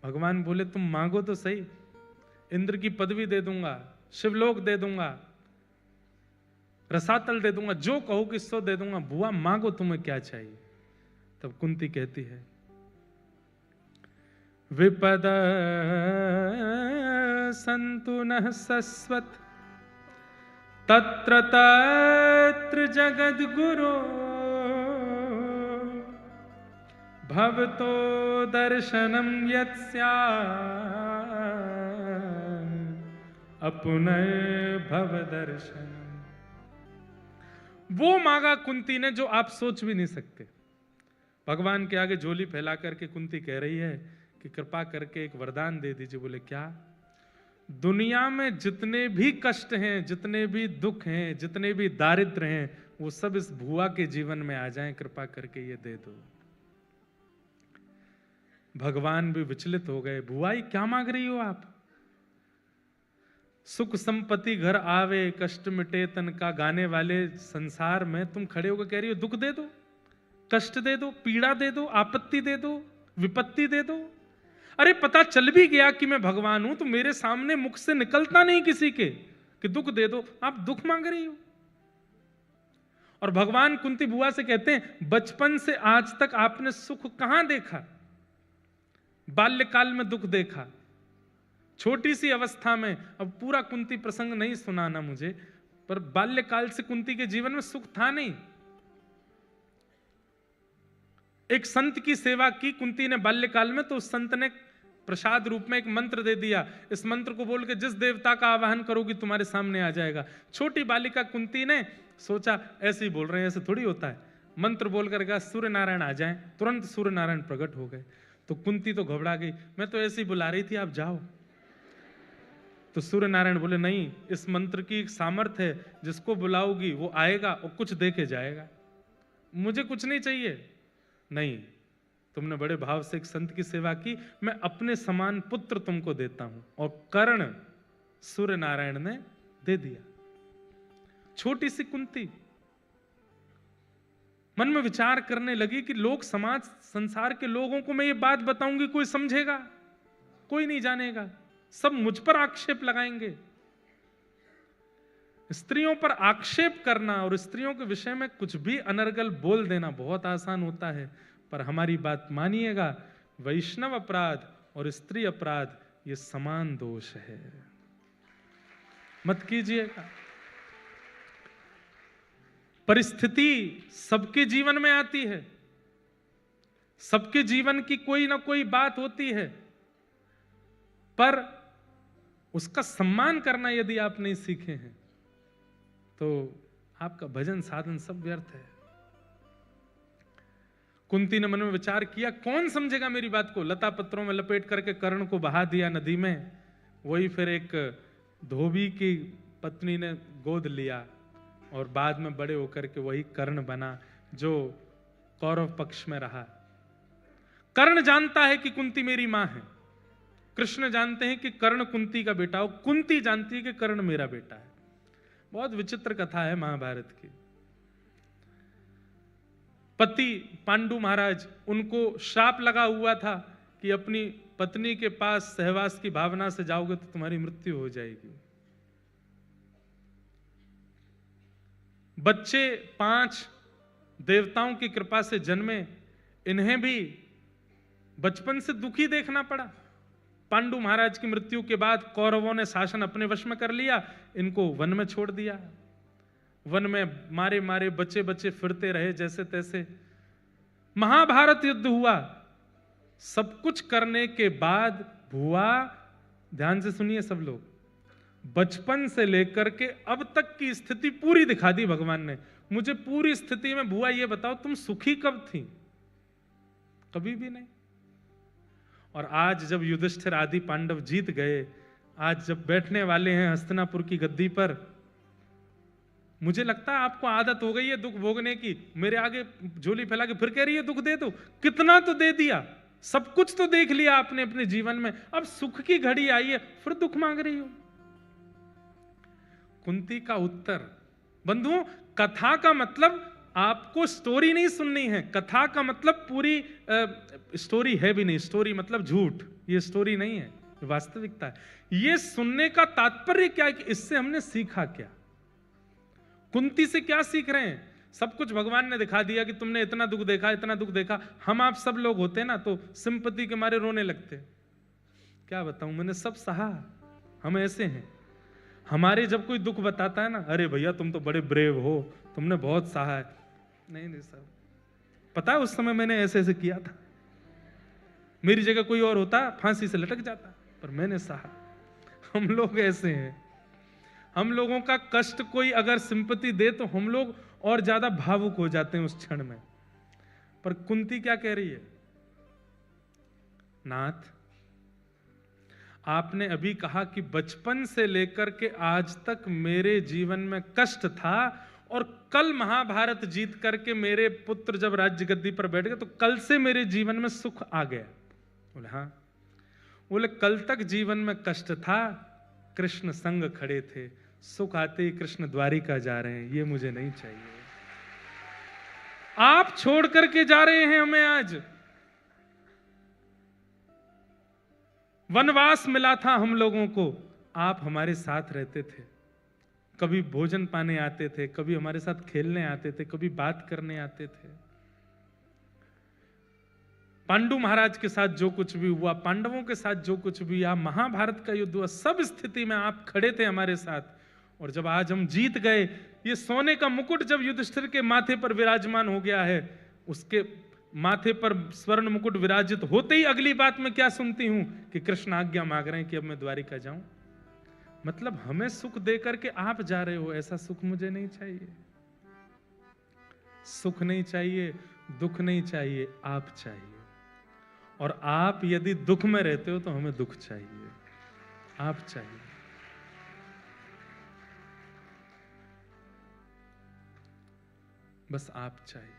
भगवान बोले, तुम मांगो तो सही, इंद्र की पदवी दे दूंगा, शिवलोक दे दूंगा, रसातल दे दूंगा, जो कहो कि सो दे दूंगा। बुआ मांगो, तुम्हें क्या चाहिए? तब कुंती कहती है, विपद संतु नः सस्वत तत्र तत्र जगद्गुरो भवतो दर्शनम यत् स्यात् अपुनय भव दर्शन। वो मांगा कुंती ने जो आप सोच भी नहीं सकते। भगवान के आगे झोली फैला करके कुंती कह रही है कि कृपा करके एक वरदान दे दीजिए। बोले क्या? दुनिया में जितने भी कष्ट हैं, जितने भी दुख हैं, जितने भी दारिद्र हैं, वो सब इस भुआ के जीवन में आ जाएं, कृपा करके ये दे दो। भगवान भी विचलित हो गए। भुआई क्या मांग रही हो आप? सुख संपत्ति घर आवे, कष्ट मिटे तन का गाने वाले संसार में तुम खड़े होकर कह रही हो दुख दे दो, कष्ट दे दो, पीड़ा दे दो, आपत्ति दे दो, विपत्ति दे दो। अरे पता चल भी गया कि मैं भगवान हूं तो मेरे सामने मुख से निकलता नहीं किसी के कि दुख दे दो, आप दुख मांग रही हो। और भगवान कुंती बुआ से कहते हैं बचपन से आज तक आपने सुख कहां देखा? बाल्यकाल में दुख देखा, छोटी सी अवस्था में। अब पूरा कुंती प्रसंग नहीं सुनाना मुझे, पर बाल्यकाल से कुंती के जीवन में सुख था नहीं। एक संत की सेवा की कुंती ने बाल्यकाल में, तो उस संत ने प्रसाद रूप में एक मंत्र दे दिया, इस मंत्र को बोल के जिस देवता का आवाहन करोगी तुम्हारे सामने आ जाएगा। छोटी बालिका कुंती ने सोचा ऐसे ही बोल रहे हैं, ऐसे थोड़ी होता है। मंत्र बोल कर कहा सूर्य नारायण आ जाएं, तुरंत सूर्य नारायण प्रकट हो गए। तो कुंती तो घबरा गई, मैं तो ऐसे ही बुला रही थी, आप जाओ। तो सूर्य नारायण बोले नहीं, इस मंत्र की एक सामर्थ्य है, जिसको बुलाओगी वो आएगा और कुछ दे के जाएगा, मुझे कुछ नहीं चाहिए। नहीं, तुमने बड़े भाव से एक संत की सेवा की, मैं अपने समान पुत्र तुमको देता हूं। और कर्ण सूर्य नारायण ने दे दिया। छोटी सी कुंती मन में विचार करने लगी कि लोग, समाज, संसार के लोगों को मैं ये बात बताऊंगी, कोई समझेगा? कोई नहीं जानेगा, सब मुझ पर आक्षेप लगाएंगे। स्त्रियों पर आक्षेप करना और स्त्रियों के विषय में कुछ भी अनर्गल बोल देना बहुत आसान होता है, पर हमारी बात मानिएगा, वैष्णव अपराध और स्त्री अपराध ये समान दोष है, मत कीजिएगा। परिस्थिति सबके जीवन में आती है, सबके जीवन की कोई ना कोई बात होती है, पर उसका सम्मान करना यदि आप नहीं सीखे हैं तो आपका भजन साधन सब व्यर्थ है। कुंती ने मन में विचार किया, कौन समझेगा मेरी बात को? लता पत्रों में लपेट करके कर्ण को बहा दिया नदी में। वही फिर एक धोबी की पत्नी ने गोद लिया और बाद में बड़े होकर के वही कर्ण बना जो कौरव पक्ष में रहा। कर्ण जानता है कि कुंती मेरी मां है, कृष्ण जानते हैं कि कर्ण कुंती का बेटा हो, कुंती जानती है कि कर्ण मेरा बेटा है। बहुत विचित्र कथा है महाभारत की। पति पांडु महाराज, उनको श्राप लगा हुआ था कि अपनी पत्नी के पास सहवास की भावना से जाओगे तो तुम्हारी मृत्यु हो जाएगी। बच्चे 5 देवताओं की कृपा से जन्मे, इन्हें भी बचपन से दुखी देखना पड़ा। पांडु महाराज की मृत्यु के बाद कौरवों ने शासन अपने वश में कर लिया, इनको वन में छोड़ दिया। वन में मारे मारे बच्चे बच्चे फिरते रहे जैसे तैसे। महाभारत युद्ध हुआ। सब कुछ करने के बाद भुआ, ध्यान से सुनिए सब लोग, बचपन से लेकर के अब तक की स्थिति पूरी दिखा दी भगवान ने। मुझे पूरी स्थिति में भुआ ये बताओ तुम सुखी कब थी? कभी भी नहीं। और आज जब युधिष्ठिर आदि पांडव जीत गए, आज जब बैठने वाले हैं हस्तिनापुर की गद्दी पर, मुझे लगता है आपको आदत हो गई है दुख भोगने की। मेरे आगे झोली फैला के फिर कह रही है दुख दे दो। कितना तो दे दिया, सब कुछ तो देख लिया आपने अपने जीवन में, अब सुख की घड़ी आई है फिर दुख मांग रही हो। कुंती का उत्तर, बंधुओं, कथा का मतलब आपको स्टोरी नहीं सुननी है। कथा का मतलब पूरी स्टोरी है भी नहीं। स्टोरी मतलब झूठ, ये स्टोरी नहीं है, ये वास्तविकता है। ये सुनने का तात्पर्य क्या है कि इससे हमने सीखा क्या, कुंती से क्या सीख रहे हैं। सब कुछ भगवान ने दिखा दिया कि तुमने इतना दुख देखा, इतना दुख देखा। हम आप सब लोग होते ना तो सिंपैथी के मारे रोने लगते। क्या बताऊं, मैंने सब सहा, हम ऐसे हैं। हमारे जब कोई दुख बताता है ना, अरे भैया तुम तो बड़े ब्रेव हो, तुमने बहुत सहा है। नहीं साहब, पता है उस समय मैंने ऐसे ऐसे किया था, मेरी जगह कोई और होता फांसी से लटक जाता, पर मैंने सहा। हम लोग ऐसे हैं, हम लोगों का कष्ट कोई अगर सिंपैथी दे तो हम लोग और ज्यादा भावुक हो जाते हैं उस क्षण में। पर कुंती क्या कह रही है, नाथ आपने अभी कहा कि बचपन से लेकर के आज तक मेरे जीवन में कष्ट था, और कल महाभारत जीत करके मेरे पुत्र जब राज्य गद्दी पर बैठ गए तो कल से मेरे जीवन में सुख आ गया। बोले हाँ। बोले कल तक जीवन में कष्ट था, कृष्ण संग खड़े थे, सुख आते ही कृष्ण द्वारिका जा रहे हैं, ये मुझे नहीं चाहिए। आप छोड़ करके जा रहे हैं हमें आज। वनवास मिला था हम लोगों को, आप हमारे साथ रहते थे, कभी भोजन पाने आते थे, कभी हमारे साथ खेलने आते थे, कभी बात करने आते थे। पांडु महाराज के साथ जो कुछ भी हुआ, पांडवों के साथ जो कुछ भी हुआ, महाभारत का युद्ध हुआ, सब स्थिति में आप खड़े थे हमारे साथ। और जब आज हम जीत गए, ये सोने का मुकुट जब युधिष्ठिर के माथे पर विराजमान हो गया है, उसके माथे पर स्वर्ण मुकुट विराजित होते ही अगली बात में क्या सुनती हूं कि कृष्ण आज्ञा मांग रहे हैं कि अब मैं द्वारिका जाऊं। मतलब हमें सुख देकर के आप जा रहे हो, ऐसा सुख मुझे नहीं चाहिए। सुख नहीं चाहिए, दुख नहीं चाहिए, आप चाहिए। और आप यदि दुख में रहते हो तो हमें दुख चाहिए, आप चाहिए। बस आप चाहिए।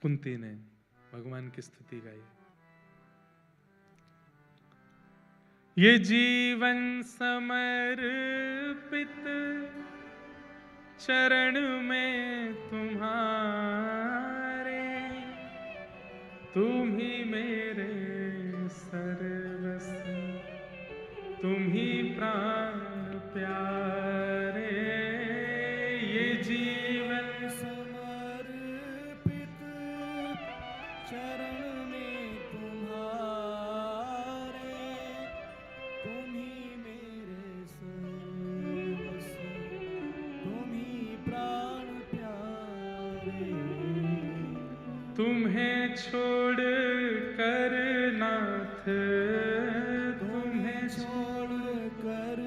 कुंती ने भगवान की स्तुति गाई। ये जीवन समर्पित चरण में तुम्हारे, तुम ही मेरे सर्वस्व, तुम ही प्राण प्यारे। ये जीवन
समर्पित चरण में तुम्हारे, तुम ही मेरे सर्वस्व, तुम ही प्राण प्यारे।
तुम्हें छोड़ कर नाथ, तुम्हें
छोड़ कर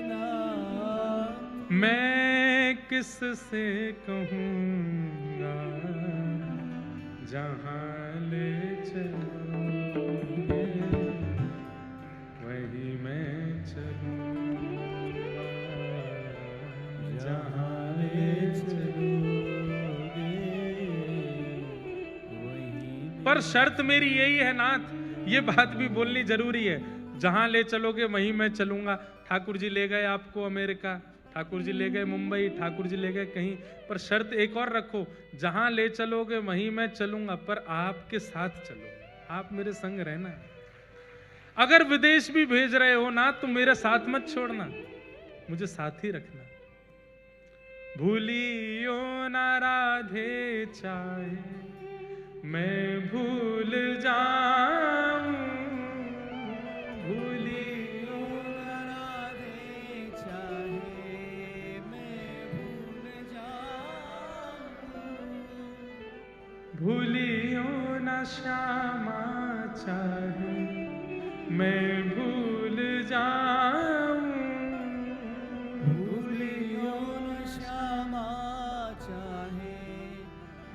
नाथ,
मैं किससे कहूँगा, जहाँ ले चलोगे वही मैं चलूँगा, जहाँ ले चलोगे
वही।
पर शर्त मेरी यही है नाथ, ये बात भी बोलनी जरूरी है, जहां ले चलोगे वहीं मैं चलूंगा। ठाकुर जी ले गए आपको अमेरिका, ठाकुर जी ले गए मुंबई, ठाकुर जी ले गए कहीं, पर शर्त एक और रखो, जहां ले चलोगे वहीं मैं चलूंगा, पर आपके साथ चलो, आप मेरे संग रहना। अगर विदेश भी भेज रहे हो ना तो मेरे साथ मत छोड़ना, मुझे साथ ही रखना। भूलियो ना राधे चाहे मैं भूल जाऊं, भूलियो
ना राधे चाहे मैं भूल जाऊं,
भूलियो ना श्यामा चाहे मैं भूल जाऊं,
भूलियो न श्यामा चाहे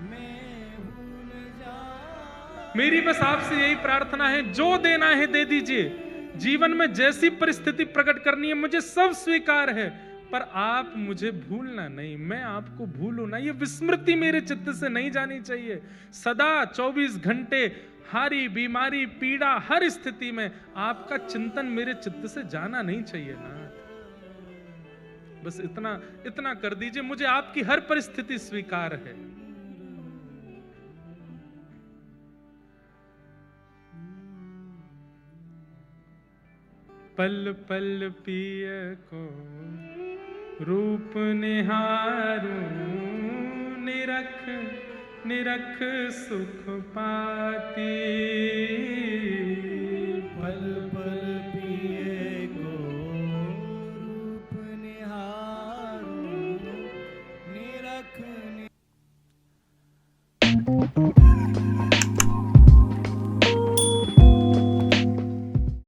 मैं भूल जाऊं।
मेरी बस आपसे यही प्रार्थना है, जो देना है दे दीजिए। जीवन में जैसी परिस्थिति प्रकट करनी है मुझे सब स्वीकार है, पर आप मुझे भूलना नहीं, मैं आपको भूलूं ना, ये विस्मृति मेरे चित्त से नहीं जानी चाहिए। सदा 24 घंटे हारी बीमारी पीड़ा हर स्थिति में आपका चिंतन मेरे चित्त से जाना नहीं चाहिए ना। बस इतना इतना कर दीजिए, मुझे आपकी हर परिस्थिति स्वीकार है। पल पल पिय को रूप निहारूं, निरख निरख सुख पाती